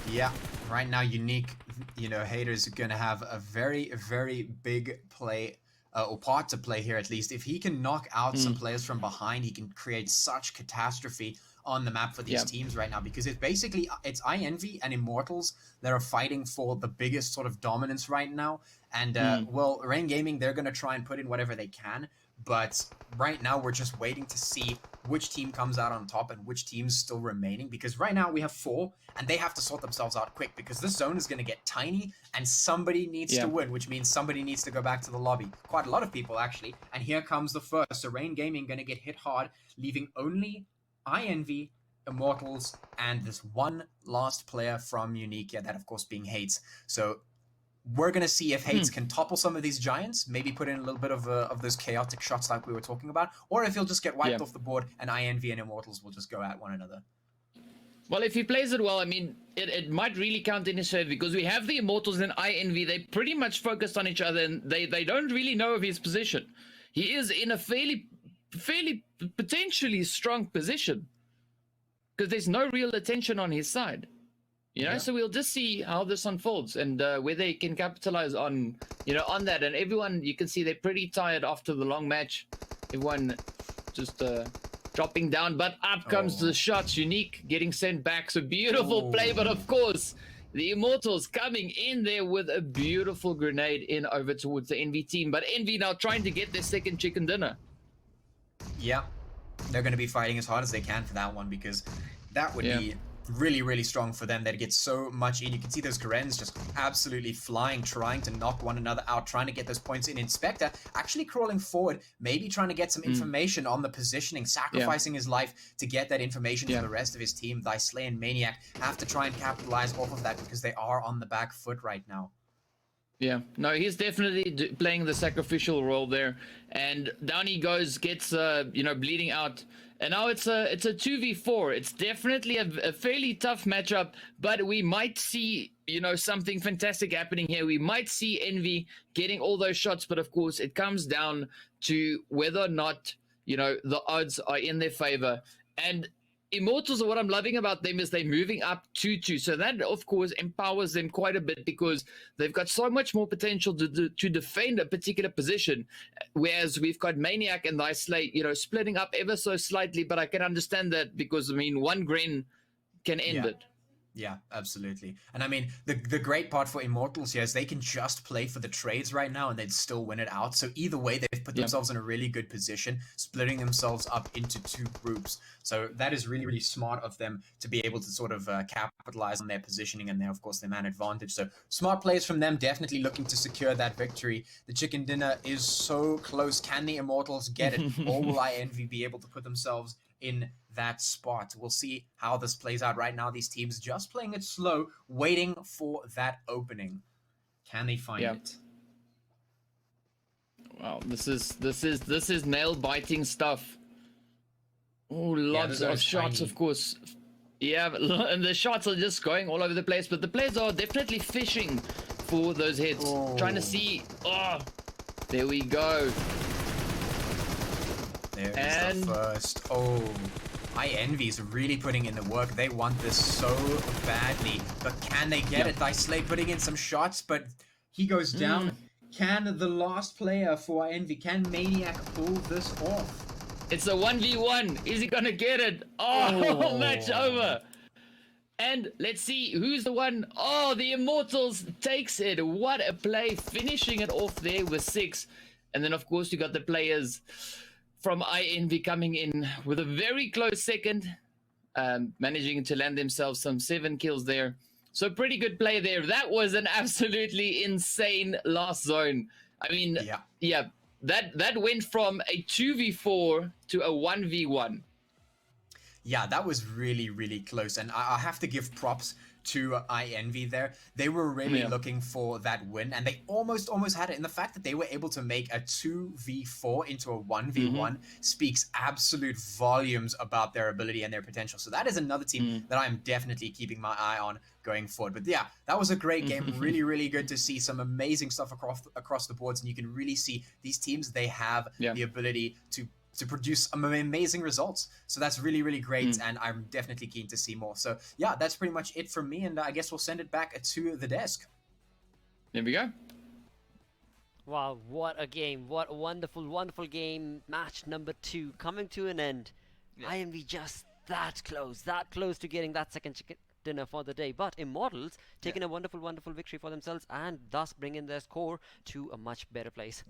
Yeah, right now Unique, you know, haters are gonna have a very, very big play or part to play here, at least. If he can knock out some players from behind, he can create such catastrophe on the map for these teams right now, because it's basically, it's INV and Immortals that are fighting for the biggest sort of dominance right now. And well, Rain Gaming, they're going to try and put in whatever they can, but right now we're just waiting to see which team comes out on top and which team's still remaining, because right now we have 4 and they have to sort themselves out quick, because this zone is going to get tiny and somebody needs to win, which means somebody needs to go back to the lobby. Quite a lot of people, actually. And here comes the first. So Rain Gaming going to get hit hard, leaving only INV, Immortals, and this one last player from Unique, that of course being Hates. So we're going to see if Hates can topple some of these giants, maybe put in a little bit of those chaotic shots like we were talking about, or if he'll just get wiped off the board and INV and Immortals will just go at one another. Well, if he plays it well, I mean, it might really count in his favor, because we have the Immortals and INV. They pretty much focused on each other, and they don't really know of his position. He is in a fairly potentially strong position, because there's no real attention on his side. You know, so we'll just see how this unfolds and whether they can capitalize on, on that. And everyone, you can see they're pretty tired after the long match. Everyone just dropping down, but up comes the shots. Unique getting sent back. So beautiful play, but of course, the Immortals coming in there with a beautiful grenade in over towards the Envy team. But Envy now trying to get their second chicken dinner. Yeah, they're going to be fighting as hard as they can for that one, because that would be really, really strong for them. They'd get so much in. You can see those Garens just absolutely flying, trying to knock one another out, trying to get those points in. Inspector actually crawling forward, maybe trying to get some information on the positioning, sacrificing his life to get that information for the rest of his team. Slay and Maniac have to try and capitalize off of that because they are on the back foot right now. Yeah, no, he's definitely playing the sacrificial role there, and down he goes, gets bleeding out, and now it's a 2v4. It's definitely a fairly tough matchup, but we might see something fantastic happening here. We might see Envy getting all those shots, but of course it comes down to whether or not the odds are in their favor. And Immortals, what I'm loving about them is they're moving up 2-2. So that, of course, empowers them quite a bit because they've got so much more potential to defend a particular position. Whereas we've got Maniac and Slay, splitting up ever so slightly. But I can understand that because, I mean, one Gren can end it. Yeah, absolutely. And I mean, the great part for Immortals here is they can just play for the trades right now and they'd still win it out. So either way, they've put themselves in a really good position, splitting themselves up into two groups. So that is really, really smart of them to be able to sort of capitalize on their positioning and of course, their man advantage. So smart plays from them, definitely looking to secure that victory. The chicken dinner is so close. Can the Immortals get it? Or will INV be able to put themselves in that spot? We'll see how this plays out. Right now, these teams just playing it slow, waiting for that opening. Can they find it? Wow, this is nail biting stuff. Oh, lots of shots, of course. Yeah, and the shots are just going all over the place, but the players are definitely fishing for those hits, trying to see. Oh, there we go. There is the first. INV is really putting in the work. They want this so badly, but can they get it? Slay putting in some shots, but he goes down. Can the last player for INV, can Maniac pull this off? It's a 1v1. Is he gonna get it? Oh, match over. And let's see who's the one. Oh, the Immortals takes it. What a play, finishing it off there with 6. And then of course you got the players from INV coming in with a very close second, managing to land themselves some 7 kills there. So pretty good play there. That was an absolutely insane last zone. I mean, that went from a 2v4 to a 1v1. Yeah, that was really, really close. And I have to give props to INV there. They were really looking for that win, and they almost had it. And the fact that they were able to make a 2v4 into a 1v1 speaks absolute volumes about their ability and their potential. So that is another team that I'm definitely keeping my eye on going forward. But yeah, that was a great game. Really, really good to see some amazing stuff across the boards. And you can really see these teams, they have the ability to produce amazing results. So that's really, really great, and I'm definitely keen to see more. So yeah, that's pretty much it from me, and I guess we'll send it back to the desk. There we go. Wow, what a game. What a wonderful, wonderful game. Match number 2 coming to an end. IMV just that close to getting that second chicken dinner for the day. But Immortals taking a wonderful, wonderful victory for themselves and thus bringing their score to a much better place.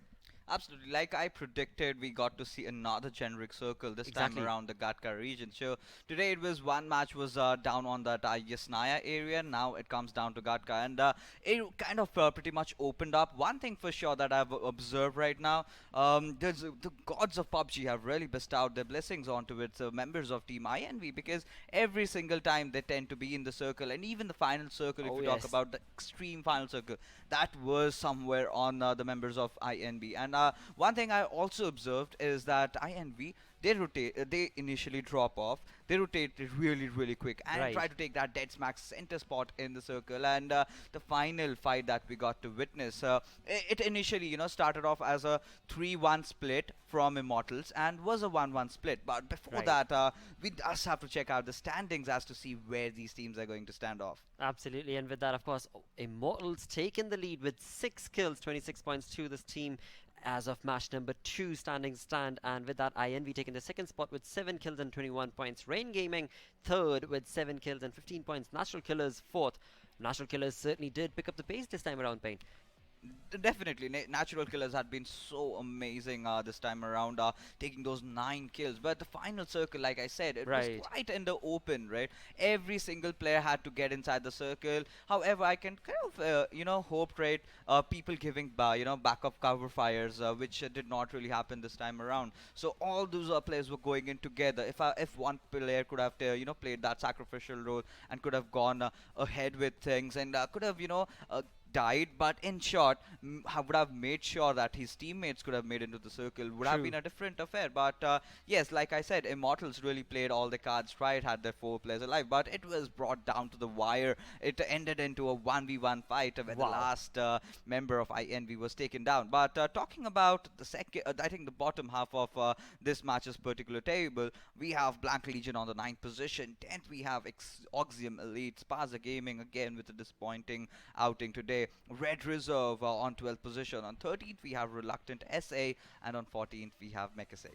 Absolutely. Like I predicted, we got to see another generic circle this time around the Gatka region. So today it was one match was down on that Yasnaya area. Now it comes down to Gatka, and it kind of pretty much opened up. One thing for sure that I've observed right now, the gods of PUBG have really bestowed their blessings onto its members of Team INV, because every single time they tend to be in the circle, and even the final circle, if you talk about the extreme final circle, that was somewhere on the members of INV. And one thing I also observed is that INV, they rotate, they initially drop off, they rotate really, really quick and Right. try to take that dead smack center spot in the circle. And the final fight that we got to witness, it initially, started off as a 3-1 split from Immortals and was a 1-1 split. But before Right. that, we just have to check out the standings as to see where these teams are going to stand off. Absolutely, and with that, of course, Immortals taking the lead with 6 kills, 26 points to this team as of match number 2 standing stand. And with that, INV taking the second spot with 7 kills and 21 points. Rain Gaming third with 7 kills and 15 points. Natural Killers fourth. Natural Killers certainly did pick up the pace this time around, Pain. Definitely, Natural Killers had been so amazing this time around, taking those 9 kills. But the final circle, like I said, it Right. was quite in the open, right? Every single player had to get inside the circle. However, I can kind of, hope, right, people giving, backup cover fires, which did not really happen this time around. So all those players were going in together. If one player could have, played that sacrificial role and could have gone ahead with things and could have, died, but in short, would have made sure that his teammates could have made into the circle, would have True. been a different affair. But yes, like I said, Immortals really played all the cards right, had their 4 players alive, but it was brought down to the wire. It ended into a 1v1 fight where the Wow. last member of INV was taken down. But talking about the second, I think the bottom half of this match's particular table, we have Blank Legion on the 9th position. 10th, we have Oxium Elite, Spaza Gaming again with a disappointing outing today. Red Reserve on 12th position. On 13th, we have Reluctant SA, and on 14th, we have Mecha 6.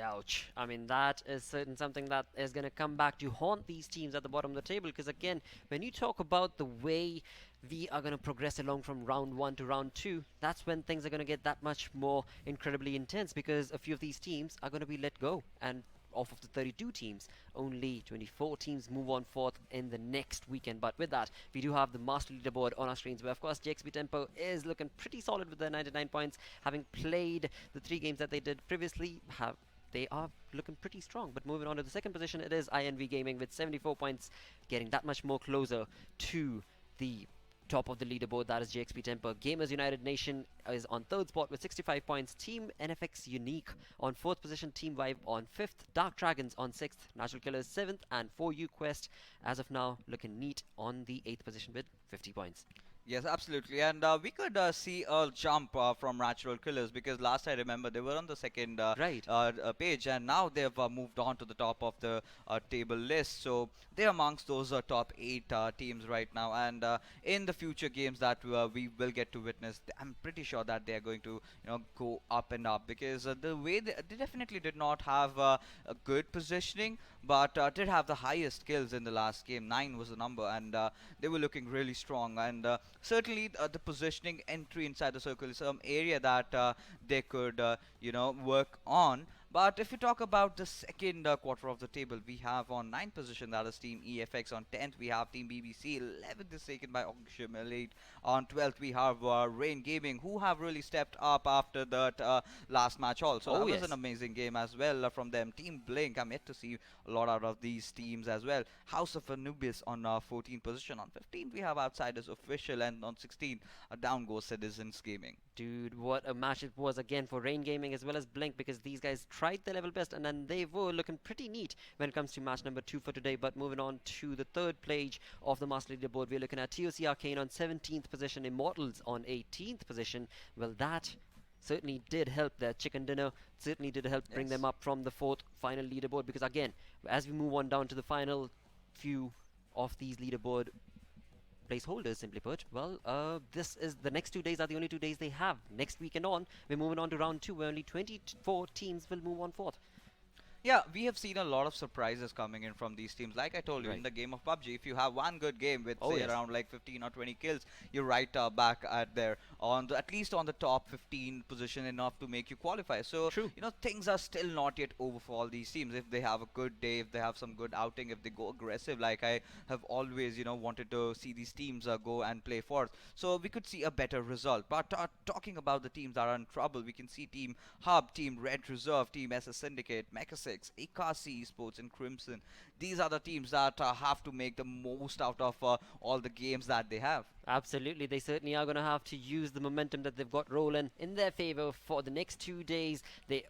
Ouch. I mean, that is certain something that is going to come back to haunt these teams at the bottom of the table. Because again, when you talk about the way we are going to progress along from round 1 to round 2, that's when things are going to get that much more incredibly intense. Because a few of these teams are going to be let go, and off of the 32 teams, only 24 teams move on forth in the next weekend. But with that, we do have the master leaderboard on our screens, where of course JXP Tempo is looking pretty solid with their 99 points, having played the 3 games that they did previously. They are looking pretty strong. But moving on to the second position, it is INV Gaming with 74 points, getting that much more closer to the top of the leaderboard. That is JXP Temper. Gamers United Nation is on 3rd spot with 65 points. Team NFX Unique on 4th position. Team Vibe on 5th. Dark Dragons on 6th. Natural Killers 7th. And 4U Quest, as of now, looking neat on the 8th position with 50 points. Yes, absolutely. And we could see a jump from Natural Killers, because last I remember they were on the second Right. page, and now they've moved on to the top of the table list. So they're amongst those top 8 teams right now. And in the future games that we will get to witness, I'm pretty sure that they're going to go up and up, because the way they definitely did not have a good positioning, but did have the highest kills in the last game. 9 was the number, and they were looking really strong. And certainly the positioning entry inside the circle is some area that they could work on. But if you talk about the second quarter of the table, we have on 9th position, that is Team EFX. On 10th, we have Team BBC. 11th is taken by Oxygen Elite. On 12th, we have Rain Gaming, who have really stepped up after that last match also. That was an amazing game as well from them. Team Blink, I'm yet to see a lot out of these teams as well. House of Anubis on 14th position. On 15th, we have Outsiders Official. And on 16th, down goes Citizens Gaming. Dude, what a match it was again for Rain Gaming as well as Blink, because these guys tried their level best, and then they were looking pretty neat when it comes to match number 2 for today. But moving on to the 3rd page of the Master Leaderboard, we're looking at TOC Arcane on 17th position, Immortals on 18th position. Well, that certainly did help their chicken dinner, certainly did help bring them up from the 4th final leaderboard, because again, as we move on down to the final few of these leaderboard placeholders, simply put, well, this is the next 2 days are the only 2 days they have. Next weekend on, we're moving on to round 2, where only 24 teams will move on forth. Yeah, we have seen a lot of surprises coming in from these teams. Like I told you, in the game of PUBG, if you have one good game with say around like 15 or 20 kills, you're right back at there on at least on the top 15 position, enough to make you qualify. So things are still not yet over for all these teams. If they have a good day, if they have some good outing, if they go aggressive, like I have always wanted to see these teams go and play forth, so we could see a better result. But talking about the teams that are in trouble, we can see Team Hub, Team Red Reserve, Team SS Syndicate, Mecha 6, 6, Inkosi Esports, and Crimson. These are the teams that have to make the most out of all the games that they have. Absolutely, they certainly are going to have to use the momentum that they've got rolling in their favor for the next 2 days. They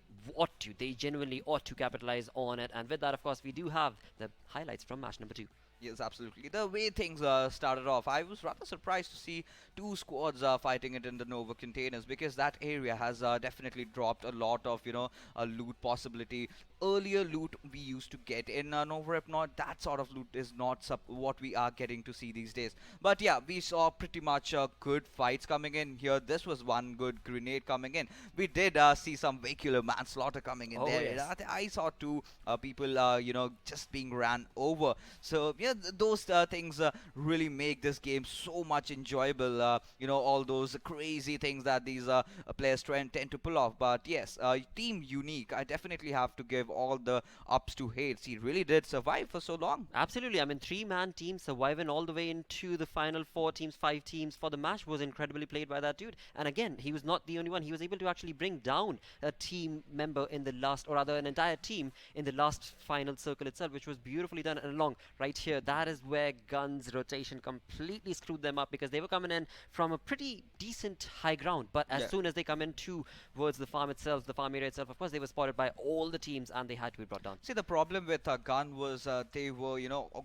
genuinely ought to capitalize on it. And with that, of course, we do have the highlights from match number 2. Yes, absolutely. The way things started off, I was rather surprised to see two squads fighting it in the Nova containers, because that area has definitely dropped a lot of, loot possibility. Earlier loot we used to get in Nova Rep, not that sort of loot is not what we are getting to see these days. But yeah, we saw pretty much good fights coming in here. This was one good grenade coming in. We did see some vehicular manslaughter coming in there. Yes. I saw two people, just being ran over. So yeah, those things really make this game so much enjoyable. All those crazy things that these players tend to pull off. But yes, Team Unique, I definitely have to give all the ups to Hades. He really did survive for so long. Absolutely. I mean, 3-man team surviving all the way into the final 4 teams, 5 teams for the match was incredibly played by that dude. And again, he was not the only one. He was able to actually bring down a team member in the last, or rather an entire team in the last final circle itself, which was beautifully done. And along right here, that is where Gun's rotation completely screwed them up, because they were coming in from a pretty decent high ground. But as soon as they come in towards the farm itself, the farm area itself, of course, they were spotted by all the teams and they had to be brought down. See, the problem with Gun was they were,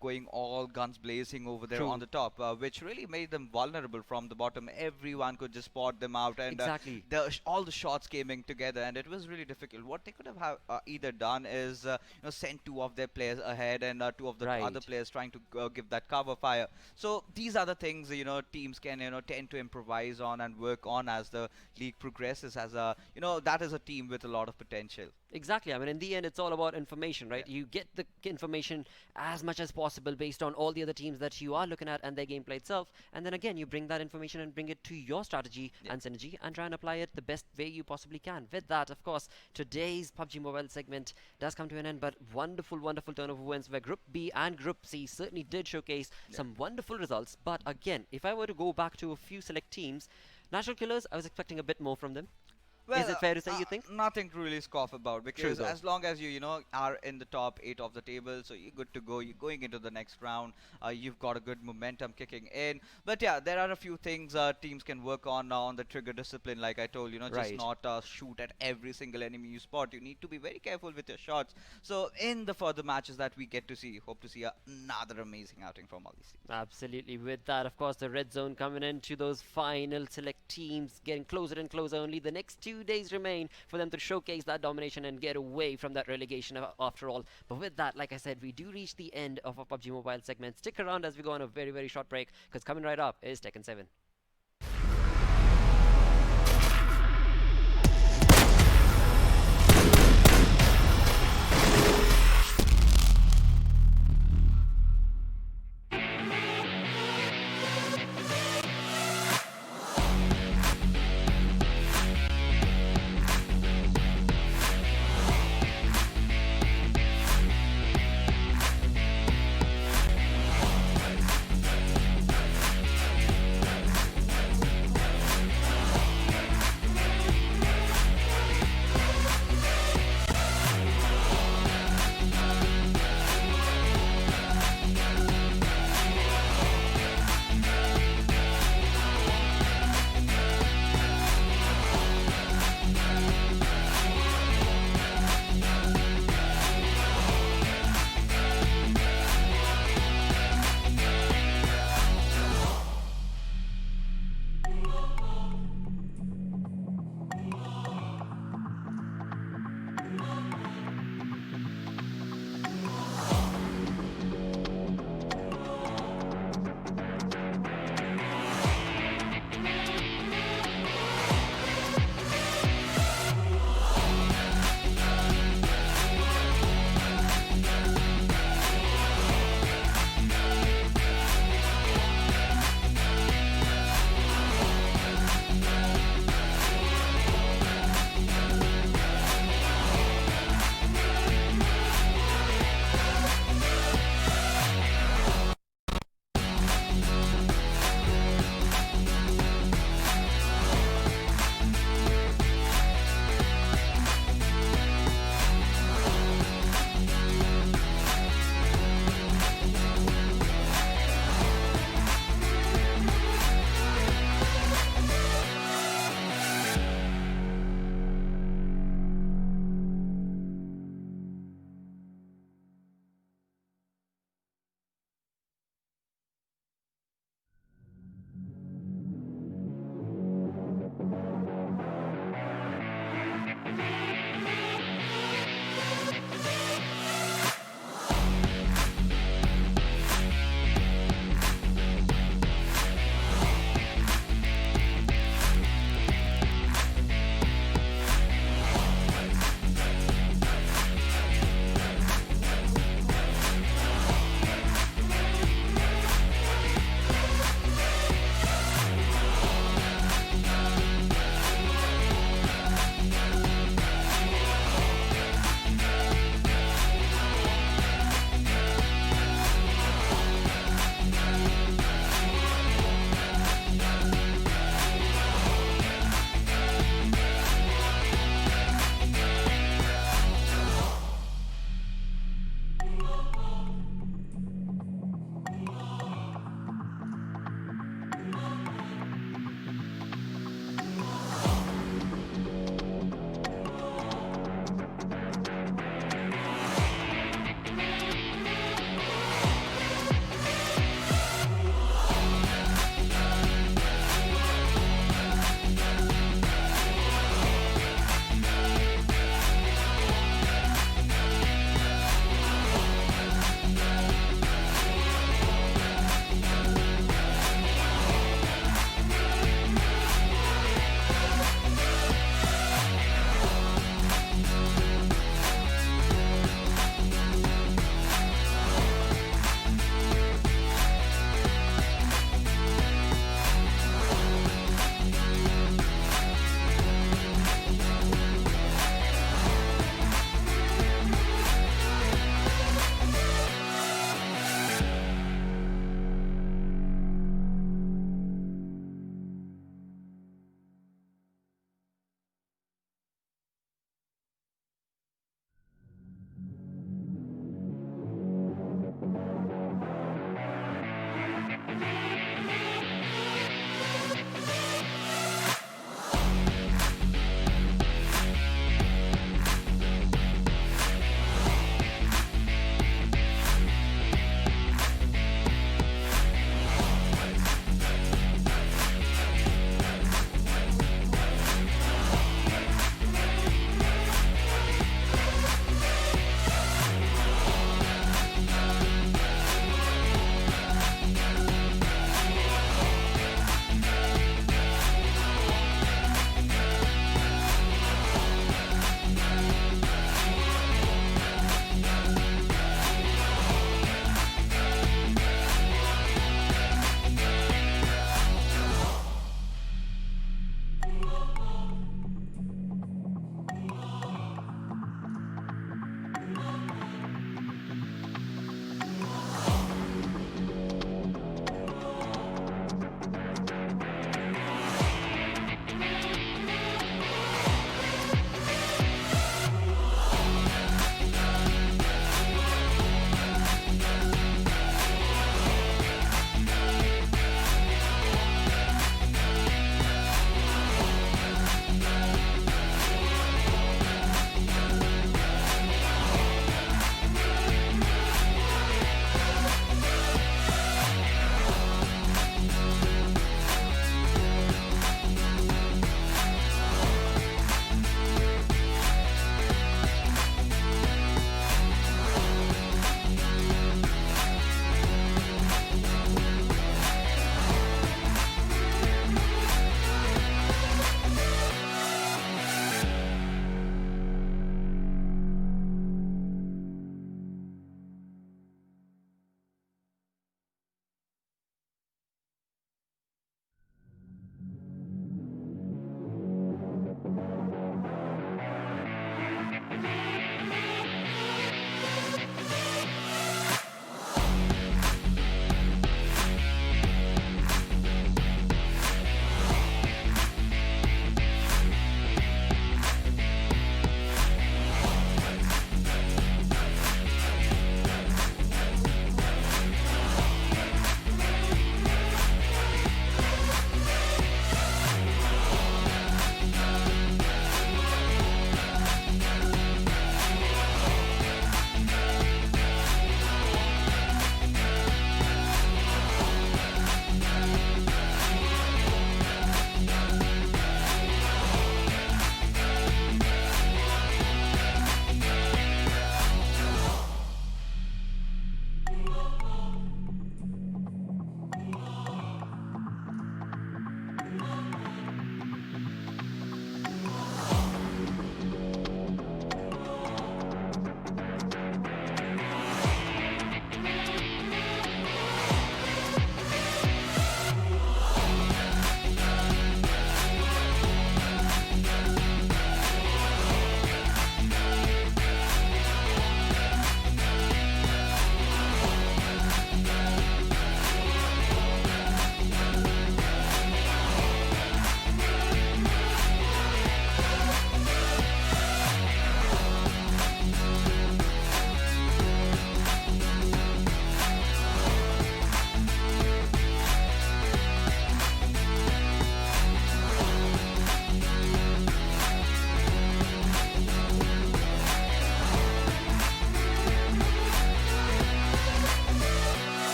going all guns blazing over there True. on the top, which really made them vulnerable from the bottom. Everyone could just spot them out, and Exactly. all the shots came in together, and it was really difficult. What they could have either done is, send 2 of their players ahead, and 2 of the other players trying to give that cover fire. So these are the things, teams can, tend to improvise on and work on as the league progresses. As that is a team with a lot of potential. Exactly. I mean, in the end, it's all about information, right? You get the information as much as possible based on all the other teams that you are looking at and their gameplay itself. And then again, you bring that information and bring it to your strategy and synergy and try and apply it the best way you possibly can. With that, of course, today's PUBG Mobile segment does come to an end, but wonderful, wonderful turnover wins where Group B and Group C certainly did showcase some wonderful results. But again, if I were to go back to a few select teams, Natural Killers, I was expecting a bit more from them. Well, is it fair to say, you think? Nothing to really scoff about, because True, though. as long as you are in the top 8 of the table, so you're good to go. You're going into the next round. You've got a good momentum kicking in. But yeah, there are a few things teams can work on the trigger discipline, like I told, just not shoot at every single enemy you spot. You need to be very careful with your shots. So in the further matches that we get to see, hope to see another amazing outing from all these teams. Absolutely. With that, of course, the red zone coming into those final select teams, getting closer and closer. Only the next 2 days remain for them to showcase that domination and get away from that relegation after all. But with that, like I said, we do reach the end of our PUBG Mobile segment. Stick around as we go on a very, very short break, because coming right up is Tekken 7.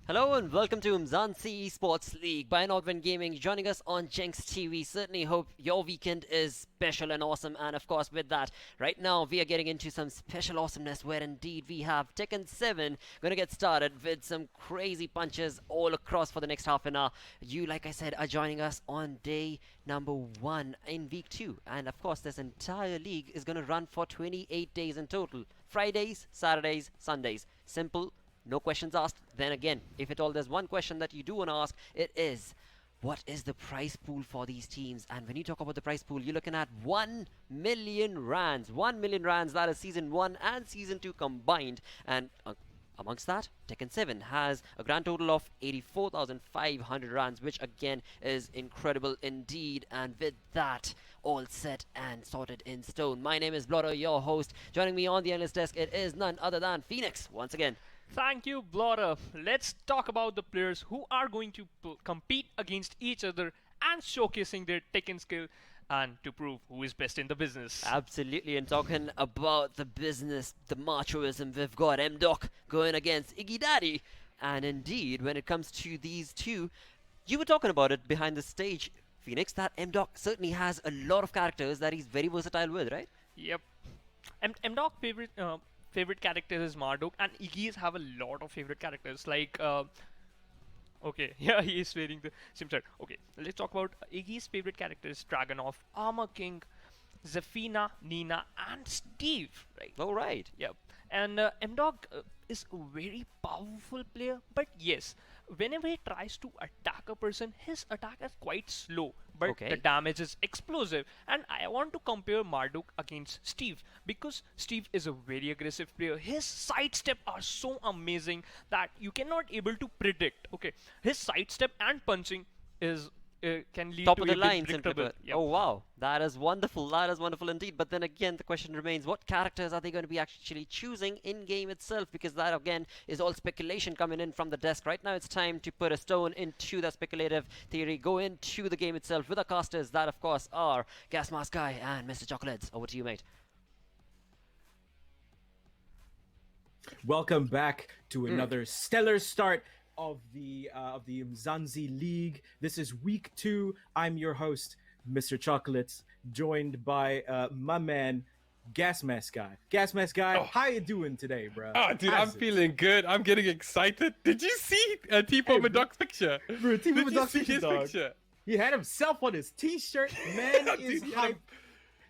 Hello and welcome to Umzansi Esports League by Nodwin Gaming, joining us on Jenks TV. Certainly hope your weekend is special and awesome, and of course with that, right now we are getting into some special awesomeness where indeed we have Tekken 7 gonna get started with some crazy punches all across for the next half an hour. You, like I said, are joining us on day number 1 in week 2, and of course this entire league is gonna run for 28 days in total. Fridays, Saturdays, Sundays. Simple. No questions asked. Then again, if at all there's one question that you do want to ask, it is, what is the prize pool for these teams? And when you talk about the prize pool, you're looking at 1 million rands. 1 million rands, that is Season 1 and Season 2 combined. And amongst that, Tekken 7 has a grand total of 84,500 rands, which again is incredible indeed. And with that all set and sorted in stone, my name is Blotter, your host. Joining me on the analyst desk, it is none other than Phoenix once again. Thank you, Blotter. Let's talk about the players who are going to compete against each other and showcasing their Tekken skill and to prove who is best in the business. Absolutely, and talking about the business, the machoism, we've got M-Doc going against Iggy Daddy. And indeed, when it comes to these two, you were talking about it behind the stage, Phoenix, that M-Doc certainly has a lot of characters that he's very versatile with, right? Yep. M-Doc favorite character is Marduk, and Iggy's have a lot of favorite characters like okay, yeah, he is wearing the same shirt. Okay, let's talk about Iggy's favorite characters: Dragunov, Armor King, Zafina, Nina, and Steve, right? All right. Yep. And M-Dog is a very powerful player, but yes, whenever he tries to attack a person, his attack is quite slow, but the damage is explosive. And I want to compare Marduk against Steve, because Steve is a very aggressive player. His sidestep are so amazing that you cannot able to predict. Okay, his sidestep and punching is can lead top to of the a line, predictable. simply put. Yep. Oh wow, that is wonderful. That is wonderful indeed. But then again, the question remains: what characters are they going to be actually choosing in game itself? Because that again is all speculation coming in from the desk. Right now, it's time to put a stone into that speculative theory. Go into the game itself with our casters. That of course are Gas Mask Guy and Mr. Chocolates. Over to you, mate. Welcome back to another stellar start of the Umzansi League. This is week 2. I'm your host, Mr. Chocolates, joined by my man, Gas Mask Guy. Gas Mask Guy, how you doing today, bro? Oh, dude, I'm feeling good. I'm getting excited. Did you see Tipo Madoc's picture? Bro, Tipo Madoc's picture. He had himself on his t-shirt. Man is hype.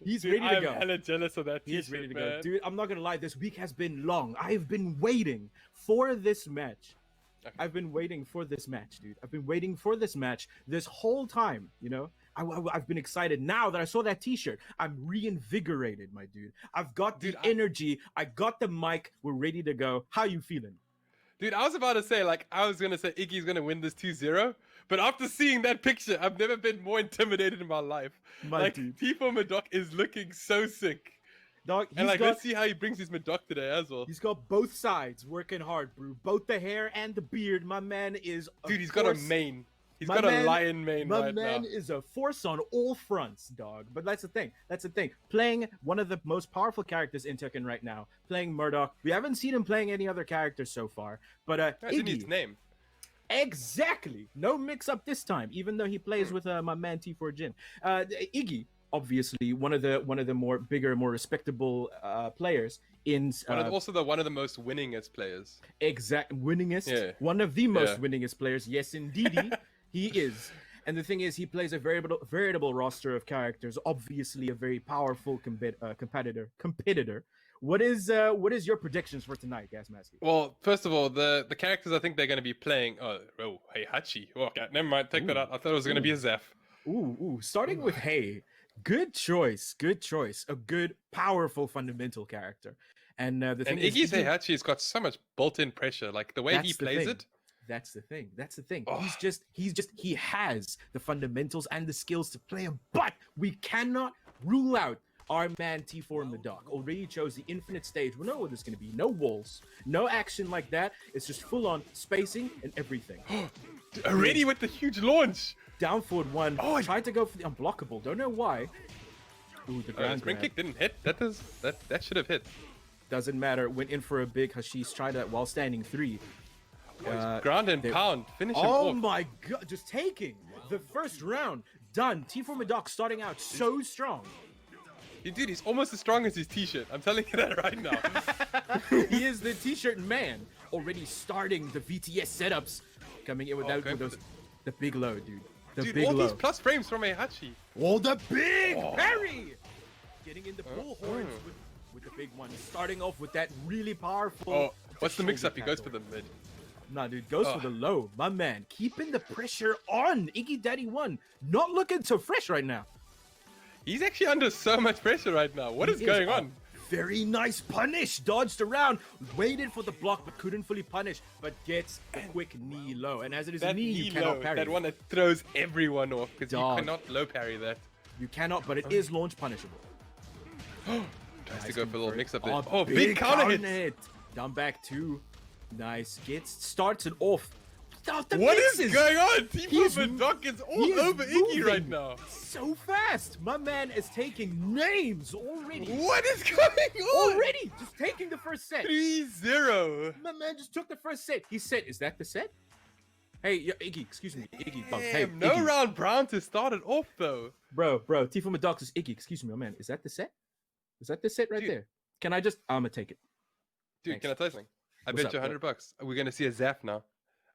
He's ready to go. I'm hella jealous of that He's t-shirt, ready to man. go. Dude, I'm not gonna lie, this week has been long. I've been waiting for this match. I've been waiting for this match, dude. I've been waiting for this match this whole time, you know? I've been excited. Now that I saw that t-shirt, I'm reinvigorated, my dude. I've got the energy. I got the mic. We're ready to go. How you feeling? Dude, I was about to say, I was going to say Iggy's going to win this 2-0. But after seeing that picture, I've never been more intimidated in my life. Dude. Tipo Madoc is looking so sick. Dog, and let's see how he brings his Madoc today as well. He's got both sides working hard, bro. Both the hair and the beard. My man is Dude, he's got a mane. He's got a lion mane right now. My man is a force on all fronts, dog. But that's the thing. That's the thing. Playing one of the most powerful characters in Tekken right now. Playing Murdoch. We haven't seen him playing any other characters so far. But that's in his name. Exactly. No mix-up this time, even though he plays with my man T4 Jin. Iggy, obviously, one of the more bigger, more respectable players in also one of the most winningest players. Winningest. Yeah. One of the most winningest players. Yes, indeed, he is. And the thing is, he plays a veritable roster of characters. Obviously, a very powerful competitor. What is your predictions for tonight, Gasmaski? Well, first of all, the characters I think they're going to be playing. Oh, hey, Hachi. Oh, okay, never mind. Take that out. I thought it was going to be a Zeph. Starting with Hey. Good choice. A good, powerful, fundamental character. And the thing is, Iggy's Heihachi's got so much built-in pressure. Like the way he plays it. That's the thing. Oh. He has the fundamentals and the skills to play him, but we cannot rule out our man T4 in the dock. Already chose the infinite stage. We know what there's going to be. No walls, no action like that. It's just full-on spacing and everything. Already with the huge launch. Down forward one. Oh, tried to go for the unblockable. Don't know why. Ooh, the ground spring kick didn't hit. That should have hit. Doesn't matter. Went in for a big Hashish. Tried that while standing 3. Ground and pound. Finish him Oh off. my god, just taking the first round. Done. T4 Madoc starting out so strong. Dude, he's almost as strong as his t-shirt. I'm telling you that right now. He is the t-shirt man. Already starting the VTS setups. Coming in with, the big low, dude. The big all low. these plus frames from Heihachi. Oh, the big parry! Getting in the bullhorns with the big one. Starting off with that really powerful... Oh, what's the mix-up? He goes for the mid. Nah, dude, goes for the low. My man, keeping the pressure on. Iggy Daddy 1. Not looking so fresh right now. He's actually under so much pressure right now. What is going on? Very nice punish. Dodged around. Waited for the block, but couldn't fully punish. But gets a quick knee low. And as it is That knee, you cannot low, parry. that one that throws everyone off because you Dog. cannot low parry that. You cannot, but it is launch punishable. Tries to go for a little mix up there. Oh, Oh, big counter hit. Down back 2. Nice. Starts it off. What is going on? T4 Madoc is all over Iggy right now. So fast. My man is taking names already. What is going on? Already. Just taking the first set. 3-0. My man just took the first set. He said, is that the set? Hey, Iggy, excuse me. Iggy, dog. Hey, No Iggy. round brown to start it off though. Bro, T4 Madoc is Iggy. Excuse me, my man. Is that the set? Is that the set right Dude. there? Can I just... I'm gonna take it. Dude, Thanks. can I tell you something? I What's bet you up, $100. We're gonna see a Zaf now.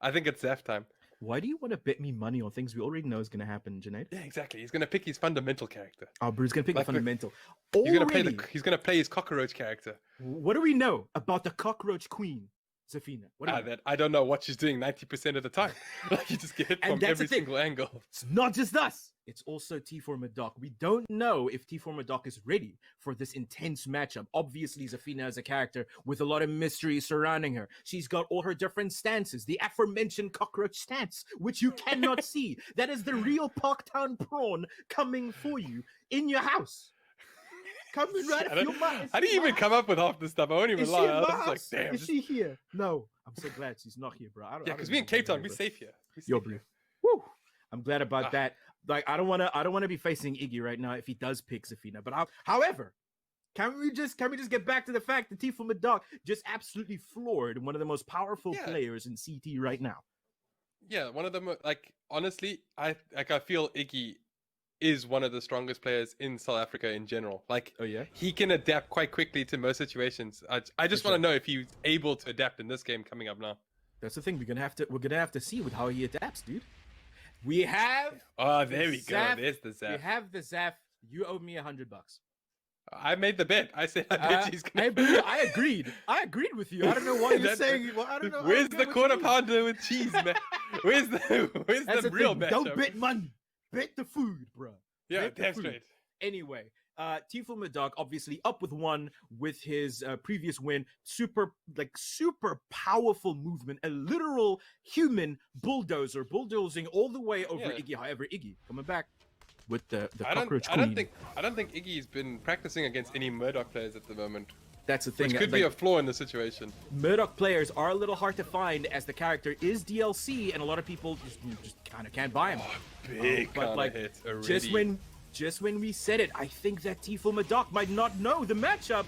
I think it's Zaf time. Why do you want to bet me money on things we already know is gonna happen, Junaid? Yeah, exactly. He's gonna pick his fundamental character. Oh, Bruce gonna pick Like the fundamental. He's gonna play Already, he's gonna play his cockroach character. what do we know about the cockroach queen, Zafina? What do we know? That I don't know what she's doing 90% of the time. Like you just get hit And from that's every the thing. single angle. It's not just us. It's also T4 Madoc. We don't know if T4 Madoc is ready for this intense matchup. Obviously, Zafina is a character with a lot of mystery surrounding her. She's got all her different stances. The aforementioned cockroach stance, which you cannot see. That is the real Parktown prawn coming for you in your house. Coming right I at don't- your mind. How do you even come up with half this stuff? I won't even Is she lie. in I my was just like, house? damn. Is she here? No. I'm so glad she's not here, bro. I don't, Yeah, I because don't we in even Cape know Town, her, we're bro. safe here. Yo, bro. Woo. I'm glad about that. Like, I don't wanna be facing Iggy right now if he does pick Zafina. But however, can we just get back to the fact that T4 Madoc just absolutely floored one of the most powerful players in CT right now? Yeah, one of them. Like honestly, I feel Iggy is one of the strongest players in South Africa in general. Like, oh yeah, he can adapt quite quickly to most situations. I just want to know if he's able to adapt in this game coming up now. That's the thing. We're gonna have to see with how he adapts, dude. We have. Oh, there we go. Zaf. There's the Zaf. We have the Zaf. You owe me $100. I made the bet. I said I bet he's gonna. I agreed. I agreed with you. I don't know why you're That's- saying. Well, I don't know. Where's the quarter pounder with cheese, man? Where's the That's the real thing. matchup? Don't bet money. Bet the food, bro. Yeah, Bet the damn food. straight. Anyway, T4 Madoc obviously up with 1 with his previous win. Super powerful movement. A literal human bulldozer bulldozing all the way over Yeah. Iggy. However, Iggy coming back with the I cockroach don't queen. think Iggy's been practicing against any Murdoch players at the moment. That's the thing. Which could be a flaw in the situation. Murdoch players are a little hard to find as the character is DLC, and a lot of people just kind of can't buy him. Big But counter like, hit already. just when we said it, I think that T4 Madoc might not know the matchup.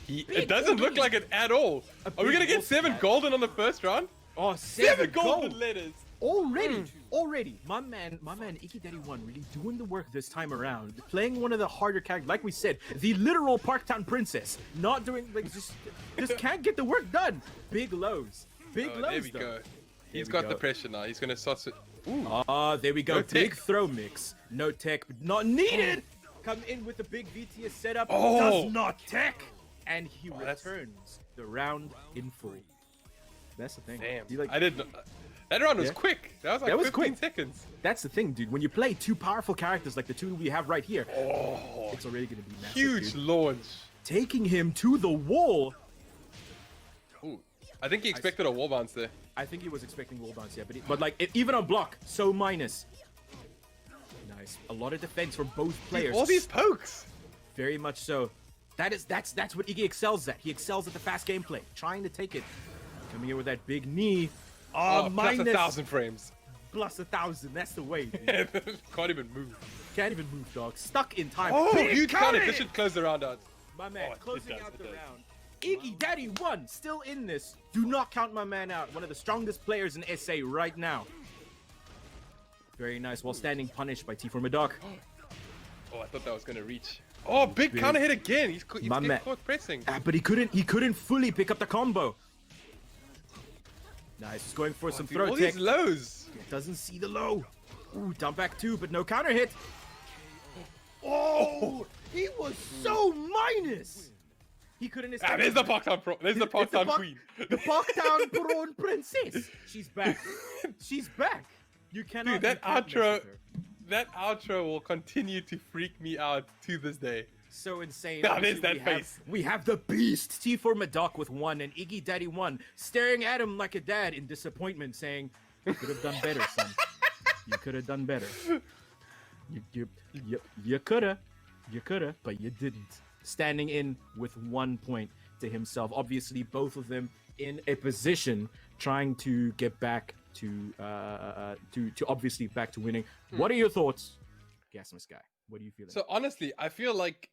It doesn't look like it at all. Are we big gonna get wolf 7 smash. golden on the first round? Oh, 7 golden gold. letters. Already. My man, Iki Daddy 1 really doing the work this time around. Playing one of the harder characters, like we said, the literal Parktown princess. Not doing, like, just can't get the work done. Big lows. Big lows, There we though. go. He's we got go. the pressure now. He's gonna start. Ooh. Ah, there we go. No Big tech. throw mix. No tech, but not needed. Come in with the big VTS setup. Oh. Does not tech. And he that's- returns the round in full. That's the thing. Damn. You like, I didn't. That round was Yeah. quick. That was like That was 15 quick. seconds. That's the thing, dude. When you play 2 powerful characters like the 2 we have right here, it's already going to be massive, Huge dude. launch. Taking him to the wall. Ooh. I think he expected a wall bounce there. I think he was expecting wall bounce, yeah. But like, even on block, so minus. Nice. A lot of defense from both players. Dude, all these pokes. Very much so. That's what Iggy excels at. He excels at the fast gameplay. Trying to take it. Coming in with that big knee. Oh, minus plus 1,000 frames. plus 1,000. That's the way, dude. Can't even move. Can't even move, dog. Stuck in time. Oh, Big huge counter counter. hit! This should close the round out. My man, Oh, it closing does, out it the does. round. Iggy Daddy 1 still in this. Do not count my man out. One of the strongest players in SA right now. Very nice. While standing punished by T4 Madoc. Oh, I thought that was gonna reach. Oh, big counter hit again. He's getting caught pressing. But he couldn't fully pick up the combo. Nice. He's going for some throw all tech. these lows. Doesn't see the low. Ooh, down back 2, but no counter hit. Oh, he was so minus. He couldn't escape. There's the Parktown Pro. There's the Parktown Queen. The Parktown Prawn Princess. She's back. She's back. You cannot. Dude, that outro will continue to freak me out to this day. So insane. Now there's that face. We have the beast, T4 Madoc with 1 and Iggy Daddy 1 staring at him like a dad in disappointment, saying, "You could have done better, son. You could have done better. You coulda, but you didn't." Standing in with 1 point to himself. Obviously, both of them in a position trying to get back to obviously back to winning. What are your thoughts, Gasmus Guy? What are you feeling? So honestly, I feel like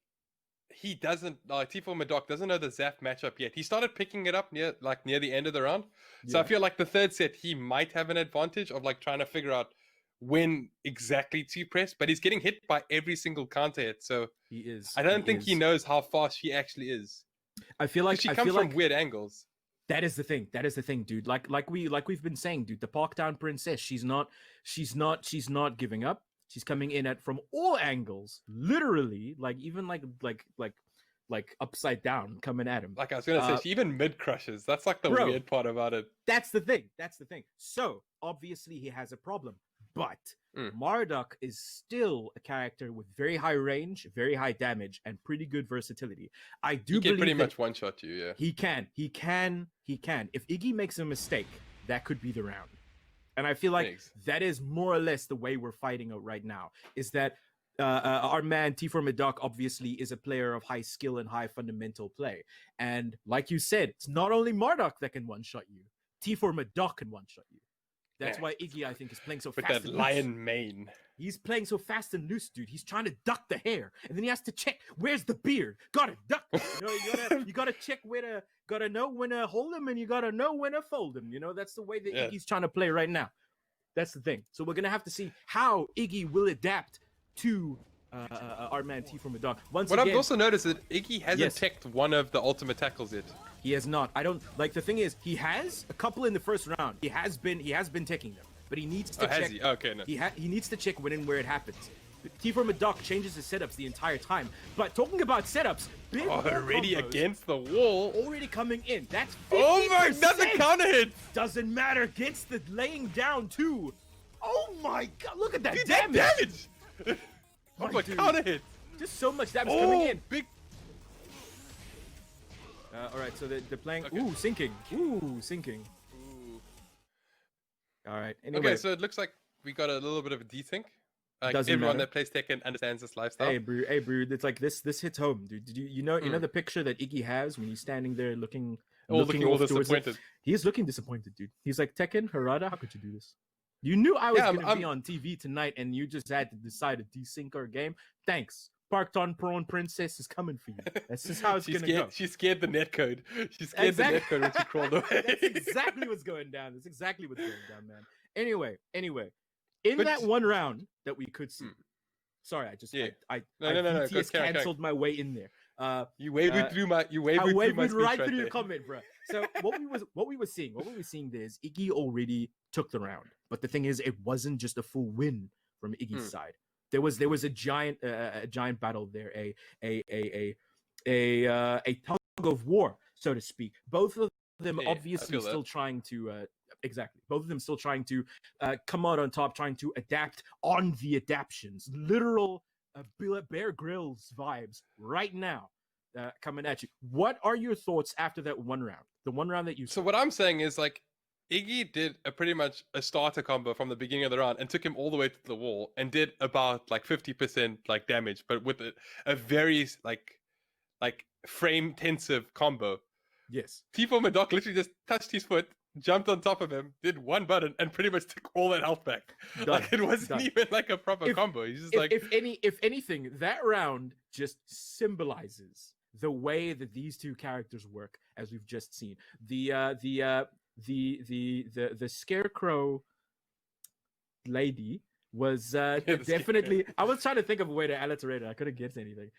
he doesn't. T4 Madoc doesn't know the Zaf matchup yet. He started picking it up near the end of the round. So I feel like the third set he might have an advantage of like trying to figure out when exactly to press, but he's getting hit by every single counter hit. So he is. I don't think he knows how fast she actually is. I feel like she comes from weird angles. That is the thing. That is the thing, dude. Like we've been saying, dude. The Parktown Princess. She's not giving up. She's coming in at from all angles, literally, like even like upside down, coming at him. Like I was gonna say, she even mid crushes. That's like the weird part about it. That's the thing. That's the thing. So obviously he has a problem, but Marduk is still a character with very high range, very high damage, and pretty good versatility. I do believe pretty much one shot you. Yeah, he can. If Iggy makes a mistake, that could be the round. And I feel like that is more or less the way we're fighting out right now. Is that our man T4 Madoc obviously is a player of high skill and high fundamental play. And like you said, it's not only Marduk that can one-shot you. T4 Madoc can one-shot you. That's why Iggy, I think, is playing so fast. With that lion mane. He's playing so fast and loose, dude. He's trying to duck the hair, and then he has to check where's the beard. Gotta duck. You gotta check where to. Gotta know when to hold him, and you gotta know when to fold him. That's the way that Iggy's trying to play right now. That's the thing. So we're gonna have to see how Iggy will adapt to our man T4 Madoc. I've also noticed that Iggy hasn't teched one of the ultimate tackles yet. He has not. I don't like. The thing is, he has a couple in the first round. He has been taking them, but he needs to check. Has he? Okay, no. He needs to check when and where it happens. T4 Madoc changes his setups the entire time. But talking about setups, big already against the wall, already coming in. That's 50%. Oh my! That's a counter hit. Doesn't matter. Gets the laying down too. Oh my god! Look at that Dude, damage. Oh my counter hit. Just so much damage coming in. Big. All right, so they're playing. Okay. Ooh, sinking. Ooh. All right. Anyway. Okay, so it looks like we got a little bit of a desync. Like everyone that plays Tekken understands this lifestyle. Hey, bro, it's like this hits home, dude. Did you know the picture that Iggy has when he's standing there looking all disappointed. He's looking disappointed, dude. He's like, Tekken, Harada, how could you do this? You knew I was gonna be on TV tonight, and you just had to decide to desync our game. Thanks. Parktown Prawn Princess is coming for you. That's just how it's gonna go. She scared the netcode. She scared the netcode when she crawled away. That's exactly what's going down. Man. Anyway. But that one round that we could see. Sorry, I BTS canceled my way in there. You waved through my right through your comment, bro. So what we were seeing there is Iggy already took the round, but the thing is, it wasn't just a full win from Iggy's side. There was a giant battle there, a tug of war, so to speak. Both of them obviously still trying to both of them still trying to come out on top, trying to adapt on the adaptions. Literal Bear Grylls vibes right now coming at you. What are your thoughts after that one round? The one round that you saw? So what I'm saying is, like, Iggy did pretty much a starter combo from the beginning of the round and took him all the way to the wall and did about like 50% like damage, but with a very like frame intensive combo. Yes. T4 Madoc literally just touched his foot, jumped on top of him, did one button, and pretty much took all that health back. Like it wasn't even like a proper combo. He's just if anything, that round just symbolizes the way that these two characters work, as we've just seen. The Scarecrow lady was definitely. I was trying to think of a way to alliterate it. I couldn't get to anything.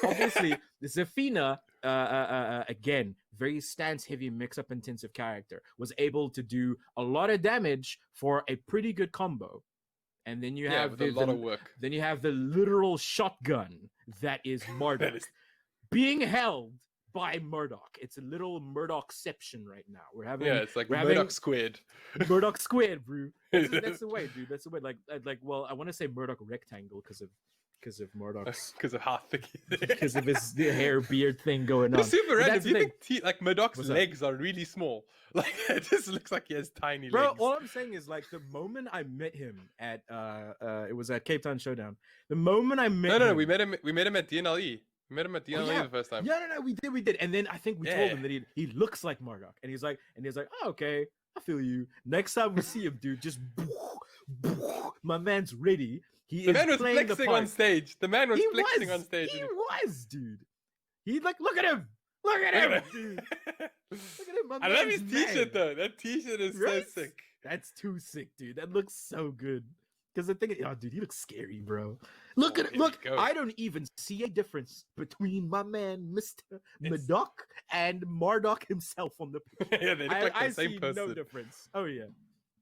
Obviously, Zafina, again, very stance-heavy, mix-up intensive character, was able to do a lot of damage for a pretty good combo. And then you have a lot of work. Then you have the literal shotgun that is Murdoch being held by Murdoch. It's a little Murdochception right now. We're having it's like Murdoch squid. Murdoch squid, bro. That's the way, dude. That's the way. Well, I want to say Murdoch rectangle because of Murdoch's because of how thick he is. because of his hair beard thing going on. It's super random. That's Do you the think like Murdoch's legs are really small? Like it just looks like he has tiny Bro, legs. all I'm saying is like the moment I met him at it was at Cape Town Showdown. The moment I met No, him, we met him at DNLE. We met him at DNLE the first time. Yeah, no, we did. And then I think we told him that he looks like Murdoch. And he's like, oh, okay, I feel you. Next time we see him, dude, just my man's ready. The man was flexing on stage. The man was flexing on stage. He was, dude. He like, look at him. Look at him, dude. Look at him. I love his t-shirt though. That t-shirt is so sick. That's too sick, dude. That looks so good. Because the thing is, oh, dude, he looks scary, bro. Look at it. Look, I don't even see a difference between my man, Mr. Murdoch, and Murdoch himself on the picture. Yeah, they look like the same person. No difference. Oh yeah.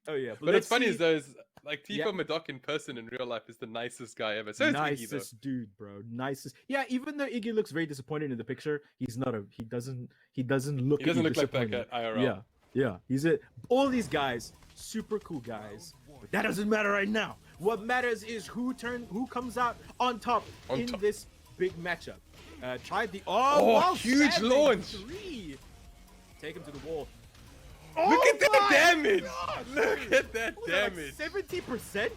But it's funny is those like Tifo Murdoch in person in real life is the nicest guy ever. So nicest Iggy, dude, bro. Nicest. Yeah, even though Iggy looks very disappointed in the picture, he doesn't look like that guy IRL. Yeah. All these guys, super cool guys. But that doesn't matter right now. What matters is who comes out on top this big matchup. Tried the huge launch. 3. Take him to the wall. Look at that damage! God. Look at that damage! 70%?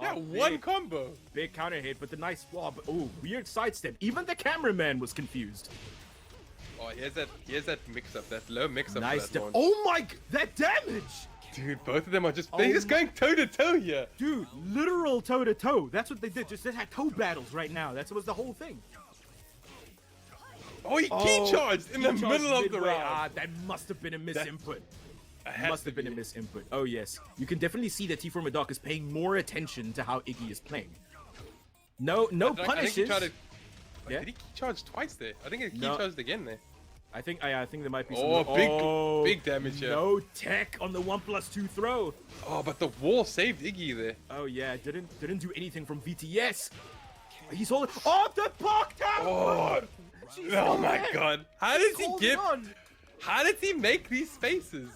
Yeah, one combo. Big counter hit, but the nice swab. Oh, weird sidestep. Even the cameraman was confused. Oh, he has that mix-up, that low mix-up. Nice. That oh my, that damage! Dude, both of them are they're just going toe-to-toe here. Dude, literal toe-to-toe. That's what they did. They had toe battles right now. That was the whole thing. Oh, he key charged in the middle of the round. That must have been a misinput. Must have been a misinput. Oh, yes. You can definitely see that Tifo Murdoch is paying more attention to how Iggy is playing. No punishes. Did he key charge twice there? I think he key charged again there. I think there might be some... big damage here. No tech on the 1+2 throw. Oh, but the wall saved Iggy there. Oh, yeah. Didn't do anything from VTS. He's holding... Oh, the park tower! Oh my god. How did he make these spaces?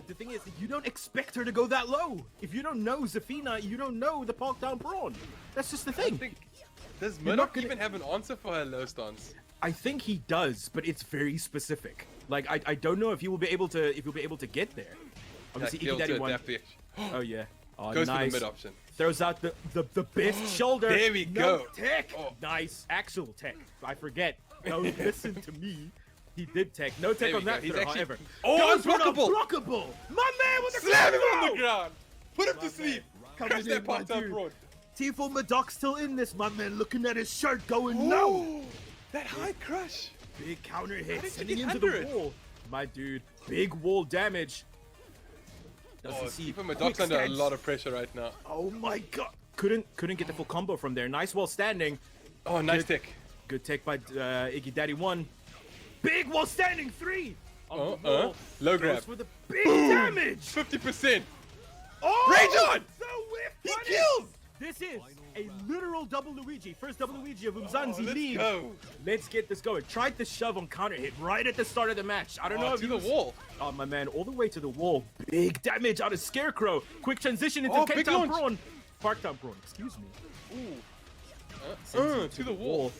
The thing is, you don't expect her to go that low. If you don't know Zafina, you don't know the park down prawn. That's just the thing. Does Murdoch even have an answer for her low stance? I think he does, but it's very specific. Like I don't know if he will be able to get there. Obviously, Iggy Daddy won. Oh yeah. Oh, goes nice. for the mid option. Throws out the best shoulder. There we go. Tech. Nice. Actual tech. I forget. Don't listen to me. He did tech. No tech on that throw, however. Oh, unblockable! Unblockable! My man with the slam him on the ground! Put him to sleep! Crash that part down broad. Tifo Murdoch still in this, my man, looking at his shirt going, no! That high crush! Big counter hit, sending into the wall. My dude, big wall damage. Tifo Murdoch's under a lot of pressure right now. Oh my god. Couldn't get the full combo from there. Nice wall standing. Oh, nice tech. Good take by Iggy Daddy 1. Big wall standing 3. Low grab. For the big damage. 50%. Oh, Rage on! The whip he punish. kills! This is a literal double Luigi. First double Luigi of Umzansi League. Go. Let's get this going. Tried the shove on counter hit right at the start of the match. I don't know if to the wall. Oh, my man, all the way to the wall. Big damage out of Scarecrow. Quick transition into Cape Town Prawn. Parktown Prawn, excuse me. Ooh. To the wall.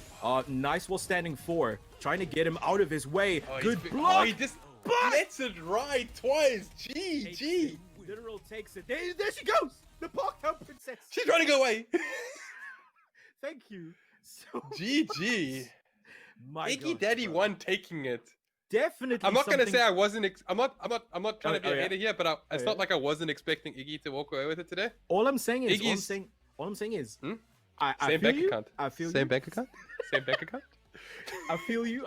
Nice wall standing 4. Trying to get him out of his way. Good block. Oh, he just lets it ride twice. GG. Literal takes it. There she goes. The Parktown Princess. She's trying to go away. Thank you. So GG. My Iggy God, Daddy 1 taking it. Definitely. I'm not gonna say I wasn't. I'm not trying to be a hater here, but it's not yeah. like I wasn't expecting Iggy to walk away with it today. All I'm saying is. All I'm saying is. Same I bank feel account. I feel Same bank account. Same bank account. I feel you.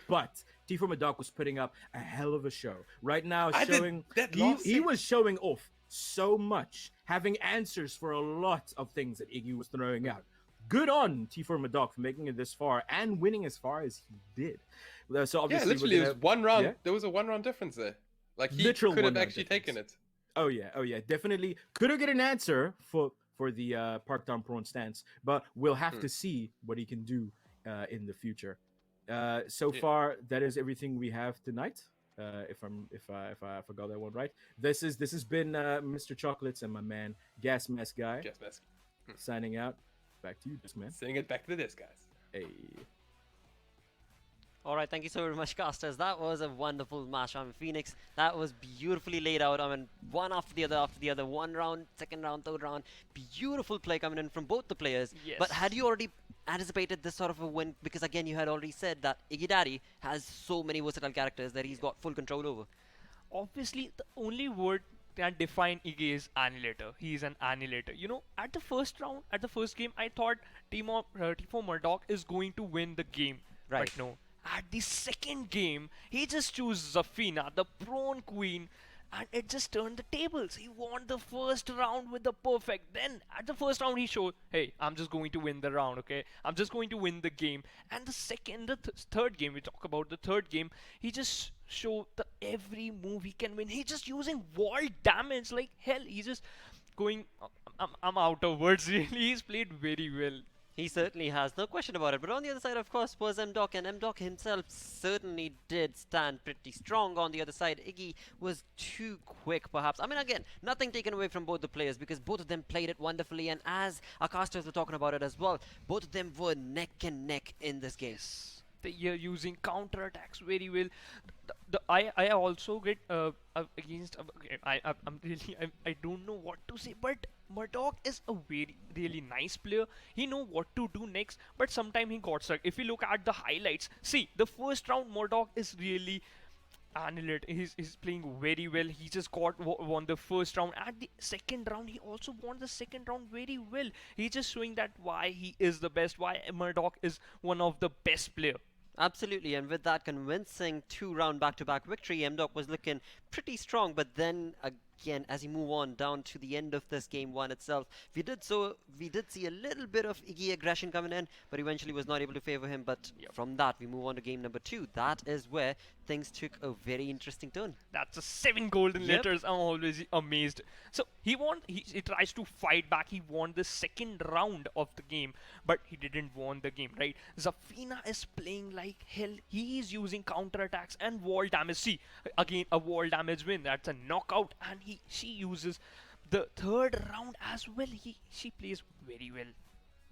But Tifo Madoc was putting up a hell of a show. Right now, he was showing off so much, having answers for a lot of things that Iggy was throwing out. Good on Tifo Madoc for making it this far and winning as far as he did. So obviously, literally, it was one round. Yeah? There was a 1 round difference there. Like he could have actually taken it. Oh yeah, definitely could have get an answer for the Park Down Prawn stance, but we'll have to see what he can do in the future. So far, that is everything we have tonight. If I forgot that one right, this has been Mr. Chocolates and my man Gas Mask Guy. Gas Mask. Signing out. Back to you, Disc Man. Sending it back to the disc, guys. Hey. All right, thank you so very much, casters. That was a wonderful match. I mean, Phoenix, that was beautifully laid out. I mean, one after the other, 1 round, 2nd round, 3rd round. Beautiful play coming in from both the players. Yes. But had you already anticipated this sort of a win? Because again, you had already said that Iggy Daddy has so many versatile characters that he's got full control over. Obviously, the only word can define Iggy is annihilator. He is an annihilator. You know, at the first round, at the first game, I thought Tifo Murdoch is going to win the game. Right. But no. At the second game, he just chose Zafina, the prawn queen, and it just turned the tables. He won the first round with the perfect. Then at the first round, he showed, hey, I'm just going to win the round, okay? I'm just going to win the game. And the third game, we talk about the third game, he just showed that every move he can win. He's just using wall damage like hell. He's just going, I'm out of words really. He's played very well. He certainly has, no question about it. But on the other side, of course, was MDoc, and MDoc himself certainly did stand pretty strong. On the other side, Iggy was too quick, perhaps. I mean, again, nothing taken away from both the players because both of them played it wonderfully. And as our casters were talking about it as well, both of them were neck and neck in this game. They are using counter attacks very well. I also get against. I don't know what to say, but Murdoch is a really nice player. He know what to do next, but sometimes he got stuck. If you look at the highlights, see the first round Murdoch is really annihilated. He's playing very well. He just won the first round. At the second round, he also won the second round very well. He's just showing that why he is the best. Why Murdoch is one of the best player. Absolutely, and with that convincing 2-round back-to-back victory, MDoc was looking pretty strong, but then again, as you move on down to the end of this game one itself, we did see a little bit of Iggy aggression coming in, but eventually was not able to favor him. But from that, we move on to game number 2. That is where things took a very interesting turn. That's a 7 golden letters. I'm always amazed. So he won. He tries to fight back. He won the second round of the game, but he didn't won the game, right? Zafina is playing like hell. He is using counter attacks and wall damage. See, again a wall damage win. That's a knockout, and she uses the third round as well. She plays very well.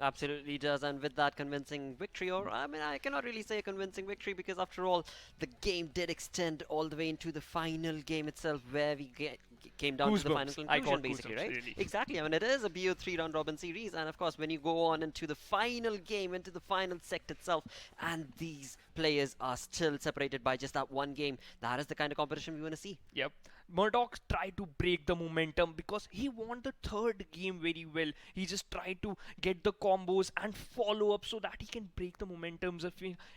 Absolutely does, and with that convincing victory, or I mean, I cannot really say a convincing victory because after all, the game did extend all the way into the final game itself, where we came down to the final conclusion, basically, right? Really. Exactly. I mean, it is a BO3 round robin series, and of course, when you go on into the final game, into the final sect itself, and these players are still separated by just that one game, that is the kind of competition we want to see. Yep. Murdoch tried to break the momentum because he won the third game very well. He just tried to get the combos and follow up so that he can break the momentums.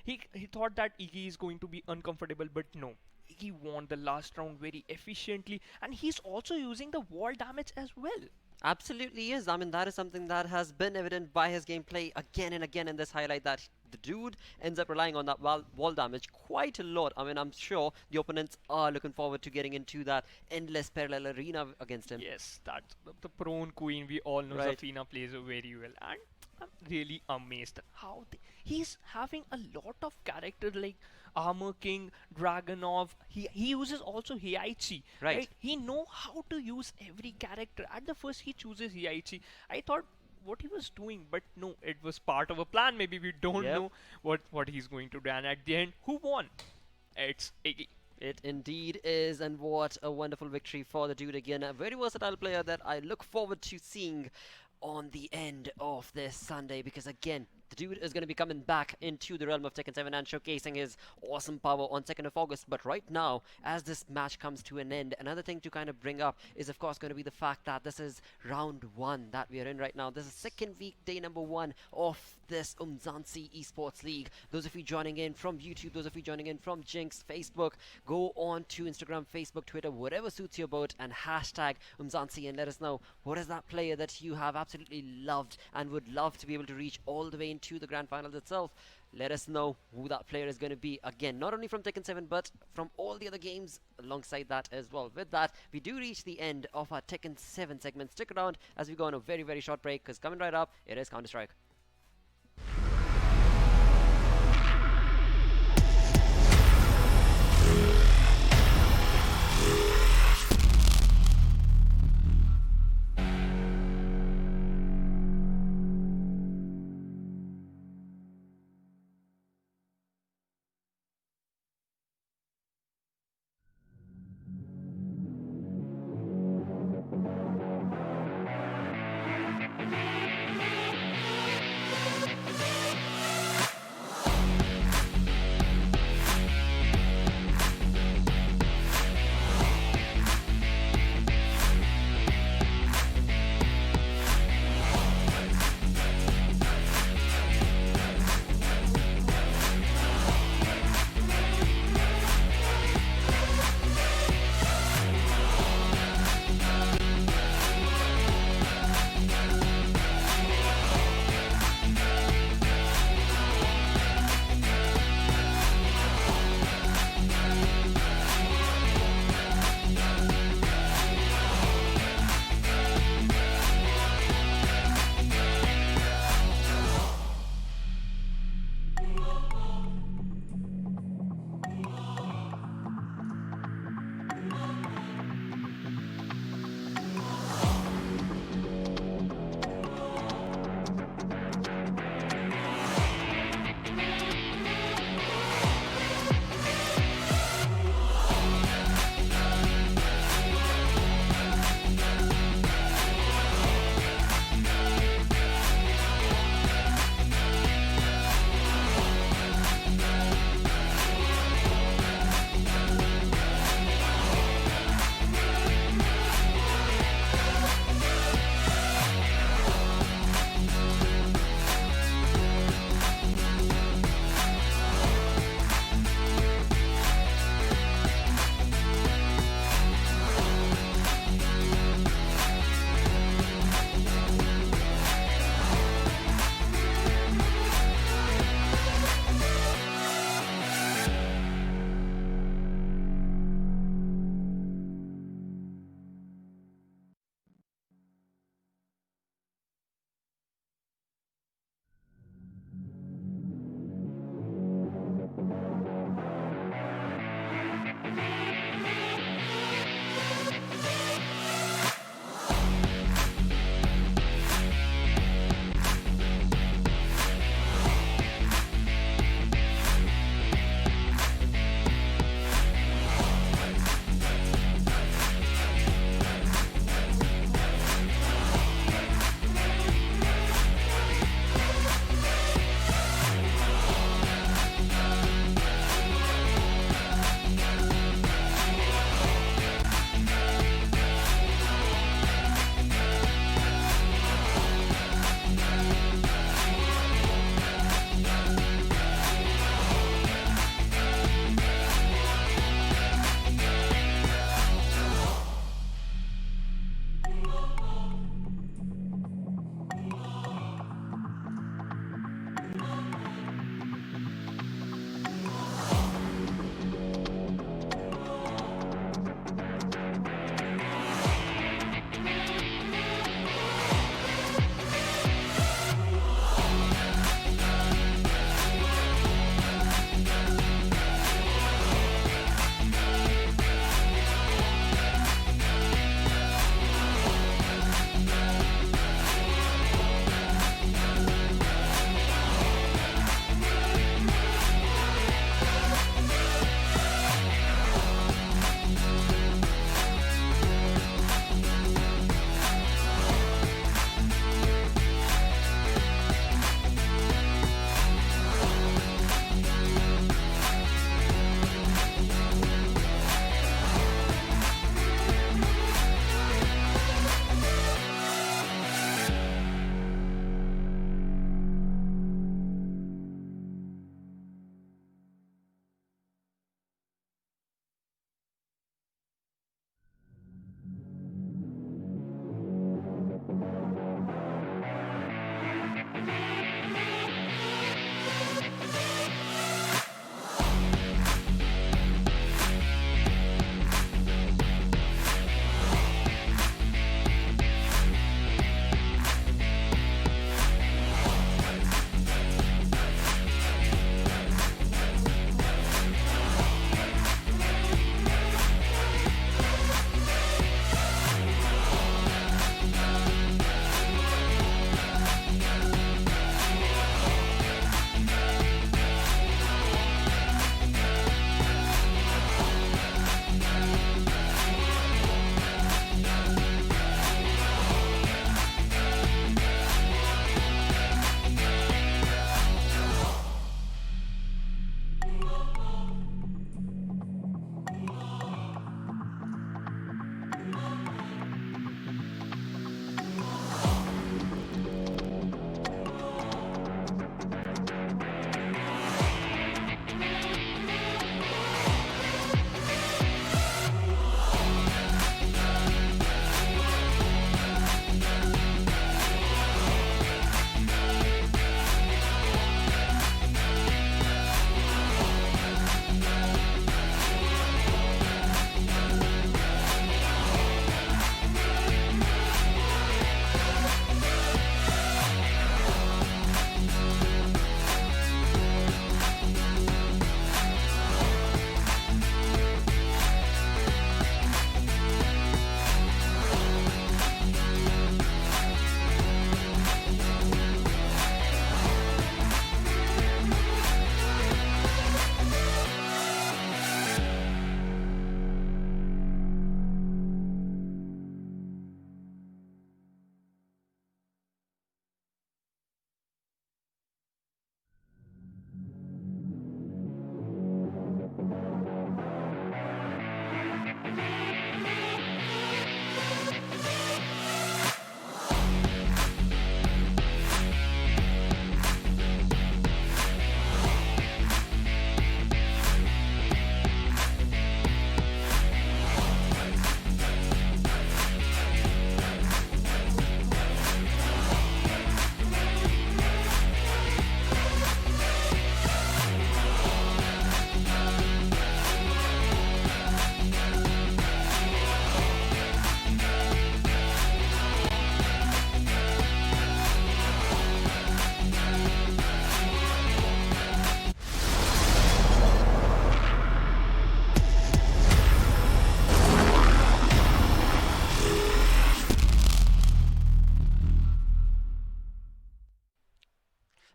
He thought that Iggy is going to be uncomfortable, but no. Iggy won the last round very efficiently, and he's also using the wall damage as well. Absolutely is. I mean, that is something that has been evident by his gameplay again and again in this highlight, that the dude ends up relying on that wall damage quite a lot. I mean, I'm sure the opponents are looking forward to getting into that endless parallel arena against him. Yes, that's the prawn queen. We all know Zafina plays very well, and I'm really amazed at how he's having a lot of characters like Armor King, Dragonov. He uses also Heiichi. Right. He know how to use every character. At the first, he chooses Heiichi. I thought what he was doing, but no, it was part of a plan. Maybe we don't know what he's going to do. And at the end, who won? It's Iggy. It indeed is, and what a wonderful victory for the dude again. A very versatile player that I look forward to seeing on the end of this Sunday, because again, the dude is going to be coming back into the realm of Tekken 7 and showcasing his awesome power on 2nd of August. But right now, as this match comes to an end, another thing to kind of bring up is of course going to be the fact that this is round 1 that we are in right now. This is second week, day number 1 of this Umzansi Esports League. Those of you joining in from YouTube, those of you joining in from Jinx, Facebook, go on to Instagram, Facebook, Twitter, whatever suits your boat, and hashtag Umzansi and let us know what is that player that you have absolutely loved and would love to be able to reach all the way into the grand finals itself. Let us know who that player is going to be. Again, not only from Tekken 7, but from all the other games alongside that as well. With that, we do reach the end of our Tekken 7 segment. Stick around as we go on a very, very short break, because coming right up, it is Counter-Strike.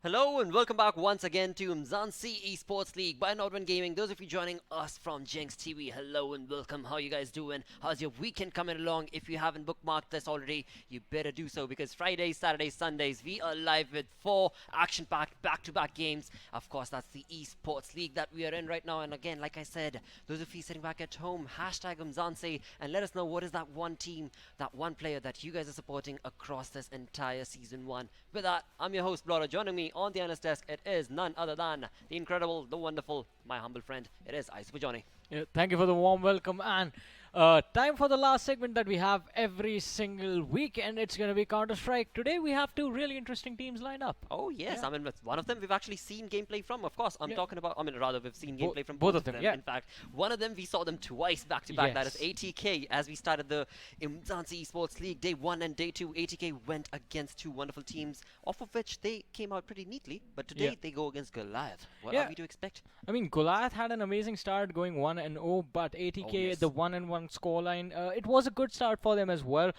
Hello and welcome back once again to Umzansi Esports League by Nodwin Gaming. Those of you joining us from Jinx TV, hello and welcome. How you guys doing? How's your weekend coming along? If you haven't bookmarked this already, you better do so because Fridays, Saturdays, Sundays, we are live with 4 action-packed back-to-back games. Of course, that's the Esports League that we are in right now. And again, like I said, those of you sitting back at home, hashtag Umzansi and let us know what is that one team, that one player that you guys are supporting across this entire Season 1. With that, I'm your host, Blora. Joining me on the analyst desk, it is none other than the incredible, the wonderful, my humble friend. It is Super Johnny. Yeah, thank you for the warm welcome, and time for the last segment that we have every single week, and it's going to be Counter-Strike. Today we have 2 really interesting teams lined up. Oh yes, Yeah. I mean one of them we've actually seen gameplay from. Of course, I'm Yeah. talking about. I mean rather we've seen gameplay from both of them, yeah. In fact, one of them we saw them twice back to back. That is Yes. ATK. As we started the Umzansi Esports League day 1 and day 2, ATK went against 2 wonderful teams, off of which they came out pretty neatly. But today Yeah. they go against Goliath. What Yeah. are we to expect? I mean, Goliath had an amazing start going 1-0, but ATK, yes. the 1-1 scoreline, it was a good start for them as well.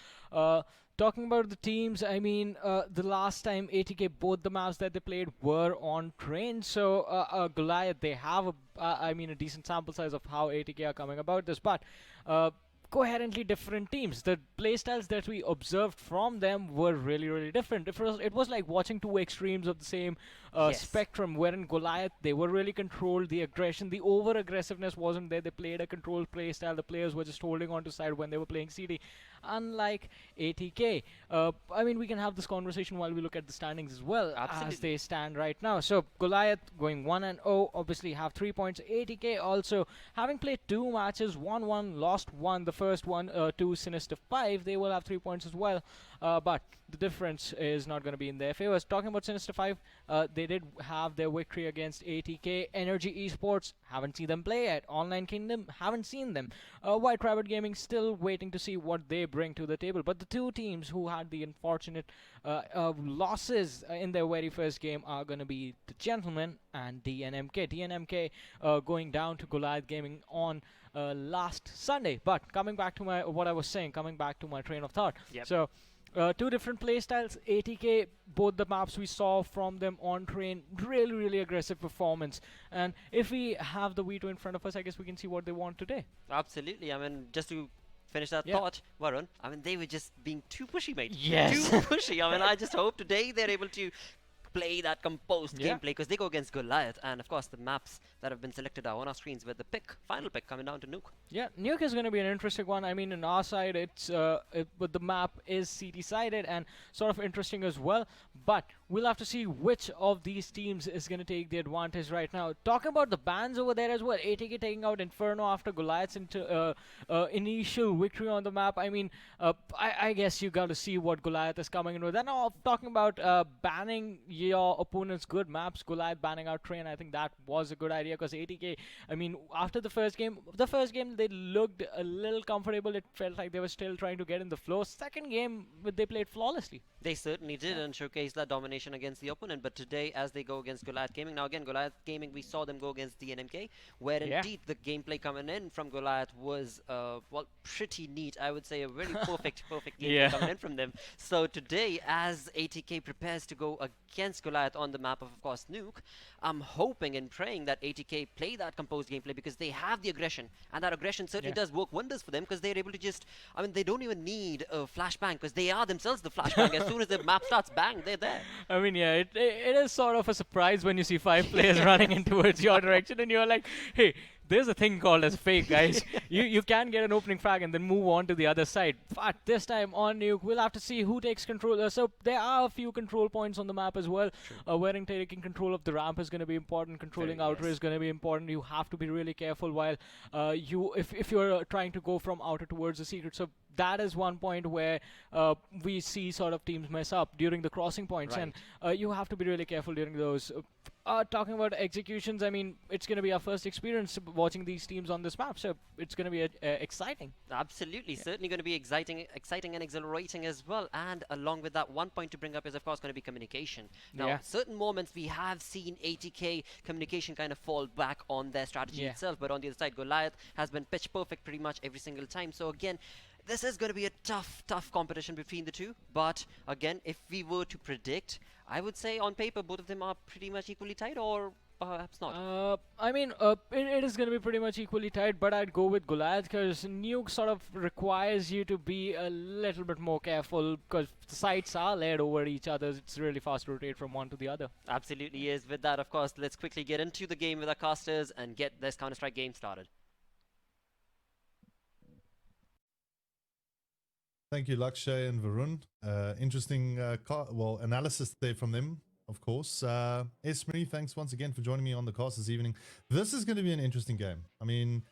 Talking about the teams, I mean, the last time ATK, both the maps that they played were on train. So Goliath, they have a decent sample size of how ATK are coming about this, but coherently different teams. The playstyles that we observed from them were really, really different. It was like watching 2 extremes of the same Yes. spectrum, wherein Goliath, they were really controlled. The aggression, the over-aggressiveness wasn't there. They played a controlled playstyle. The players were just holding on to side when they were playing CD. Unlike ATK, I mean, we can have this conversation while we look at the standings as well, as Absolutely. they stand right now. So Goliath going 1-0, obviously have 3 points. ATK also having played 2 matches, won 1, lost 1. The first one to Sinister 5, they will have 3 points as well. But the difference is not going to be in their favor. Talking about Sinister 5, they did have their victory against ATK. Energy Esports, haven't seen them play yet. Online Kingdom, haven't seen them. White Rabbit Gaming, still waiting to see what they bring to the table. But the 2 teams who had the unfortunate losses in their very first game are going to be the Gentlemen and DNMK. DNMK going down to Goliath Gaming on last Sunday. But coming back to what I was saying, coming back to my train of thought. Yep. So 2 different playstyles. ATK, both the maps we saw from them on train, really, really aggressive performance. And if we have the V2 in front of us, I guess we can see what they want today. Absolutely. I mean, just to finish that Yeah. thought, Varun, I mean, they were just being too pushy, mate. Yes. Too pushy. I mean, I just hope today they're able to play that composed Yeah. gameplay because they go against Goliath. And of course, the maps that have been selected are on our screens with the final pick coming down to Nuke. Yeah, Nuke is going to be an interesting one. I mean, on our side, but the map is CD-sided and sort of interesting as well. But we'll have to see which of these teams is going to take the advantage right now. Talking about the bans over there as well, ATK taking out Inferno after Goliath's initial victory on the map. I mean, I guess you got to see what Goliath is coming in with. And now, talking about banning your opponent's good maps, Goliath banning out Train, I think that was a good idea because ATK, I mean, after the first game they looked a little comfortable. It felt like they were still trying to get in the flow. Second game, they played flawlessly. They certainly did and showcased that domination against the opponent. But today, as they go against Goliath Gaming, now again, Goliath Gaming, we saw them go against DNMK, where Yeah. indeed the gameplay coming in from Goliath was, well, pretty neat. I would say a very perfect gameplay Yeah. coming in from them. So today, as ATK prepares to go against Goliath on the map of course, Nuke, I'm hoping and praying that ATK play that composed gameplay because they have the aggression, and that aggression certainly Yeah. does work wonders for them because they're able to just, I mean, they don't even need a flashbang because they are themselves the flashbang. As soon as the map starts bang, they're there. I mean, yeah, it is sort of a surprise when you see 5 players running in towards your direction and you're like, hey, there's a thing called as fake, guys. you can get an opening frag and then move on to the other side. But this time on Nuke, we'll have to see who takes control. So there are a few control points on the map as well. Wherein taking control of the ramp is going to be important. Controlling outer is going to be important. You have to be really careful while if you're trying to go from outer towards the secret. So that is one point where we see sort of teams mess up during the crossing points, and you have to be really careful during those. Talking about executions, I mean, it's going to be our first experience watching these teams on this map, so it's going to be exciting. Absolutely, certainly going to be exciting and exhilarating as well. And along with that, one point to bring up is of course going to be communication. Now, certain moments we have seen ATK communication kind of fall back on their strategy itself, but on the other side, Goliath has been pitch perfect pretty much every single time. So again, this is going to be a tough competition between the two. But again, if we were to predict, I would say on paper both of them are pretty much equally tight, or perhaps not. I mean, it is going to be pretty much equally tight, but I'd go with Goliath because Nuke sort of requires you to be a little bit more careful because the sites are laid over each other. It's really fast to rotate from one to the other. Absolutely is. With that, of course, let's quickly get into the game with our casters and get this Counter-Strike game started. Thank you, Lakshay and Varun. Interesting analysis there from them, of course. Esme, thanks once again for joining me on the cast this evening. This is going to be an interesting game. I mean,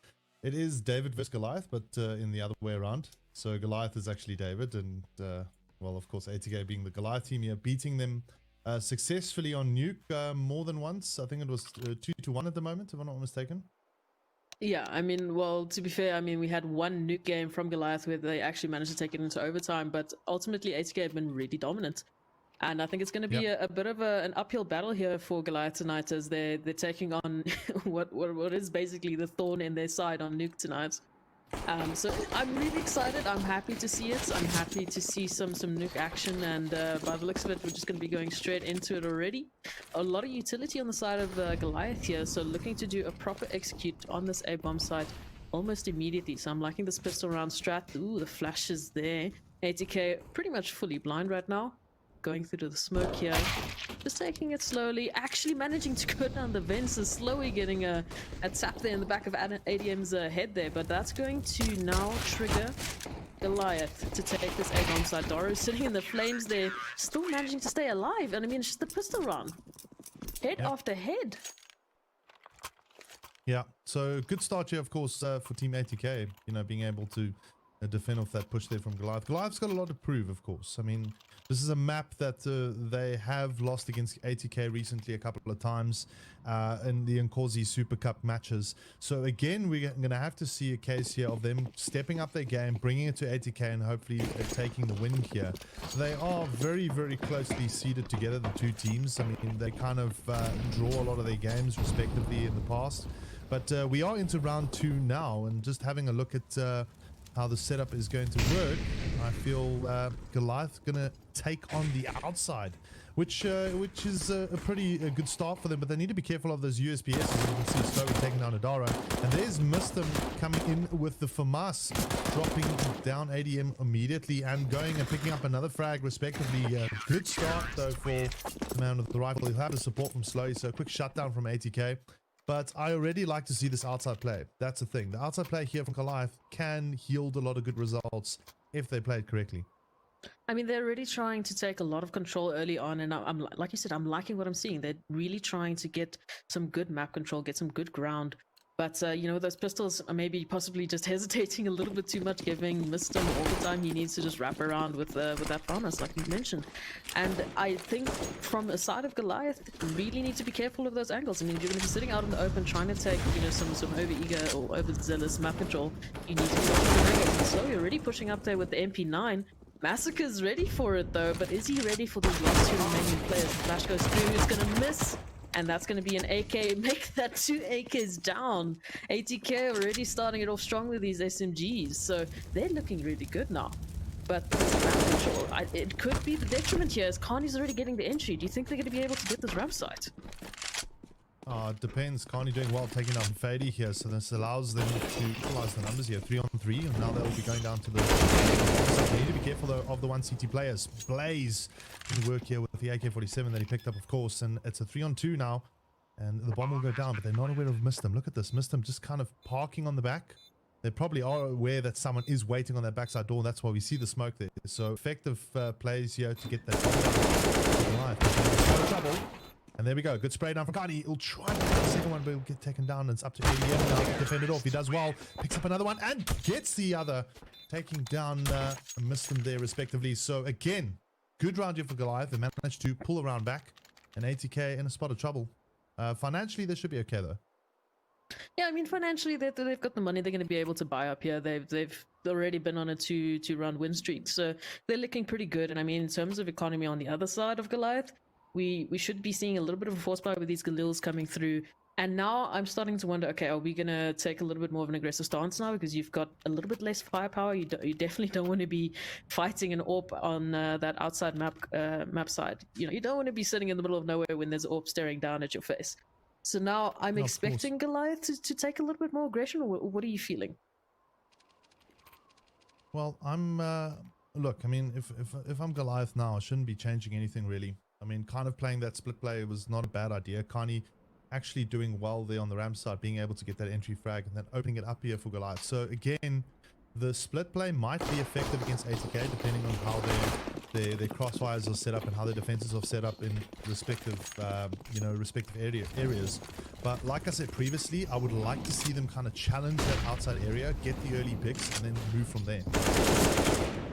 it is David versus Goliath, but in the other way around. So Goliath is actually David, and well, of course, ATK being the Goliath team here, beating them successfully on Nuke more than once. I think it was 2-1 at the moment, if I'm not mistaken. Yeah, I mean, well, to be fair, I mean, we had one Nuke game from Goliath where they actually managed to take it into overtime, but ultimately ATK have been really dominant. And I think it's going to be a bit of an uphill battle here for Goliath tonight as they're taking on what is basically the thorn in their side on Nuke tonight. So I'm really excited. I'm happy to see it. I'm happy to see some Nuke action, and by the looks of it, we're just going to be going straight into it already. A lot of utility on the side of Goliath here, so looking to do a proper execute on this A-bomb site almost immediately. So I'm liking this pistol round strat. Ooh, the flash is there. ATK pretty much fully blind right now. Going through to the smoke here, just taking it slowly, actually managing to go down the vents, is slowly getting a tap there in the back of ADM's head there, but that's going to now trigger Goliath to take this A-bomb side. Doro sitting in the flames there, still managing to stay alive, and I mean, it's just the pistol round. Head after head. Yeah, so good start here, of course, for Team ATK, you know, being able to defend off that push there from Goliath. Goliath's got a lot to prove, of course. I mean, this is a map that they have lost against ATK recently a couple of times in the Inkosi Super Cup matches. So again, we're going to have to see a case here of them stepping up their game, bringing it to ATK, and hopefully taking the win here. They are very, very closely seeded together, the two teams. I mean, they kind of draw a lot of their games respectively in the past. But we are into round 2 now, and just having a look at how the setup is going to work, I feel Goliath gonna take on the outside, which is a pretty good start for them, but they need to be careful of those USPS. As you can see, slowly taking down Adara, and there's Mistem coming in with the FAMAS, dropping down ADM immediately and going and picking up another frag respectively. Good start though for the man with the rifle. He'll have the support from Slowy, so a quick shutdown from ATK. But I already like to see this outside play. That's the thing. The outside play here from Goliath can yield a lot of good results if they play it correctly. I mean, they're really trying to take a lot of control early on, and I'm like you said, I'm liking what I'm seeing. They're really trying to get some good map control, get some good ground. But, you know, those pistols are maybe possibly just hesitating a little bit too much, giving Mr. all the time he needs to just wrap around with that farmers, like you mentioned. And I think from the side of Goliath, really need to be careful of those angles. I mean, if you're going to be sitting out in the open trying to take, you know, some over-eager or overzealous map control, you need to be watching the angles. And so you're already pushing up there with the MP9. Massacre's ready for it, though, but is he ready for these last 2 remaining players? The flash goes through, he's going to miss. And that's going to be an AK. Make that 2 AKs down. ATK already starting it off strong with these SMGs. So they're looking really good now. But control, it could be the detriment here as Carney's already getting the entry. Do you think they're going to be able to get this ramp site? It depends. Carney doing well, taking down Fady here, so this allows them to equalize the numbers here, 3 on 3, and now they'll be going down to the... So they need to be careful though of the 1CT players. Blaze can work here with the AK-47 that he picked up, of course, and it's a 3 on 2 now, and the bomb will go down, but they're not aware of Mistem. Look at this, Mistem just kind of parking on the back. They probably are aware that someone is waiting on that backside door, and that's why we see the smoke there. So effective plays here to get that bomb down. Trouble. And there we go. Good spray down from Carney. He'll try to get the second one, but he'll get taken down. And it's up to ADM now. Defended off. He does well. Picks up another one and gets the other. Taking down missed them there respectively. So again, good round here for Goliath. They managed to pull around back. And ATK in a spot of trouble. Financially, they should be okay though. Yeah, I mean, financially, they've got the money. They're going to be able to buy up here. They've already been on a two-round win streak. So they're looking pretty good. And I mean, in terms of economy on the other side of Goliath, we should be seeing a little bit of a force buy with these Galils coming through. And now I'm starting to wonder, okay, are we going to take a little bit more of an aggressive stance now because you've got a little bit less firepower? You definitely don't want to be fighting an AWP on that outside map side. You know, you don't want to be sitting in the middle of nowhere when there's an AWP staring down at your face. So now I'm expecting Goliath to take a little bit more aggression, or what are you feeling? Well, I'm look, I mean, if I'm Goliath now, I shouldn't be changing anything really. I mean, kind of playing that split play was not a bad idea. Kani actually doing well there on the ramp side, being able to get that entry frag and then opening it up here for Goliath. So again, the split play might be effective against ATK depending on how their crossfires are set up and how their defenses are set up in respective respective areas. But like I said previously, I would like to see them kind of challenge that outside area, get the early picks, and then move from there.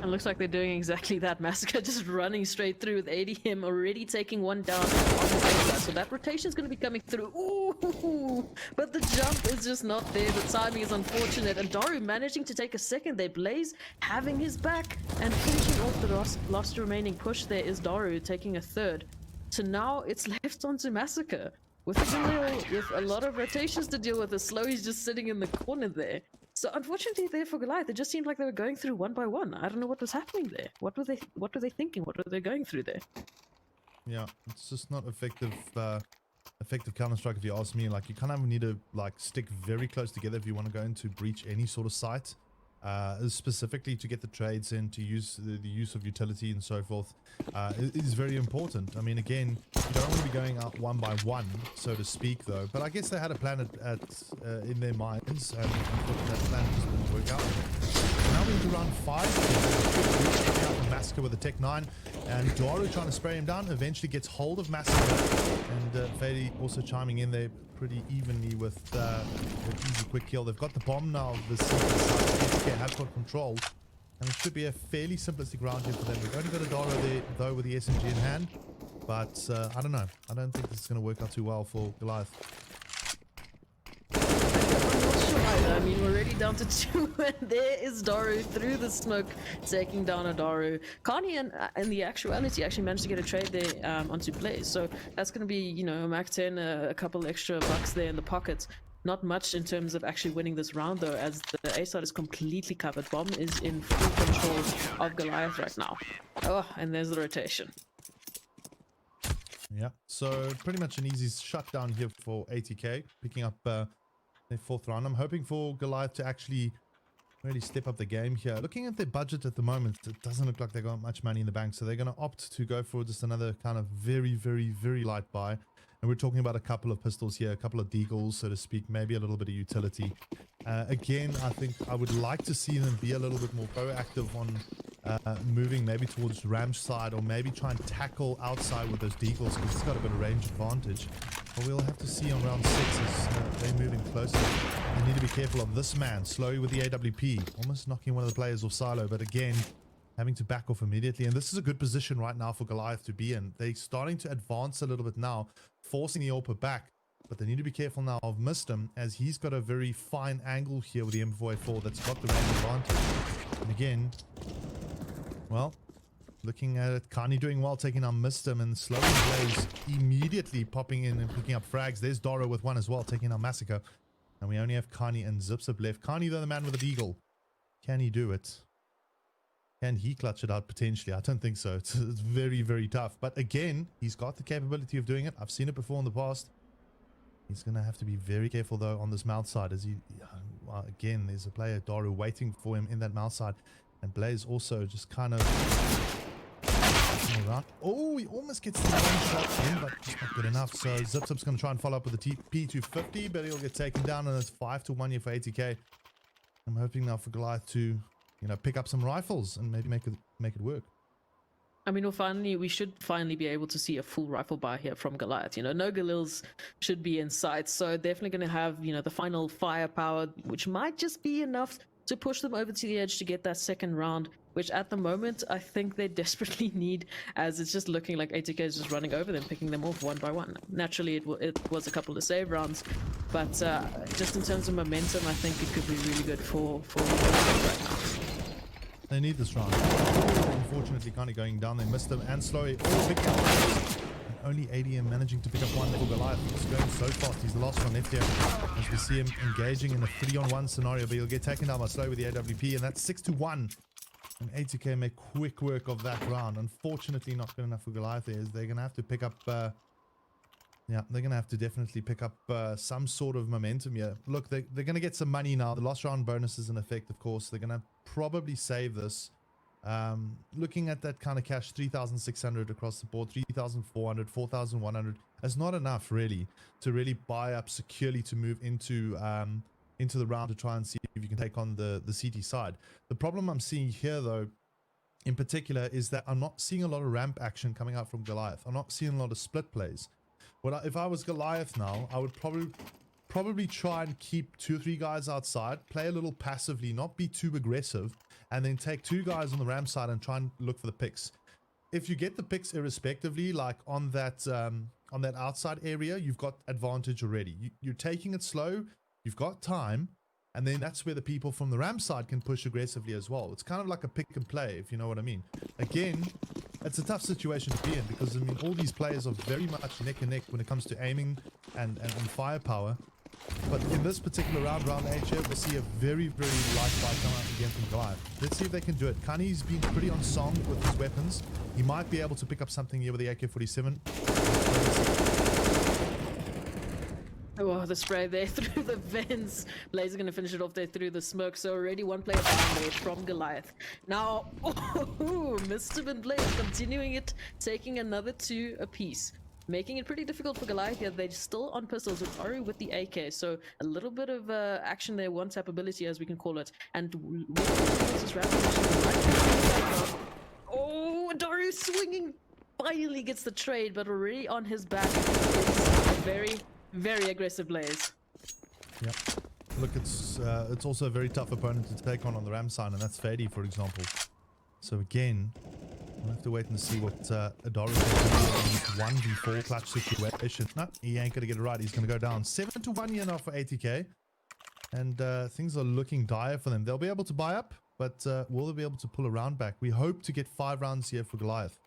And looks like they're doing exactly that. Massacre just running straight through with ADM already taking one down on the side. So that rotation is going to be coming through. Ooh, but the jump is just not there. The timing is unfortunate. And Daru managing to take a second there. Blaze having his back and finishing off the last remaining push there is Daru taking a third. So now it's left onto Massacre with a lot of rotations to deal with. The Slowy's just sitting in the corner there. So unfortunately there for Goliath, it just seemed like they were going through one by one. I don't know what was happening there. What were they thinking? What were they going through there? Yeah, it's just not effective Counter-Strike if you ask me. Like, you kind of need to like stick very close together if you want to go into breach any sort of site. Specifically to get the trades in, to use the use of utility and so forth is very important. I mean, again, you don't want to be going out one by one, so to speak, though. But I guess they had a plan in their minds, and unfortunately that plan just didn't work out. Now we're into round 5. Checking out the Massacre with the Tech 9, and Daru trying to spray him down. Eventually gets hold of Massacre, and Fady also chiming in there pretty evenly with an easy quick kill. They've got the bomb now. The SK has got control, and it should be a fairly simplistic round here for them. We've only got a Daru there though with the SMG in hand, but I don't know. I don't think this is going to work out too well for Goliath. I mean, we're already down to 2, and there is Daru through the smoke, taking down a Daru. Kani, in the actuality, actually managed to get a trade there onto Blaze, so that's going to be, you know, a Mac 10, a couple extra bucks there in the pockets. Not much in terms of actually winning this round, though, as the A side is completely covered. Bomb is in full control of Goliath right now. Oh, and there's the rotation. Yeah, so pretty much an easy shutdown here for ATK, picking up their 4th round. I'm hoping for Goliath to actually really step up the game here. Looking at their budget at the moment, it doesn't look like they got much money in the bank, so they're going to opt to go for just another kind of very, very, very light buy. And we're talking about a couple of pistols here, a couple of deagles, so to speak, maybe a little bit of utility. Again, I think I would like to see them be a little bit more proactive on moving maybe towards Ram's side, or maybe try and tackle outside with those deagles, because it's got a bit of range advantage. But we'll have to see on round 6 as they're moving closer. They need to be careful of this man, Slowy with the AWP, almost knocking one of the players off silo, but again, having to back off immediately. And this is a good position right now for Goliath to be in. They're starting to advance a little bit now, forcing the AWP back, but they need to be careful now of Mistum, as he's got a very fine angle here with the M4A4 that's got the range advantage. And again, well, looking at it, Kani doing well, taking on Mistum, and Slowy Blaze immediately popping in and picking up frags. There's Daru with one as well, taking on Massacre. And we only have Kani and Zipzip left. Kani, though, the man with the deagle. Can he do it? Can he clutch it out potentially? I don't think so. It's very, very tough. But again, he's got the capability of doing it. I've seen it before in the past. He's going to have to be very careful, though, on this mouth side. As he, again, there's a player, Daru, waiting for him in that mouth side. And Blaze also just kind of around. Oh, he almost gets the one shot in, but it's not good enough. So Zipzip's going to try and follow up with the P250, but he'll get taken down, and it's 5-1 here for ATK. I'm hoping now for Goliath to, you know, pick up some rifles and maybe make it work. I mean, we should finally be able to see a full rifle buy here from Goliath. You know, no Galils should be in sight, so definitely going to have, you know, the final firepower, which might just be enough to push them over to the edge to get that second round, which at the moment I think they desperately need, as it's just looking like ATK is just running over them, picking them off one by one. Naturally, it was a couple of save rounds, but just in terms of momentum, I think it could be really good for right now. They need this round. Unfortunately, kind of going down. They missed them, and Slowy all picking up. only ADM managing to pick up one for Goliath. He's going so fast. He's the last one left here. As we see him engaging in a 3-on-1 scenario, but he'll get taken down by Slow with the AWP, and that's 6-1. And ATK make quick work of that round. Unfortunately, not good enough for Goliath. They're going to have to pick up... yeah, they're going to have to definitely pick up some sort of momentum here. Look, they're going to get some money now. The last round bonus is in effect, of course. They're going to probably save this. Looking at that kind of cash, 3,600 across the board, 3,400, 4,100. That's not enough, really, to really buy up securely to move into the round to try and see if you can take on the CT side. The problem I'm seeing here, though, in particular, is that I'm not seeing a lot of ramp action coming out from Goliath. I'm not seeing a lot of split plays. If I was Goliath now, I would probably try and keep 2 or 3 guys outside, play a little passively, not be too aggressive, and then take 2 guys on the ramp side and try and look for the picks. If you get the picks irrespectively, like on that outside area, you've got advantage already. You're taking it slow, you've got time, and then that's where the people from the ramp side can push aggressively as well. It's kind of like a pick and play, if you know what I mean. Again, it's a tough situation to be in because, I mean, all these players are very much neck and neck when it comes to aiming and firepower. But in this particular round 8 here, we see a very, very light fight come out again from Goliath. Let's see if they can do it. Kani's been pretty on song with his weapons. He might be able to pick up something here with the AK-47. Oh, the spray there through the vents. Blaze are going to finish it off there through the smoke. So already one player down there from Goliath. Now, Mr. and Blaze continuing it, taking another 2 apiece. Making it pretty difficult for Goliath here. They're still on pistols with Ori with the AK. So a little bit of action there, one-tap ability as we can call it. And this rapid action. Oh, Daru swinging. Finally gets the trade, but already on his back is a very... very aggressive Blaze. Yep. Look, it's also a very tough opponent to take on the ram side, and that's Fady, for example. So again, we'll have to wait and see what Adara can do in this 1v4 clutch situation. No, he ain't gonna get it right. He's gonna go down 7-1 here now for ATK, and things are looking dire for them. They'll be able to buy up, but will they be able to pull a round back? We hope to get 5 rounds here for Goliath.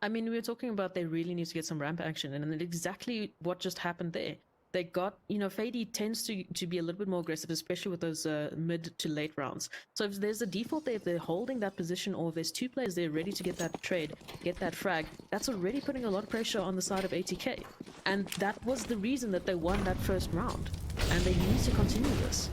I mean, we were talking about they really need to get some ramp action, and exactly what just happened there. They got, you know, Fady tends to be a little bit more aggressive, especially with those mid to late rounds. So if there's a default there, if they're holding that position, or if there's 2 players there ready to get that trade, get that frag, that's already putting a lot of pressure on the side of ATK. And that was the reason that they won that first round. And they need to continue this.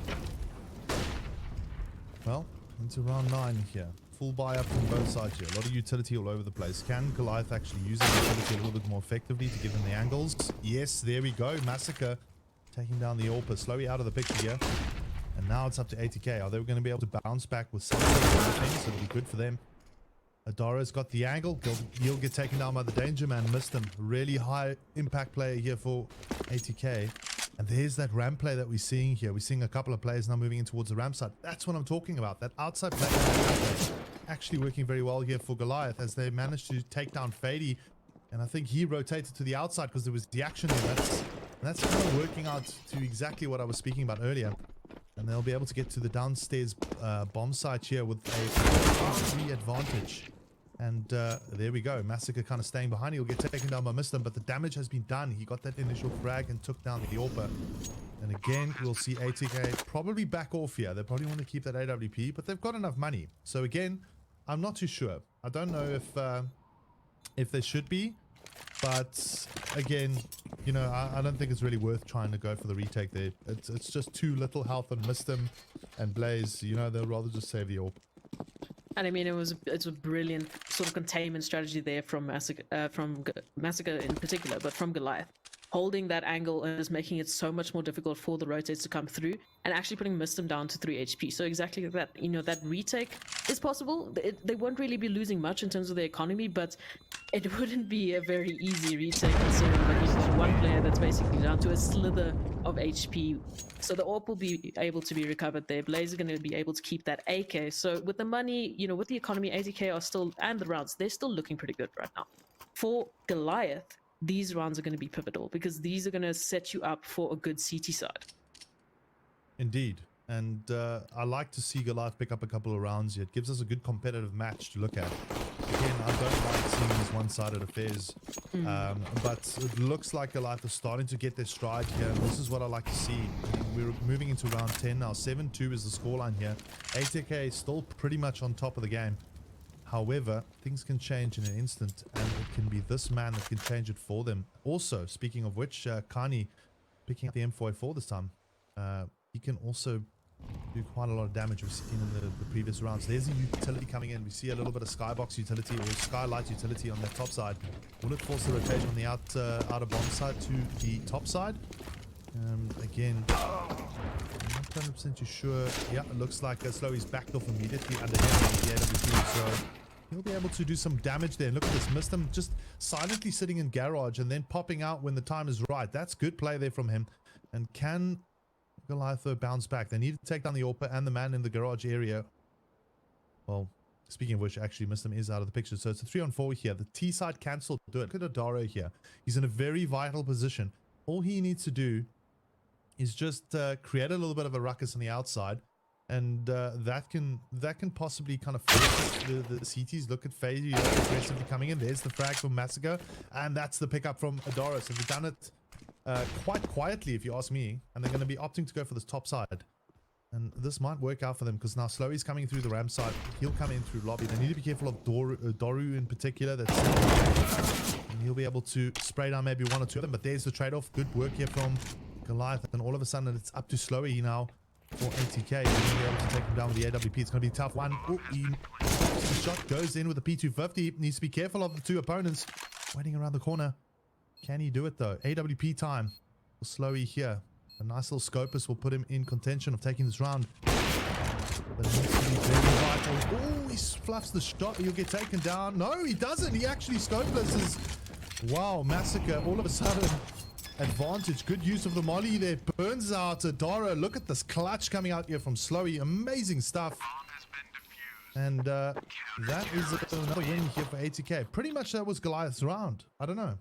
Well, into round 9 here. Full buy up from both sides here. A lot of utility all over the place. Can Goliath actually use the utility a little bit more effectively to give them the angles? Yes, there we go. Massacre taking down the AWPer. Slowly out of the picture here. And now it's up to ATK. Are they going to be able to bounce back with some things? It'll be good for them. Adara's got the angle. He'll get taken down by the Danger Man. Missed him. Really high impact player here for ATK. And there's that ramp play that we're seeing here. We're seeing a couple of players now moving in towards the ramp side. That's what I'm talking about. That outside play actually working very well here for Goliath as they managed to take down Fady. And I think he rotated to the outside because there was the action there. That's kind of working out to exactly what I was speaking about earlier. And they'll be able to get to the downstairs bomb site here with a 3 advantage. And there we go. Massacre kind of staying behind. He'll get taken down by Mistem, but the damage has been done. He got that initial frag and took down the AWPer. And again, we'll see ATK probably back off here. They probably want to keep that AWP, but they've got enough money. So again, I'm not too sure. I don't know if they should be, but again, you know, I don't think it's really worth trying to go for the retake there. It's just too little health on Mistem and Blaze. You know, they'll rather just save the AWP. And I mean, it's a brilliant sort of containment strategy there from Massacre in particular, but from Goliath. Holding that angle is making it so much more difficult for the rotates to come through and actually putting Mistem down to 3 HP. So exactly like that, you know, that retake is possible. They won't really be losing much in terms of the economy, but it wouldn't be a very easy retake considering that he's just one player that's basically down to a slither of HP. So the AWP will be able to be recovered there. Blaze are going to be able to keep that AK. So with the money, you know, with the economy, ATK are still, and the rounds, they're still looking pretty good right now. For Goliath, these rounds are going to be pivotal because these are going to set you up for a good CT side. Indeed. And I like to see Goliath pick up a couple of rounds here. It gives us a good competitive match to look at. again, I don't like seeing these one-sided affairs. But it looks like Goliath is starting to get their stride here. And this is what I like to see. We're moving into round 10 now. 7-2 is the scoreline here. ATK is still pretty much on top of the game. However, things can change in an instant, and it can be this man that can change it for them. Also, speaking of which, Kani picking up the M4A4 this time. He can also do quite a lot of damage we've seen in the previous rounds. There's a utility coming in. We see a little bit of skybox utility or skylight utility on the top side. Will it force the rotation on the outer bomb side to the top side? Again, I'm not 100% too sure. Yeah, it looks like Slowy's backed off immediately under him with the AWP, so he'll be able to do some damage there. And look at this, missed him just silently sitting in garage and then popping out when the time is right. That's good play there from him. And can Goliath bounce back? They need to take down the AWP and the man in the garage area. Well, speaking of which, actually, Muslim is out of the picture. So it's a 3-on-4 here. The T side can still do it. Look at Adaro here. He's in a very vital position. All he needs to do is just create a little bit of a ruckus on the outside. And that can possibly kind of force the CTs. Look at Faye aggressively coming in. There's the frag from Massacre. And that's the pickup from Adaro. So they've done it quite quietly, if you ask me, and they're going to be opting to go for this top side, and this might work out for them because now Slowy's coming through the ramp side. He'll come in through lobby. They need to be careful of Doru in particular. And he'll be able to spray down maybe one or two of them, but there's the trade-off. Good work here from Goliath, and all of a sudden it's up to Slowy now for ATK. He's going to be able to take him down with the AWP. It's going to be a tough one. Oh, the shot goes in with the P250. Needs to be careful of the two opponents waiting around the corner. Can he do it though? AWP time for Slowy here. A nice little Scopus will put him in contention of taking this round. But it needs to be very vital. Oh, he fluffs the shot. He'll get taken down. No, he doesn't. He actually Scopus. Wow, Massacre. All of a sudden, advantage. Good use of the molly there. Burns out Adara. Look at this clutch coming out here from Slowy. Amazing stuff. And that is another win here for ATK. Pretty much that was Goliath's round. I don't know.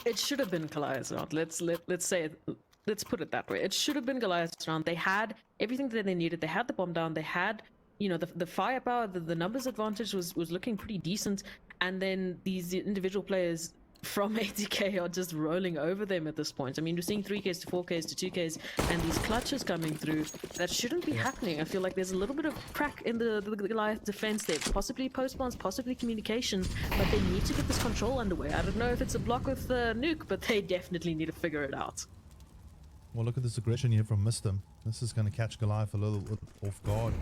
It should have been Goliath's round. Let's say it. Let's put it that way. It should have been Goliath's round. They had everything that they needed. They had the bomb down. They had, you know, the firepower. The numbers advantage was looking pretty decent. And then these individual players from ATK are just rolling over them at this point. I mean, we're seeing 3Ks to 4Ks to 2Ks, and these clutches coming through that shouldn't be happening. I feel like there's a little bit of crack in the Goliath defense there. Possibly post-spawns, possibly communication, but they need to get this control underway. I don't know if it's a block with Nuke, but they definitely need to figure it out. Well, look at this aggression here from Mistim. This is going to catch Goliath a little off guard.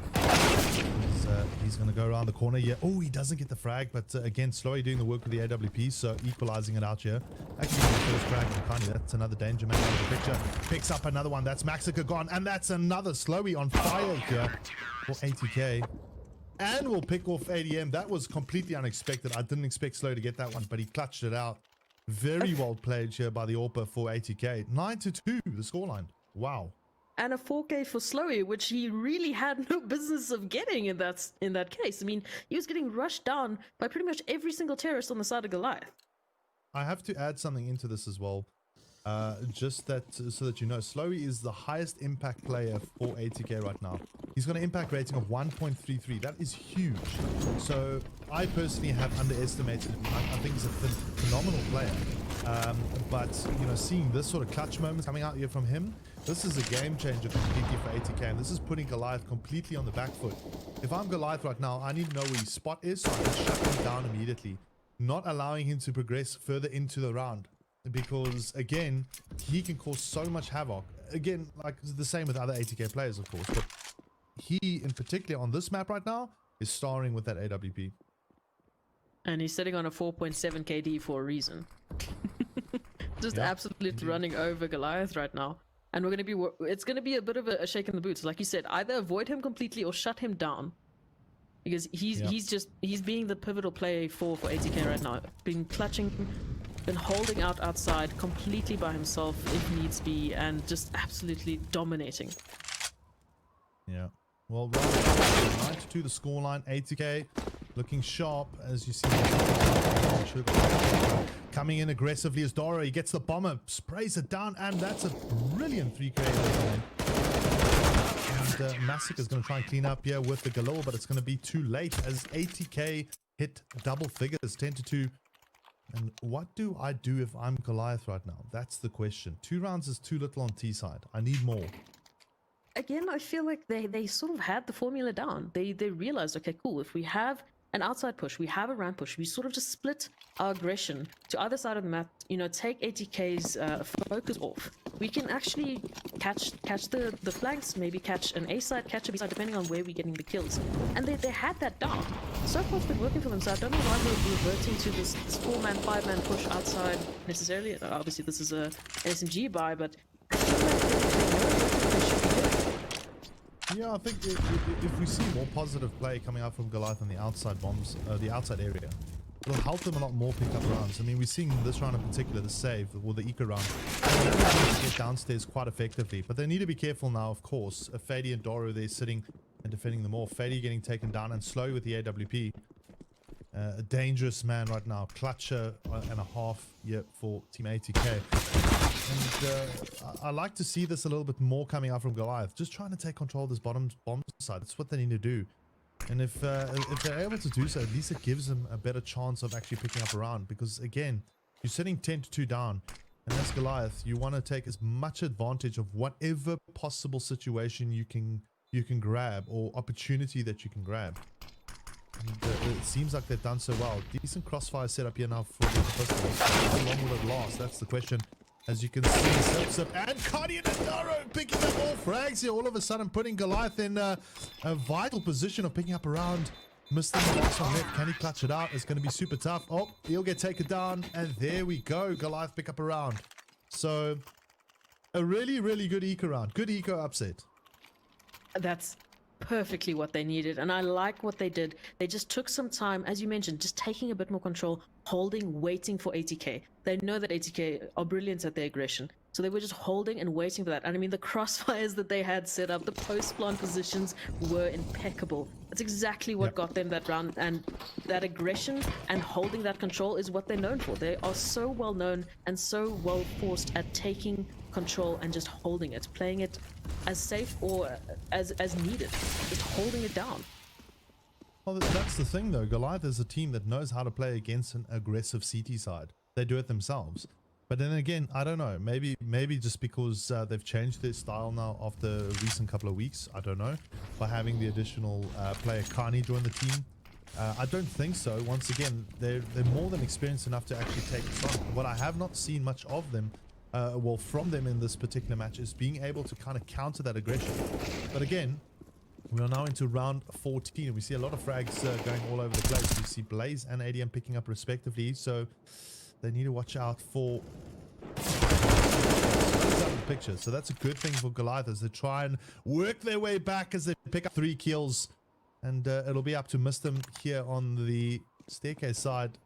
He's going to go around the corner here. Oh, he doesn't get the frag, but again, Slowy doing the work with the AWP, so equalizing it out here. Actually, the first frag from Kani. That's another danger man out of the picture. Picks up another one. That's Massacre gone, and that's another Slowy on fire here for ATK. And we'll pick off ADM. That was completely unexpected. I didn't expect Slowy to get that one, but he clutched it out. Very well played here by the AWP for ATK. 9-2, the scoreline. Wow. And a 4K for Slowy, which he really had no business of getting in that case. I mean, he was getting rushed down by pretty much every single terrorist on the side of Goliath. I have to add something into this as well. Just that so that you know, Slowy is the highest impact player for ATK right now. He's got an impact rating of 1.33. That is huge. So I personally have underestimated him. I think he's a phenomenal player. But you know, seeing this sort of clutch moments coming out here from him, this is a game changer completely for ATK, and this is putting Goliath completely on the back foot. If I'm Goliath right now, I need to know where his spot is so I can shut him down immediately, not allowing him to progress further into the round. Because again, he can cause so much havoc. Again, like the same with other ATK players, of course, but he in particular on this map right now is starring with that AWP. And he's sitting on a 4.7 KD for a reason. Just absolutely running over Goliath right now. And it's gonna be a bit of a shake in the boots. Like you said, either avoid him completely or shut him down. Because he's being the pivotal player for ATK right now. Been clutching, been holding out outside completely by himself if needs be, and just absolutely dominating. Yeah. Well, 9-2 the scoreline. ATK looking sharp as you see. Coming in aggressively as Dora. He gets the bomber, sprays it down, and that's a brilliant 3K. And Massacre's going to try and clean up here with the Galore, but it's going to be too late as ATK hit double figures, 10-2. And what do I do if I'm Goliath right now? That's the question. 2 rounds is too little on T side. I need more. Again, I feel like they sort of had the formula down. They realized, okay, cool, if we have an outside push, we have a ramp push, we sort of just split our aggression to either side of the map, you know, take ATK's focus off. We can actually catch the flanks, maybe catch an A side, catch a B side, depending on where we're getting the kills. And they had that down. So far it's been working for them, so I don't know why we're reverting to this 4-man, 5-man push outside necessarily. Obviously this is a SMG buy, but I feel like they know what they should be doing. Yeah, I think if we see more positive play coming out from Goliath on the outside bombs, the outside area, it'll help them a lot more pick up rounds. I mean, we're seeing this round in particular, the save, or the eco round, get downstairs quite effectively. But they need to be careful now, of course. Fady and Doro, they're sitting and defending them all. Fady getting taken down and slow with the AWP. A dangerous man right now. Clutcher and a half here for Team ATK. And I like to see this a little bit more coming out from Goliath. Just trying to take control of this bottom bomb side. That's what they need to do. And if they're able to do so, at least it gives them a better chance of actually picking up a round. Because again, you're sitting 10-2 down. And as Goliath, you want to take as much advantage of whatever possible situation you can grab, or opportunity that you can grab. And it seems like they've done so well. Decent crossfire setup here now for the pistols. How long will it last? That's the question. As you can see, Zip and Cardi and Daro picking up all frags here. All of a sudden putting Goliath in a vital position of picking up a round. Missed the last one left. Can he clutch it out? It's going to be super tough. Oh, he'll get taken down. And there we go. Goliath pick up a round. So, a really, really good eco round. Good eco upset. That's perfectly what they needed, and I like what they did. They just took some time, as you mentioned, just taking a bit more control, holding, waiting for ATK. They know that ATK are brilliant at their aggression, so they were just holding and waiting for that. And I mean, the crossfires that they had set up, the post-plant positions were impeccable. That's exactly what got them that round, and that aggression and holding that control is what they're known for. They are so well known and so well forced at taking control and just holding it, playing it as safe or as needed, just holding it down. Well, that's the thing though. Goliath is a team that knows how to play against an aggressive CT side. They do it themselves. But then again, I don't know. Maybe just because they've changed their style now after the recent couple of weeks. I don't know. By having the additional player Kani join the team. I don't think so. Once again, they're more than experienced enough to actually take this on. What I have not seen much of them, well, from them in this particular match, is being able to kind of counter that aggression. But again, we are now into round 14, and we see a lot of frags going all over the place. We see Blaze and ADM picking up respectively, so they need to watch out for the picture. So that's a good thing for Goliath as they try and work their way back as they pick up 3 kills. And it'll be up to Mistim here on the staircase side.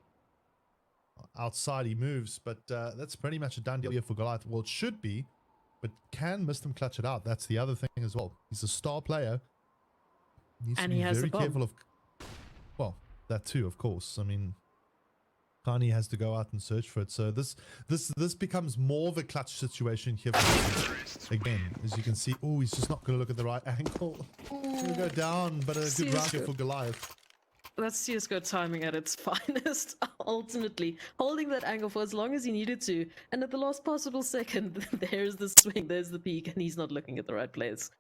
Outside he moves, but that's pretty much a done deal here for Goliath. Well, it should be, but can Mistim clutch it out? That's the other thing as well. He's a star player. Needs And to be he has very the bomb. careful of, well, that too, of course. I mean, Kani has to go out and search for it. So this becomes more of a clutch situation here for Mistim. Again, as you can see, oh, he's just not going to look at the right angle. He's going to go down, but a good round here for Goliath. That's CSGO timing at its finest, ultimately. Holding that angle for as long as he needed to, and at the last possible second, there's the swing, there's the peak, and he's not looking at the right place.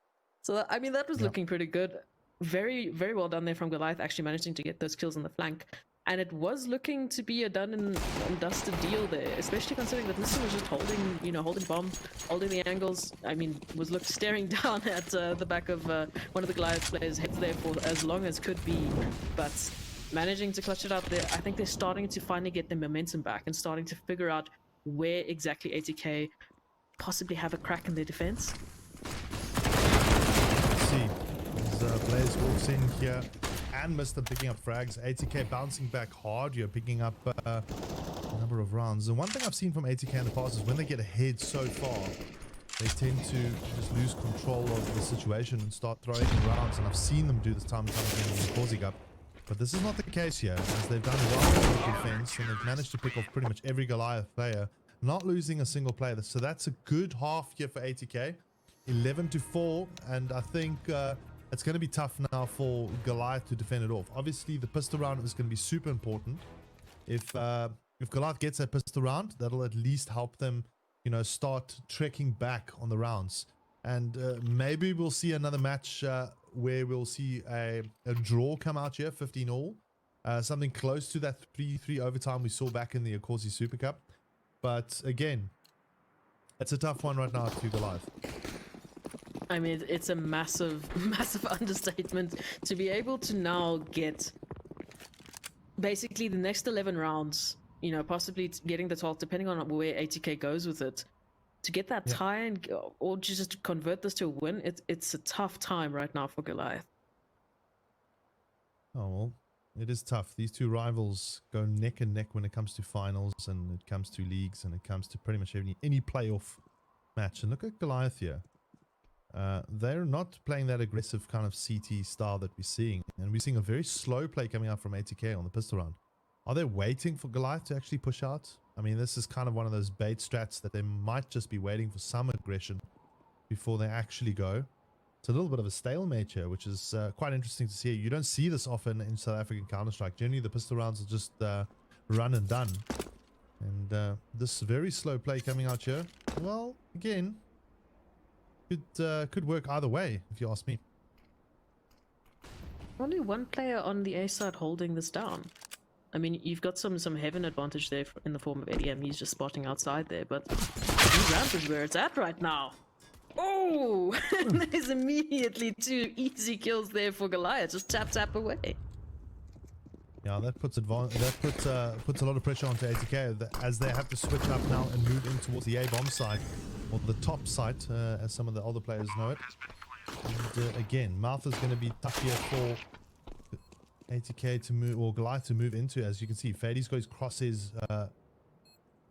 So, I mean, that was looking pretty good. Very, very well done there from Goliath, actually managing to get those kills on the flank. And it was looking to be a done and dusted deal there, especially considering that Mistim was just holding, you know, holding bomb, holding the angles. I mean, was staring down at the back of one of the Goliath players' heads there for as long as could be, but managing to clutch it out there. I think they're starting to finally get their momentum back and starting to figure out where exactly ATK possibly have a crack in their defense. Let's see, as Blaze walks in here. And Mr. picking up frags. ATK bouncing back hard. You're picking up a number of rounds. And one thing I've seen from ATK in the past is when they get ahead so far, they tend to just lose control of the situation and start throwing rounds. And I've seen them do this time and time again in the Inkosi Cup. But this is not the case here, as they've done well in the defense and they've managed to pick off pretty much every Goliath player, not losing a single player. So that's a good half here for ATK. 11-4, and I think it's going to be tough now for Goliath to defend it off. Obviously, the pistol round is going to be super important. If Goliath gets a pistol round, that'll at least help them, you know, start trekking back on the rounds. And maybe we'll see another match where we'll see a draw come out here, 15-all. Something close to that 3-3 overtime we saw back in the Inkosi Super Cup. But again, it's a tough one right now to Goliath. I mean, it's a massive, massive understatement to be able to now get basically the next 11 rounds, you know, possibly getting the 12, depending on where ATK goes with it, to get that tie and or just convert this to a win. It's a tough time right now for Goliath. Oh, well, it is tough. These two rivals go neck and neck when it comes to finals, and it comes to leagues, and it comes to pretty much any playoff match. And look at Goliath here. They're not playing that aggressive kind of CT style that we're seeing. And we're seeing a very slow play coming out from ATK on the pistol round. Are they waiting for Goliath to actually push out? I mean, this is kind of one of those bait strats that they might just be waiting for some aggression before they actually go. It's a little bit of a stalemate here, which is quite interesting to see. You don't see this often in South African Counter-Strike. Generally, the pistol rounds are just run and done. And this very slow play coming out here, well, again, could work either way, if you ask me. Only one player on the A side holding this down. I mean, you've got some heaven advantage there in the form of ADM. He's just spotting outside there, but the ramp is where it's at right now. Oh, there's immediately 2 easy kills there for Goliath. Just tap away. Yeah, that puts a lot of pressure onto ATK as they have to switch up now and move in towards the A bomb side, or the top side, as some of the older players know it. And again, Mouth is going to be tough here for ATK to move, or Goliath to move into. As you can see, Fady's got his crosses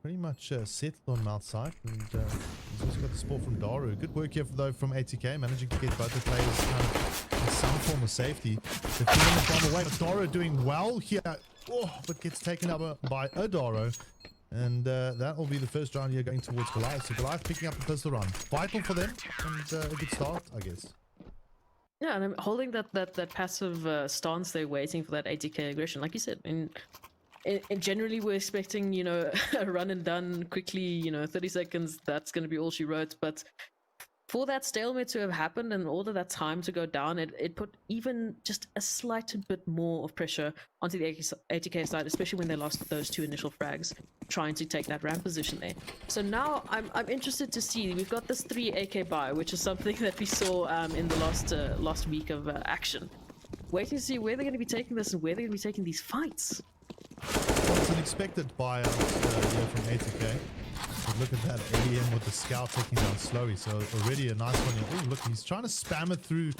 pretty much settled on Mouth side, and he's also got the support from Daru. Good work here though from ATK, managing to get both the players kind of in some form of safety. They're feeling the bomb away, but Daru doing well here, but gets taken up by Daru. And that will be the first round here going towards Goliath. So Goliath picking up the pistol round. Vital for them, and a good start, I guess. Yeah, and I'm holding that passive stance there, waiting for that ATK aggression. Like you said, and generally we're expecting, you know, a run and done quickly, you know, 30 seconds, that's going to be all she wrote. But for that stalemate to have happened and all of that time to go down, it put even just a slight bit more of pressure onto the ATK side, especially when they lost those 2 initial frags trying to take that ramp position there. So now I'm interested to see, we've got this 3 AK buy, which is something that we saw in the last week of action. Waiting to see where they're going to be taking this and where they're going to be taking these fights. Well, it's an expected buyout here from ATK. But look at that ADM with the scout taking down Slowy. So already a nice one here. Oh, look, he's trying to spam it through.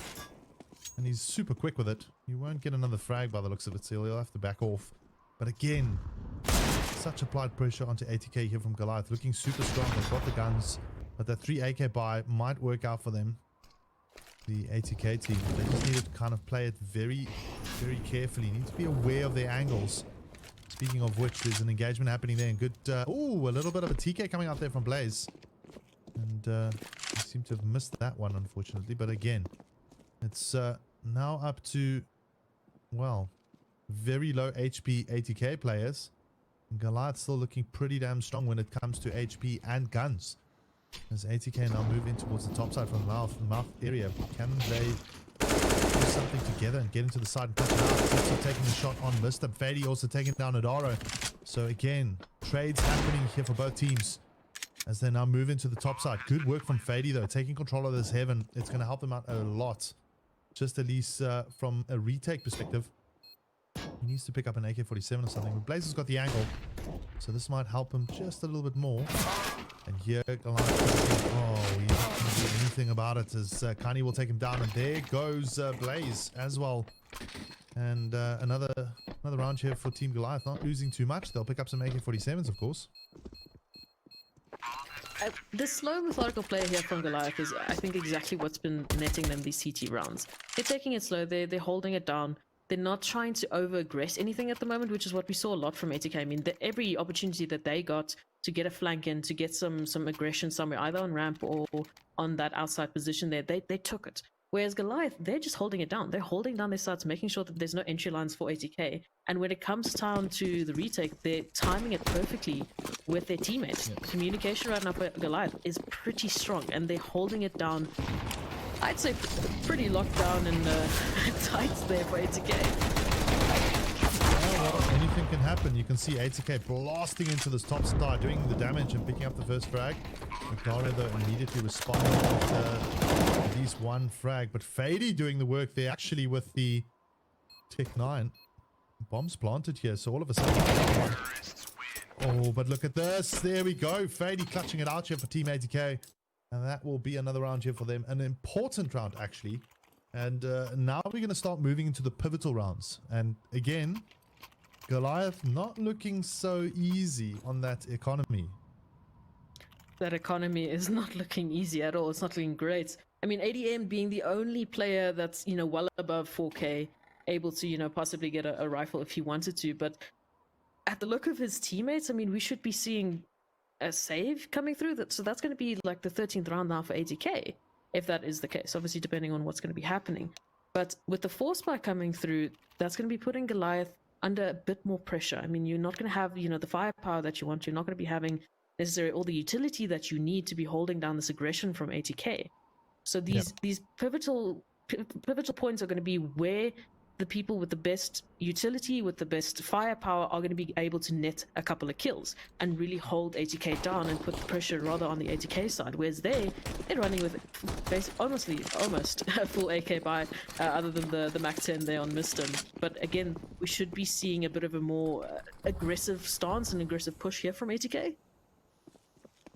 And he's super quick with it. You won't get another frag by the looks of it, so he'll have to back off. But again, such applied pressure onto ATK here from Goliath. Looking super strong. They've got the guns. But that 3 AK buy might work out for them. The ATK team. They just need to kind of play it very, very carefully. Need to be aware of their angles. Speaking of which, there's an engagement happening there. And good, a little bit of a TK coming out there from Blaze. And they seem to have missed that one, unfortunately. But again, it's now up to, well, very low HP ATK players. And Goliath still looking pretty damn strong when it comes to HP and guns. As ATK now move in towards the top side from the mouth area. Can they do something together and get into the side and push it out? Also taking a shot on Mr. Fady, also taking down Adaro. So again, trades happening here for both teams as they now move into the top side. Good work from Fady though, taking control of this heaven. It's going to help them out a lot, just at least from a retake perspective. He needs to pick up an AK-47 or something, but Blaze has got the angle, so this might help him just a little bit more. And here Goliath, he's not going to do anything about it, as Kani will take him down, and there goes Blaze as well. And another round here for Team Goliath, not losing too much. They'll pick up some AK-47s, of course. The slow methodical play here from Goliath is, I think, exactly what's been netting them these CT rounds. They're taking it slow, they're holding it down. They're not trying to over-aggress anything at the moment, which is what we saw a lot from ATK. I mean, every opportunity that they got to get a flank in, to get some aggression somewhere, either on ramp or on that outside position there, they took it. Whereas Goliath, they're just holding it down. They're holding down their sides, making sure that there's no entry lines for ATK. And when it comes down to the retake, they're timing it perfectly with their teammates. Communication right now for Goliath is pretty strong, and they're holding it down, I'd say pretty locked down and tight there for ATK. Well, anything can happen. You can see ATK blasting into this top star, doing the damage and picking up the first frag. Nodwin though immediately responding with at least one frag, but Fady doing the work there actually with the Tech 9. Bombs planted here, so all of a sudden... Oh, but look at this. There we go. Fady clutching it out here for Team ATK. And that will be another round here for them. An important round, actually. And now we're going to start moving into the pivotal rounds. And again, Goliath not looking so easy on that economy. That economy is not looking easy at all. It's not looking great. I mean, ADM being the only player that's, well above 4K, able to, possibly get a rifle if he wanted to. But at the look of his teammates, I mean, we should be seeing a save coming through. So that's going to be like the 13th round now for ATK, if that is the case. Obviously, depending on what's going to be happening. But with the force spike coming through, that's going to be putting Goliath under a bit more pressure. I mean, you're not going to have, the firepower that you want. You're not going to be having necessarily all the utility that you need to be holding down this aggression from ATK. So these pivotal points are going to be where the people with the best utility, with the best firepower, are going to be able to net a couple of kills and really hold ATK down and put the pressure rather on the ATK side. Whereas they're running with almost a full AK buy, other than the Mac 10 there on Mistem. But again, we should be seeing a bit of a more aggressive stance and aggressive push here from ATK.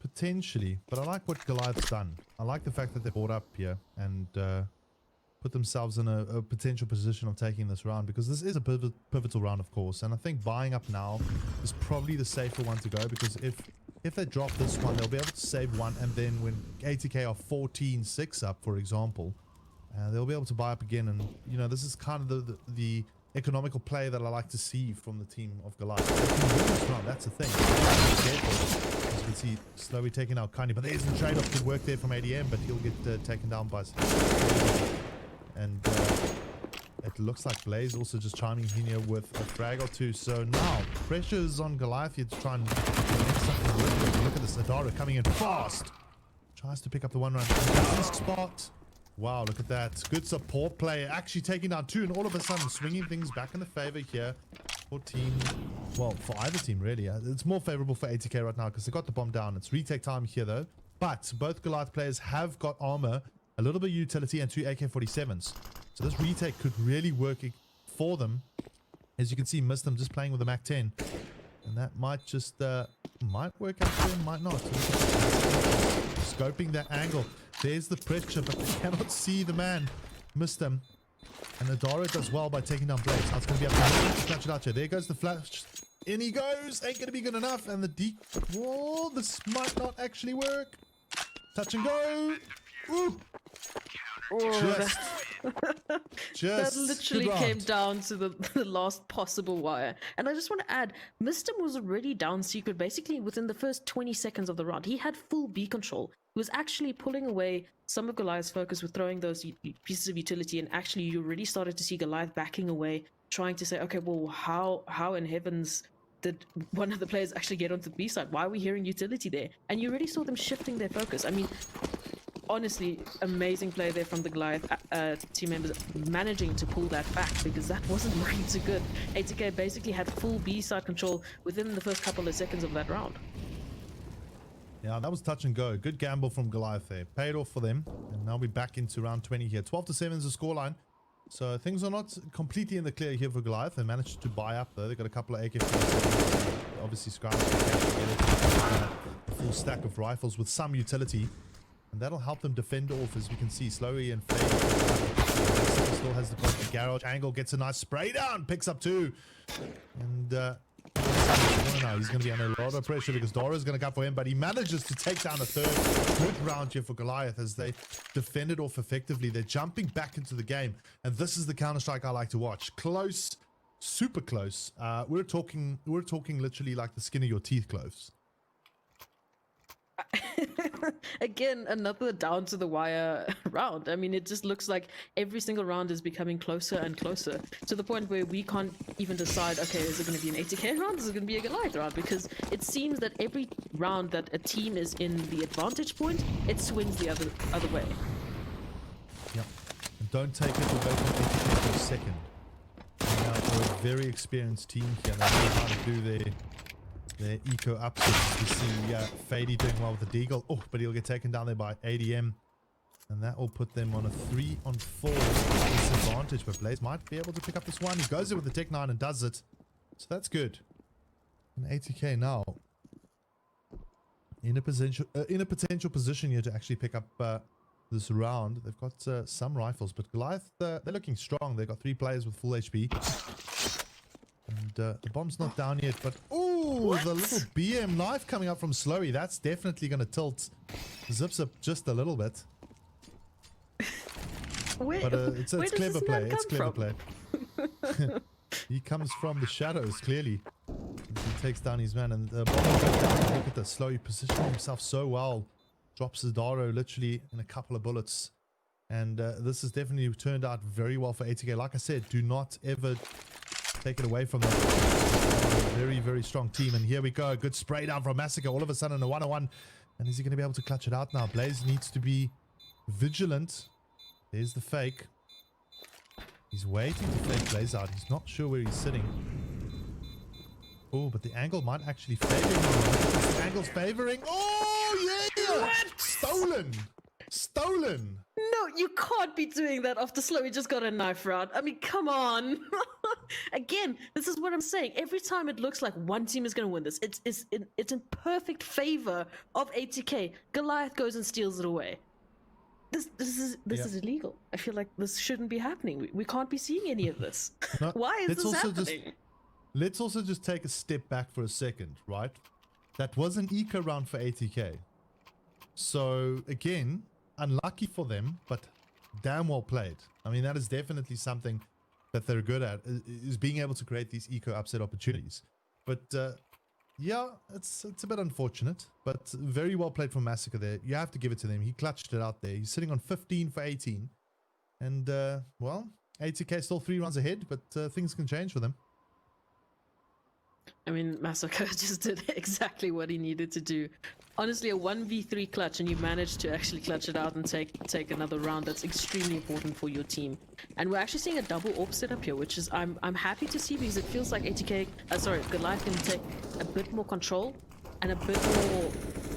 Potentially, but I like what Goliath's done. I like the fact that they brought up here and put themselves in a potential position of taking this round, because this is a pivotal round, of course, and I think buying up now is probably the safer one to go, because if they drop this one, they'll be able to save one, and then when ATK are 14-6 up, for example, they'll be able to buy up again. And this is kind of the economical play that I like to see from the team of Goliath. They can win this round, that's the thing. As you can see, slowly taking out Kanye, but there's the trade-off. Good work there from ADM, but he'll get taken down by... And it looks like Blaze also just chiming in here with a frag or two. So now pressure is on Goliath here to try and make something work. Look at this, Adara coming in fast. Tries to pick up the one round spot. Wow, look at that. Good support play. Actually taking down two, and all of a sudden swinging things back in the favor here for team. Well, for either team, really. It's more favorable for ATK right now because they got the bomb down. It's retake time here, though. But both Goliath players have got armor, a little bit of utility, and two AK-47s. So this retake could really work for them. As you can see, Mistem just playing with the Mac 10. And that might just, might work out for them, might not. Scoping that angle. There's the pressure, but they cannot see the man. Mistem. And Adara does well by taking down Blaze. Now it's going to be up to catch it out here. There goes the flash. In he goes. Ain't going to be good enough. And the deep. Whoa, this might not actually work. Touch and go. Ooh. Oh, that literally came down to the last possible wire. And I just want to add, Mistem was already down secret basically within the first 20 seconds of the round. He had full B control. He was actually pulling away some of Goliath's focus with throwing those pieces of utility, and actually you already started to see Goliath backing away, trying to say, okay, well, how in heavens did one of the players actually get onto the B side? Why are we hearing utility there? And you already saw them shifting their focus. I mean, honestly, amazing play there from the Goliath team members, managing to pull that back, because that wasn't looking too good. ATK basically had full B side control within the first couple of seconds of that round. Yeah, that was touch and go. Good gamble from Goliath there. Paid off for them. And now we're back into round 20 here. 12-7 is the scoreline. So things are not completely in the clear here for Goliath. They managed to buy up though. They got a couple of AK-47s. Obviously scrounging a full stack of rifles with some utility. And that'll help them defend off, as we can see, slowly and fade. Still has the garage angle, gets a nice spray down, picks up two. And he's going to be under a lot of pressure because Dora's going to come for him, but he manages to take down a third. Good round here for Goliath as they defended off effectively. They're jumping back into the game, and this is the Counter-Strike I like to watch. Close, super close. We're talking literally like the skin of your teeth close. Again, another down to the wire round. I mean, it just looks like every single round is becoming closer and closer to the point where we can't even decide, okay, is it going to be an 80k round? Is it going to be a Goliath round? Because it seems that every round that a team is in the advantage point, it swings the other way. Yep. And don't take it away from 80k for a second. They're a very experienced team here. They know how to do their eco upsets. You see Fady doing well with the Deagle. Oh, but he'll get taken down there by ADM. And that will put them on a 3-on-4 disadvantage. But Blaze might be able to pick up this one. He goes in with the Tech 9 and does it. So that's good. And 80k now in a potential position here to actually pick up this round. They've got some rifles, but Goliath, they're looking strong. They've got 3 players with full HP. And the bomb's not down yet, but oh, the little BM knife coming up from Slowy. That's definitely going to tilt Zips up just a little bit. But it's clever play. It's clever play. He comes from the shadows, clearly. He takes down his man, and the bomb goes down. Look at the Slowy positioning himself so well. Drops the Daro literally in a couple of bullets. And this has definitely turned out very well for 80k. Like I said, do not ever take it away from them. Very, very strong team. And here we go. Good spray down from Massacre. All of a sudden a 1-on-1. And is he going to be able to clutch it out now? Blaze needs to be vigilant. There's the fake. He's waiting to fake Blaze out. He's not sure where he's sitting. Oh, but the angle might actually favor him. The angle's favoring. Oh, yeah! What? Stolen! Stolen! No, you can't be doing that after Slowy just got a knife round. I mean, come on. Again, this is what I'm saying. Every time it looks like one team is going to win this, it's in perfect favor of 80k. Goliath goes and steals it away. This is illegal. I feel like this shouldn't be happening. We can't be seeing any of this. No, Why is this happening? Let's also just take a step back for a second, right? That was an eco round for 80k. So again, unlucky for them, but damn well played. I mean, that is definitely something that they're good at, is being able to create these eco upset opportunities. But yeah, it's a bit unfortunate, but very well played from Massacre there. You have to give it to them. He clutched it out there. He's sitting on 15 for 18. And well, 80k still 3 rounds ahead, but things can change for them. I mean, Massacre just did exactly what he needed to do. Honestly, a 1v3 clutch, and you managed to actually clutch it out and take another round. That's extremely important for your team. And we're actually seeing a double AWP setup here, which is I'm happy to see, because it feels like Goliath can take a bit more control and a bit more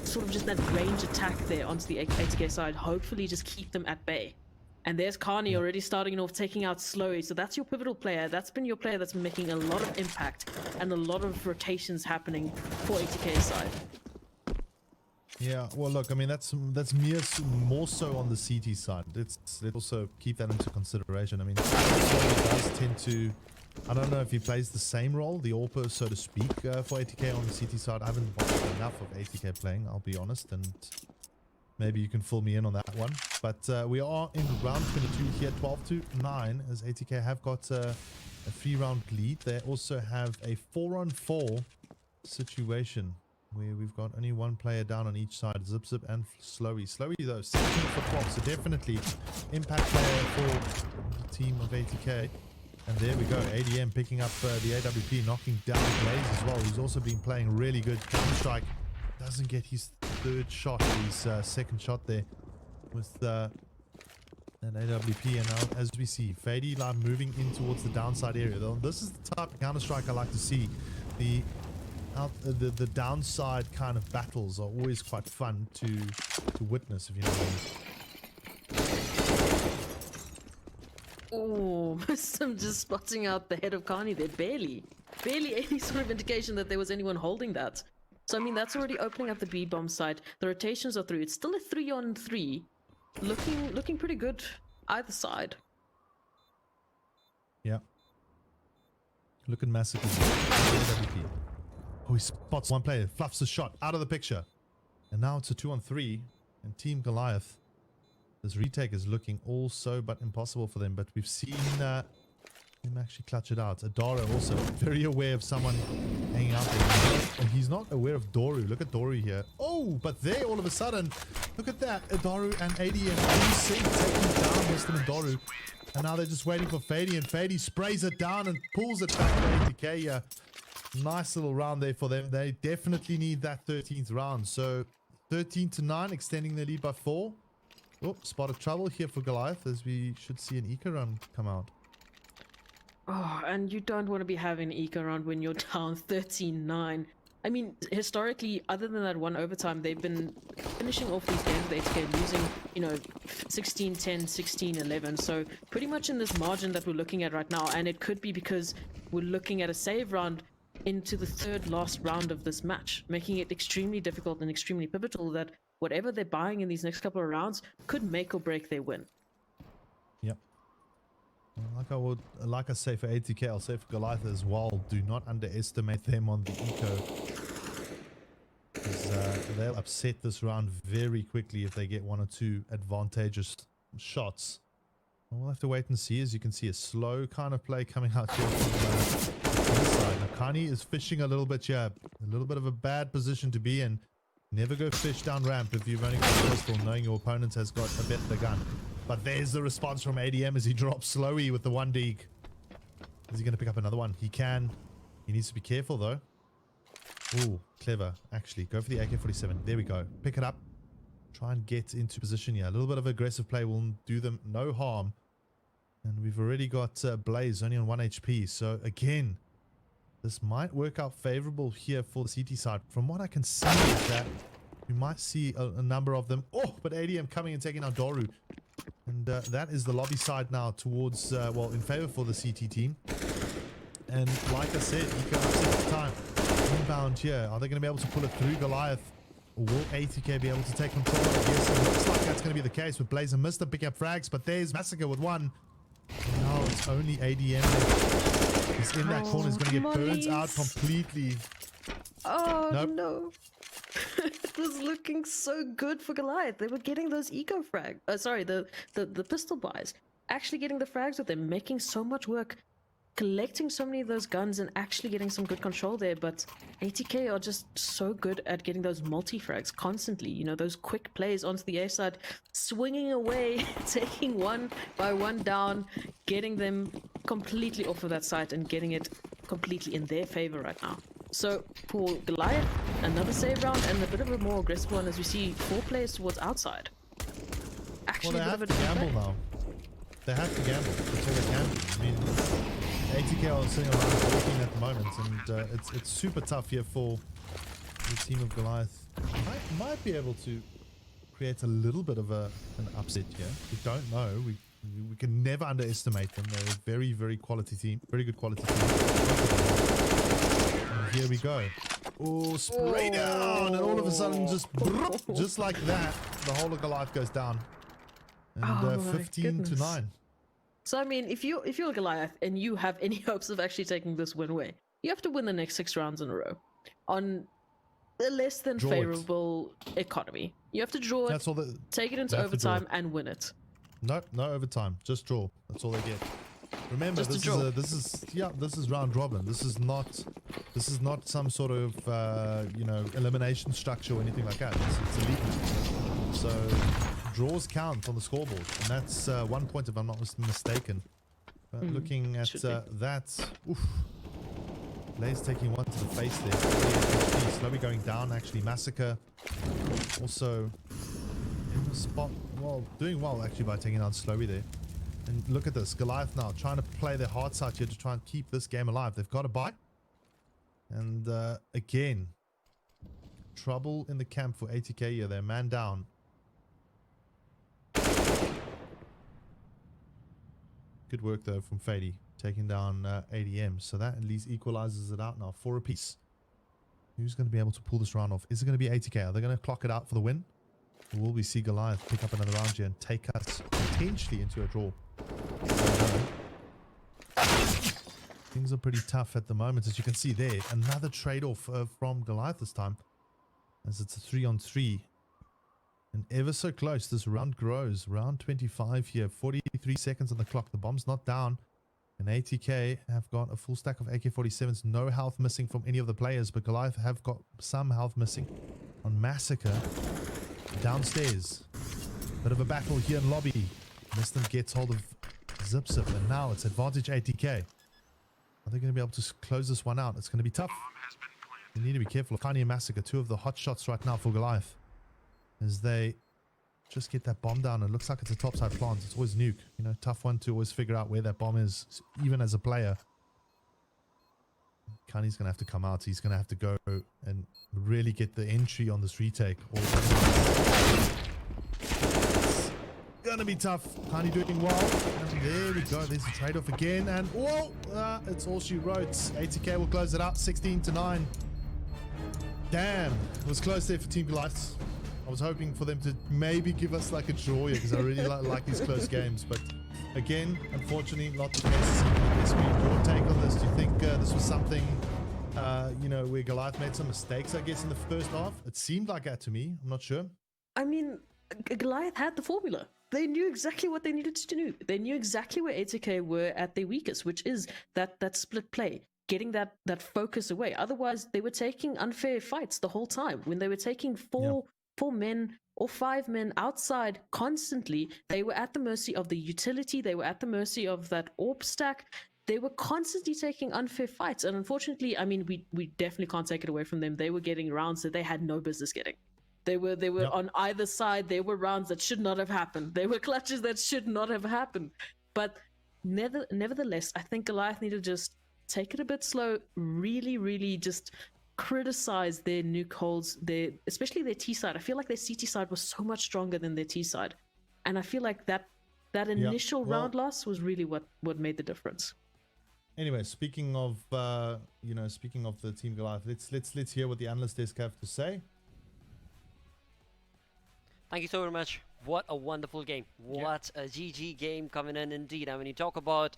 sort of just that range attack there onto the 80k side. Hopefully just keep them at bay. And there's Carney already starting off, taking out Slowy. So that's your pivotal player. That's been your player that's been making a lot of impact and a lot of rotations happening for 80k side. Yeah, well, look, I mean, that's more so on the CT side. Let's also keep that into consideration. I mean, Slowy does tend to, I don't know if he plays the same role, the AWPer, so to speak, for 80k on the CT side. I haven't watched enough of 80k playing, I'll be honest, and maybe you can fill me in on that one. But we are in round 22 here, 12-9, as 80k have got a 3-round lead. They also have a 4-on-4 situation where we've got only one player down on each side, Zip and Slowy. Slowy, though, 16 for 12, so definitely impact player for the team of 80k. And there we go, ADM picking up the AWP, knocking down Blaze as well. He's also been playing really good. Counter-Strike doesn't get his third shot, his second shot there with an AWP. And now, as we see, Fady moving in towards the downside area. Though this is the type of Counter-Strike I like to see. The downside kind of battles are always quite fun to witness, if you know what I mean. Oh, I'm just spotting out the head of Carney there. Barely any sort of indication that there was anyone holding that. So, I mean, that's already opening up the B-bomb side. The rotations are through. It's still a 3-on-3. Looking pretty good either side. Yeah. Look at Massacre. Oh, he spots one player, fluffs a shot out of the picture. And now it's a 2-on-3. And Team Goliath, this retake is looking all so but impossible for them. But we've seen Him actually clutch it out. Adara also very aware of someone hanging out there. And he's not aware of Doru. Look at Doru here. Oh, but there all of a sudden, look at that. Adaru and ADM in sync taking down Western and Doru. And now they're just waiting for Fady, and Fady sprays it down and pulls it back to ATK. Yeah. Nice little round there for them. They definitely need that 13th round. So 13-9, extending their lead by 4. Oh, spotted trouble here for Goliath, as we should see an eco run come out. Oh, and you don't want to be having an eco round when you're down 13-9. I mean, historically, other than that one overtime, they've been finishing off these games with 8K losing, you know, 16-10, 16-11. So pretty much in this margin that we're looking at right now, and it could be because we're looking at a save round into the third last round of this match, making it extremely difficult and extremely pivotal that whatever they're buying in these next couple of rounds could make or break their win. Yep. Like I say for ATK, I'll say for Goliath as well, do not underestimate them on the eco. Because they'll upset this round very quickly if they get 1 or 2 advantageous shots. We'll have to wait and see. As you can see, a slow kind of play coming out here from this side. Nakani is fishing a little bit here. A little bit of a bad position to be in. Never go fish down ramp if you've only got a pistol, knowing your opponent has got a better gun. But there's the response from ADM as he drops Slowy with the 1 dig. Is he going to pick up another one? He can. He needs to be careful though. Ooh, clever. Actually, go for the AK-47. There we go. Pick it up. Try and get into position here. A little bit of aggressive play will do them no harm. And we've already got Blaze only on 1 HP. So again, this might work out favorable here for the CT side. From what I can see is that we might see a number of them. Oh, but ADM coming and taking out Doru. And that is the lobby side now towards, well, in favor for the CT team. And like I said, you can upset the time. Inbound here. Are they going to be able to pull it through Goliath? Or will ATK be able to take control? I guess it looks like that's going to be the case with Blaze and Mister picking up frags. But there's Massacre with 1. And now it's only ADM. He's in that corner. He's going to get burns out completely. Oh, nope. No. It was looking so good for Goliath. They were getting those eco frag. The pistol buys. Actually getting the frags with them, making so much work, collecting so many of those guns and actually getting some good control there. But ATK are just so good at getting those multi-frags constantly. You know, those quick plays onto the A side, swinging away, taking 1 by 1 down, getting them completely off of that site and getting it completely in their favor right now. So for Goliath, another save round and a bit of a more aggressive one as we see 4 players towards outside. Actually, well, a bit they of a have to gamble now. They have to gamble. That's all they can do. I mean, ATK are sitting around walking at the moment, and it's super tough here for the team of Goliath. Might be able to create a little bit of an upset here. We don't know. We can never underestimate them. They're a very, very quality team. Very good quality team. And here we go. Oh, spray down! And all of a sudden, just like that, the whole of Goliath goes down. And 15-9. So I mean, if you're Goliath and you have any hopes of actually taking this win away, you have to win the next 6 rounds in a row on a less than favorable economy. You have to draw it, take it into overtime, and win it. No overtime. Just draw. That's all they get. Remember, this is round robin. This is not some sort of elimination structure or anything like that. It's elite. So draws count on the scoreboard, and that's 1 point if I'm not mistaken. But looking at that, oof. Blaze taking 1 to the face there. Slowly going down, actually. Massacre also in the spot. Well, doing well actually by taking out Slowy there. And look at this, Goliath now trying to play their hearts out here to try and keep this game alive. They've got a buy. And again, trouble in the camp for ATK here. They're man down. Good work though from Fady, taking down ADM. So that at least equalizes it out now, 4 apiece. Who's going to be able to pull this round off? Is it going to be ATK? Are they going to clock it out for the win? Or will we see Goliath pick up another round here and take us potentially into a draw? Things are pretty tough at the moment, as you can see there. Another trade-off from Goliath this time, as it's a 3-on-3. And ever so close, this round grows. Round 25 here, 43 seconds on the clock. The bomb's not down. And ATK have got a full stack of AK-47s, no health missing from any of the players, but Goliath have got some health missing on Massacre downstairs. Bit of a battle here in lobby. Miston gets hold of Zipzip, and now it's advantage ATK. Are they going to be able to close this one out? It's going to be tough. They need to be careful. Tiny and Massacre, two of the hot shots right now for Goliath, as they just get that bomb down. It looks like it's a topside plant. It's always nuke. You know, tough one to always figure out where that bomb is, even as a player. Kani's going to have to come out. He's going to have to go and really get the entry on this retake. It's going to be tough. Kani doing well. And there we go. There's the trade-off again. And whoa! It's all she wrote. ATK will close it out 16-9. Damn. It was close there for Team Goliath. I was hoping for them to maybe give us like a draw here, because I really like these close games. But again, unfortunately, not the case. Your take on this? Do you think this was something, you know, where Goliath made some mistakes, I guess, in the first half? It seemed like that to me. I'm not sure. I mean, Goliath had the formula. They knew exactly what they needed to do. They knew exactly where ATK were at their weakest, which is that split play. Getting that focus away. Otherwise, they were taking unfair fights the whole time. When they were taking four men or 5 men outside constantly, they were at the mercy of the utility. They were at the mercy of that AWP stack. They were constantly taking unfair fights. And unfortunately, I mean, we definitely can't take it away from them. They were getting rounds that they had no business getting. They were on either side. There were rounds that should not have happened. There were clutches that should not have happened. But nevertheless, I think Goliath needed to just take it a bit slow, really just criticize their nuke holds, especially their T side. I feel like their CT side was so much stronger than their T side, and I feel like that initial round loss was really what made the difference. Anyway, speaking of speaking of the Team Goliath, let's hear what the analyst desk have to say. Thank you so very much. What a wonderful game. What a GG game coming in indeed. And when you talk about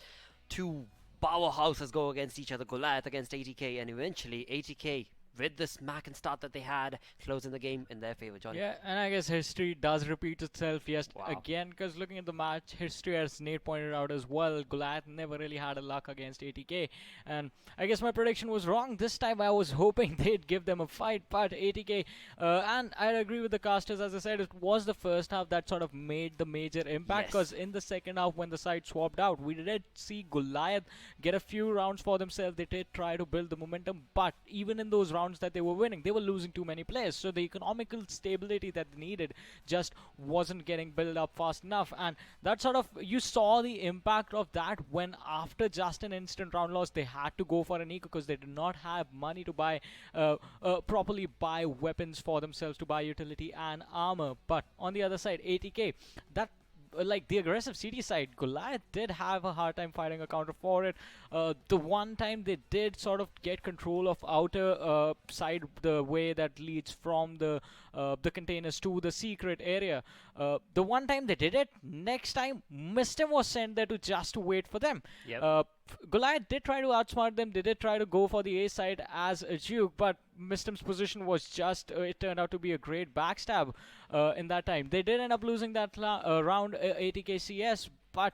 two powerhouses go against each other, Goliath against ATK, and eventually ATK, with the smack and start that they had, closing the game in their favor, Johnny. Yeah, and I guess history does repeat itself, again, because looking at the match, history, as Nate pointed out as well, Goliath never really had a luck against ATK, and I guess my prediction was wrong. This time I was hoping they'd give them a fight, but ATK, and I agree with the casters, as I said, it was the first half that sort of made the major impact, because in the second half, when the side swapped out, we did see Goliath get a few rounds for themselves. They did try to build the momentum, but even in those rounds that they were winning, they were losing too many players, so the economical stability that they needed just wasn't getting built up fast enough, and that sort of, you saw the impact of that when after just an instant round loss, they had to go for an eco because they did not have money to buy properly buy weapons for themselves, to buy utility and armor. But on the other side, ATK, that like the aggressive CT side, Goliath did have a hard time finding a counter for it. The one time they did sort of get control of outer side, the way that leads from the containers to the secret area, the one time they did it, next time Mistim was sent there to just wait for them. Goliath did try to outsmart them. They did try to go for the A side as a juke, but Mistim's position was just, it turned out to be a great backstab in that time. They did end up losing that round, ATK CS, but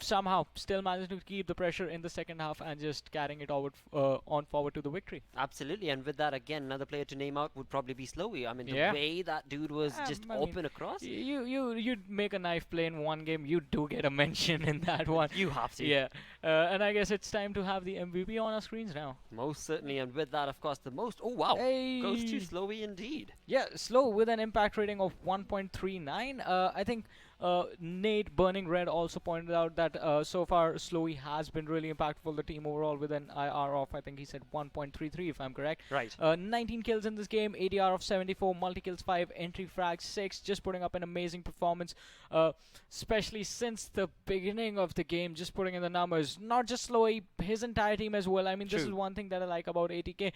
somehow still managed to keep the pressure in the second half and just carrying it on forward to the victory. Absolutely, and with that, again, another player to name out would probably be Slowy. I mean, the way that dude was just open across. You'd make a knife play in one game, you do get a mention in that one. You have to. Yeah, and I guess it's time to have the MVP on our screens now. Most certainly, and with that, of course, the most, goes to Slowy indeed. Yeah, Slow with an impact rating of 1.39. I think Nate Burning Red also pointed out that so far Slowy has been really impactful. The team overall with an IR of, I think he said 1.33 if I'm correct. Right. 19 kills in this game, ADR of 74, multi-kills 5, entry frags 6, just putting up an amazing performance, especially since the beginning of the game, just putting in the numbers. Not just Slowy, his entire team as well. I mean, this is one thing that I like about ATK.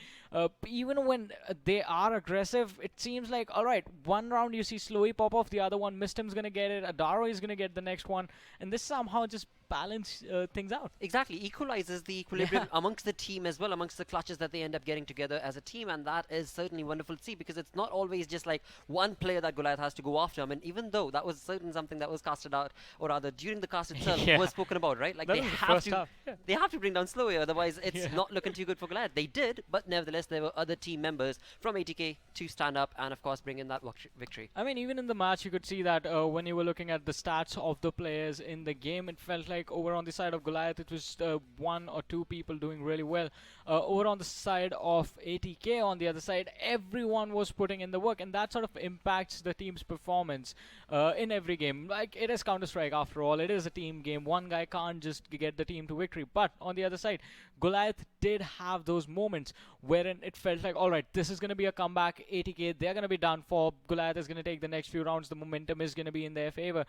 Even when they are aggressive, it seems like, alright, one round you see Slowy pop off, the other one, Mistim's gonna get it, Adaro is gonna get the next one, and this somehow just balance things out. Exactly, equalizes the equilibrium amongst the team as well, amongst the clutches that they end up getting together as a team, and that is certainly wonderful to see, because it's not always just like one player that Goliath has to go after. I mean, even though that was certainly something that was casted out, or rather during the cast itself was spoken about, right? Like That they was the have first to, half, they have to bring down Slowy, otherwise it's not looking too good for Goliath. They did, but nevertheless there were other team members from ATK to stand up and of course bring in that victory. I mean, even in the match, you could see that when you were looking at the stats of the players in the game, it felt like over on the side of Goliath, it was one or two people doing really well. Over on the side of ATK, on the other side, everyone was putting in the work, and that sort of impacts the team's performance in every game. Like, it is Counter-Strike after all. It is a team game. One guy can't just get the team to victory. But on the other side, Goliath did have those moments wherein it felt like, all right, this is going to be a comeback. ATK, they're going to be done for. Goliath is going to take the next few rounds. The momentum is going to be in their favor.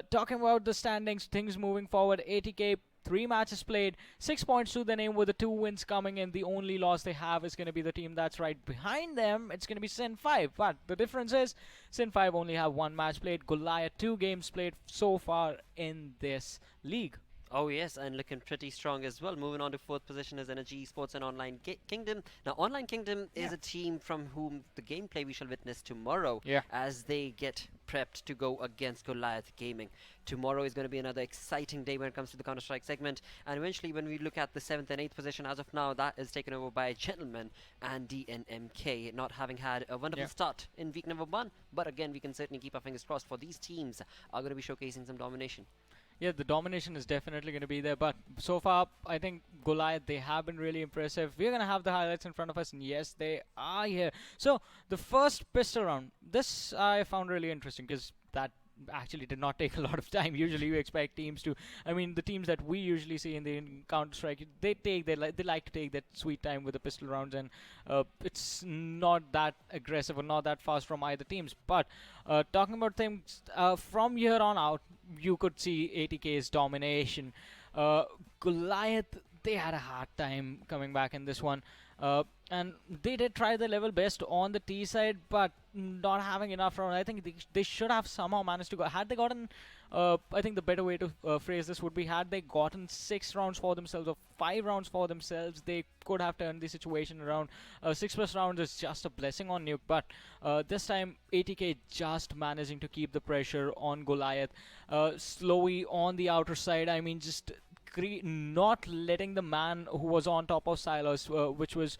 Talking about the standings, things moving forward, ATK, 3 matches played, 6 points to the name with the 2 wins coming in. The only loss they have is going to be the team that's right behind them. It's going to be Sin 5. But the difference is Sin 5 only have 1 match played. Goliath 2 games played so far in this league. Oh yes, and looking pretty strong as well. Moving on to 4th position is Energy Esports and Online Kingdom. Now, Online Kingdom is a team from whom the gameplay we shall witness tomorrow as they get prepped to go against Goliath Gaming. Tomorrow is going to be another exciting day when it comes to the Counter-Strike segment, and eventually when we look at the 7th and 8th position as of now, that is taken over by Gentleman and DNMK, not having had a wonderful start in week number 1, but again, we can certainly keep our fingers crossed for these teams are going to be showcasing some domination. Yeah, the domination is definitely going to be there, but so far, I think Goliath, they have been really impressive. We're going to have the highlights in front of us, and yes, they are here. So, the first pistol round, this I found really interesting, because that actually did not take a lot of time. Usually you expect teams to, I mean, the teams that we usually see in the Counter-Strike, they like to take that sweet time with the pistol rounds, and it's not that aggressive or not that fast from either teams. But talking about things from here on out, you could see ATK's domination. Goliath, they had a hard time coming back in this one. And they did try their level best on the T side, but not having enough round. I think they should have somehow managed to go. Had they gotten, I think the better way to phrase this would be, had they gotten 6 rounds for themselves or 5 rounds for themselves, they could have turned the situation around. 6+ rounds is just a blessing on Nuke, but this time ATK just managing to keep the pressure on Goliath. Slowy on the outer side, I mean, just not letting the man who was on top of Silos, which was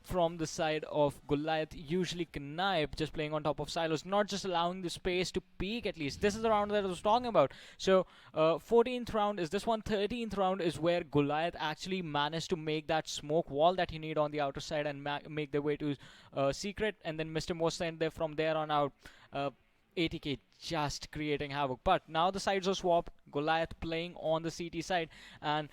from the side of Goliath, usually connive, just playing on top of Silos, not just allowing the space to peak at least. This is the round that I was talking about. So 14th round is this one. 13th round is where Goliath actually managed to make that smoke wall that you need on the outer side and make their way to Secret, and then Mr. was sent there from there on out. ATK just creating havoc, but now the sides are swapped. Goliath playing on the CT side, and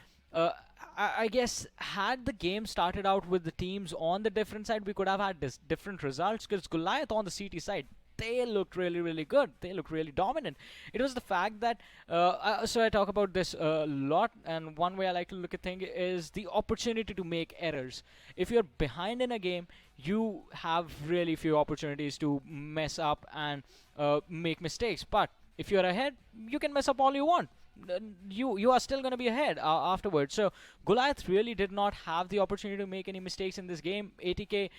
I guess had the game started out with the teams on the different side, we could have had different results, because Goliath on the CT side, they looked really, really good. They looked really dominant. It was the fact that, so I talk about this a lot, and one way I like to look at things is the opportunity to make errors. If you're behind in a game, you have really few opportunities to mess up and make mistakes. But if you're ahead, you can mess up all you want. You are still going to be ahead afterwards. So Goliath really did not have the opportunity to make any mistakes in this game. ATK,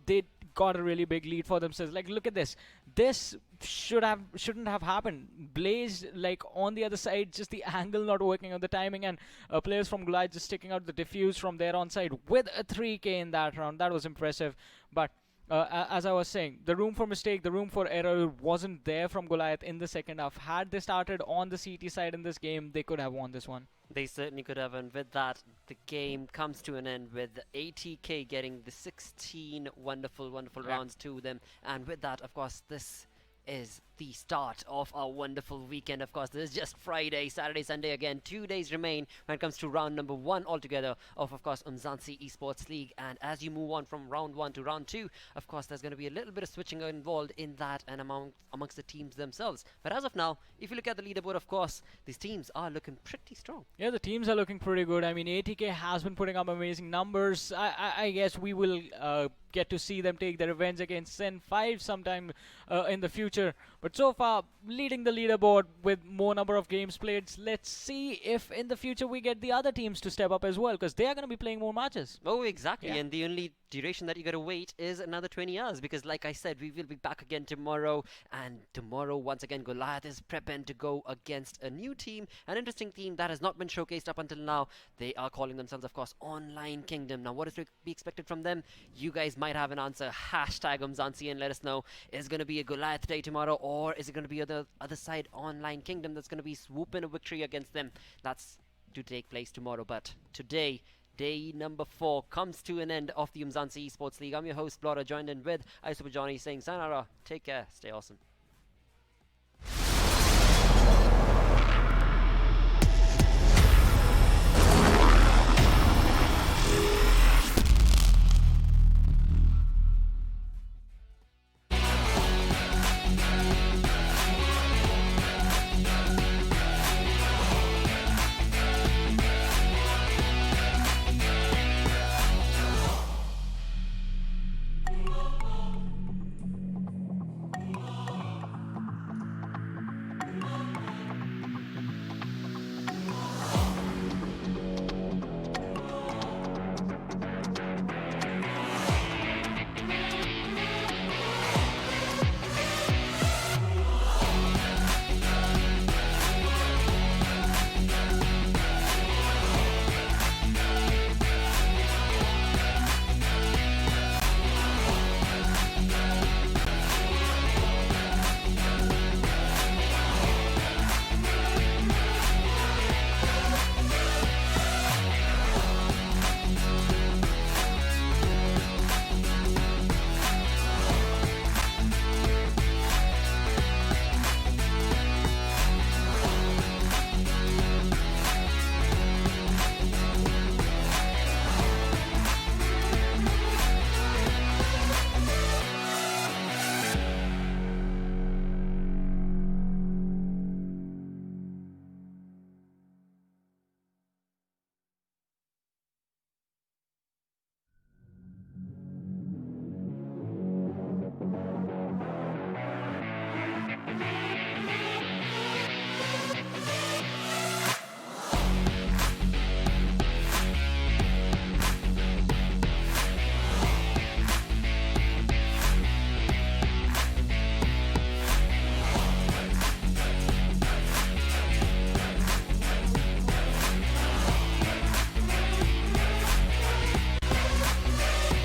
they got a really big lead for themselves. Like, look at this. This shouldn't have happened. Blaze, like, on the other side, just the angle not working on the timing, and players from Goliath just sticking out the diffuse from there on side with a 3K in that round. That was impressive. But as I was saying, the room for mistake, the room for error wasn't there from Goliath in the second half. Had they started on the CT side in this game, they could have won this one. They certainly could have, and with that, the game comes to an end with ATK getting the 16 wonderful rounds to them. And with that, of course, this is the start of our wonderful weekend. Of course, this is just Friday, Saturday, Sunday again. 2 days remain when it comes to round number 1 altogether of course, Umzansi Esports League. And as you move on from round 1 to round 2, of course, there's going to be a little bit of switching involved in that and amongst the teams themselves. But as of now, if you look at the leaderboard, of course, these teams are looking pretty strong. Yeah, the teams are looking pretty good. I mean, ATK has been putting up amazing numbers. I guess we will get to see them take their revenge against Sen 5 sometime in the future. But so far, leading the leaderboard with more number of games played. Let's see if in the future we get the other teams to step up as well, because they are going to be playing more matches. Oh, exactly. Yeah. And the only duration that you got to wait is another 20 hours, because like I said, we will be back again tomorrow. And tomorrow, once again, Goliath is prepping to go against a new team, an interesting team that has not been showcased up until now. They are calling themselves, of course, Online Kingdom. Now, what is to be expected from them? You guys might have an answer. Hashtag Umzansi and let us know. Is it going to be a Goliath day tomorrow, or is it going to be the other side, Online Kingdom, that's going to be swooping a victory against them? That's to take place tomorrow. But today, day number 4 comes to an end of the Umzansi Esports League. I'm your host, Blora, joined in with I Super Johnny saying sayonara, take care, stay awesome.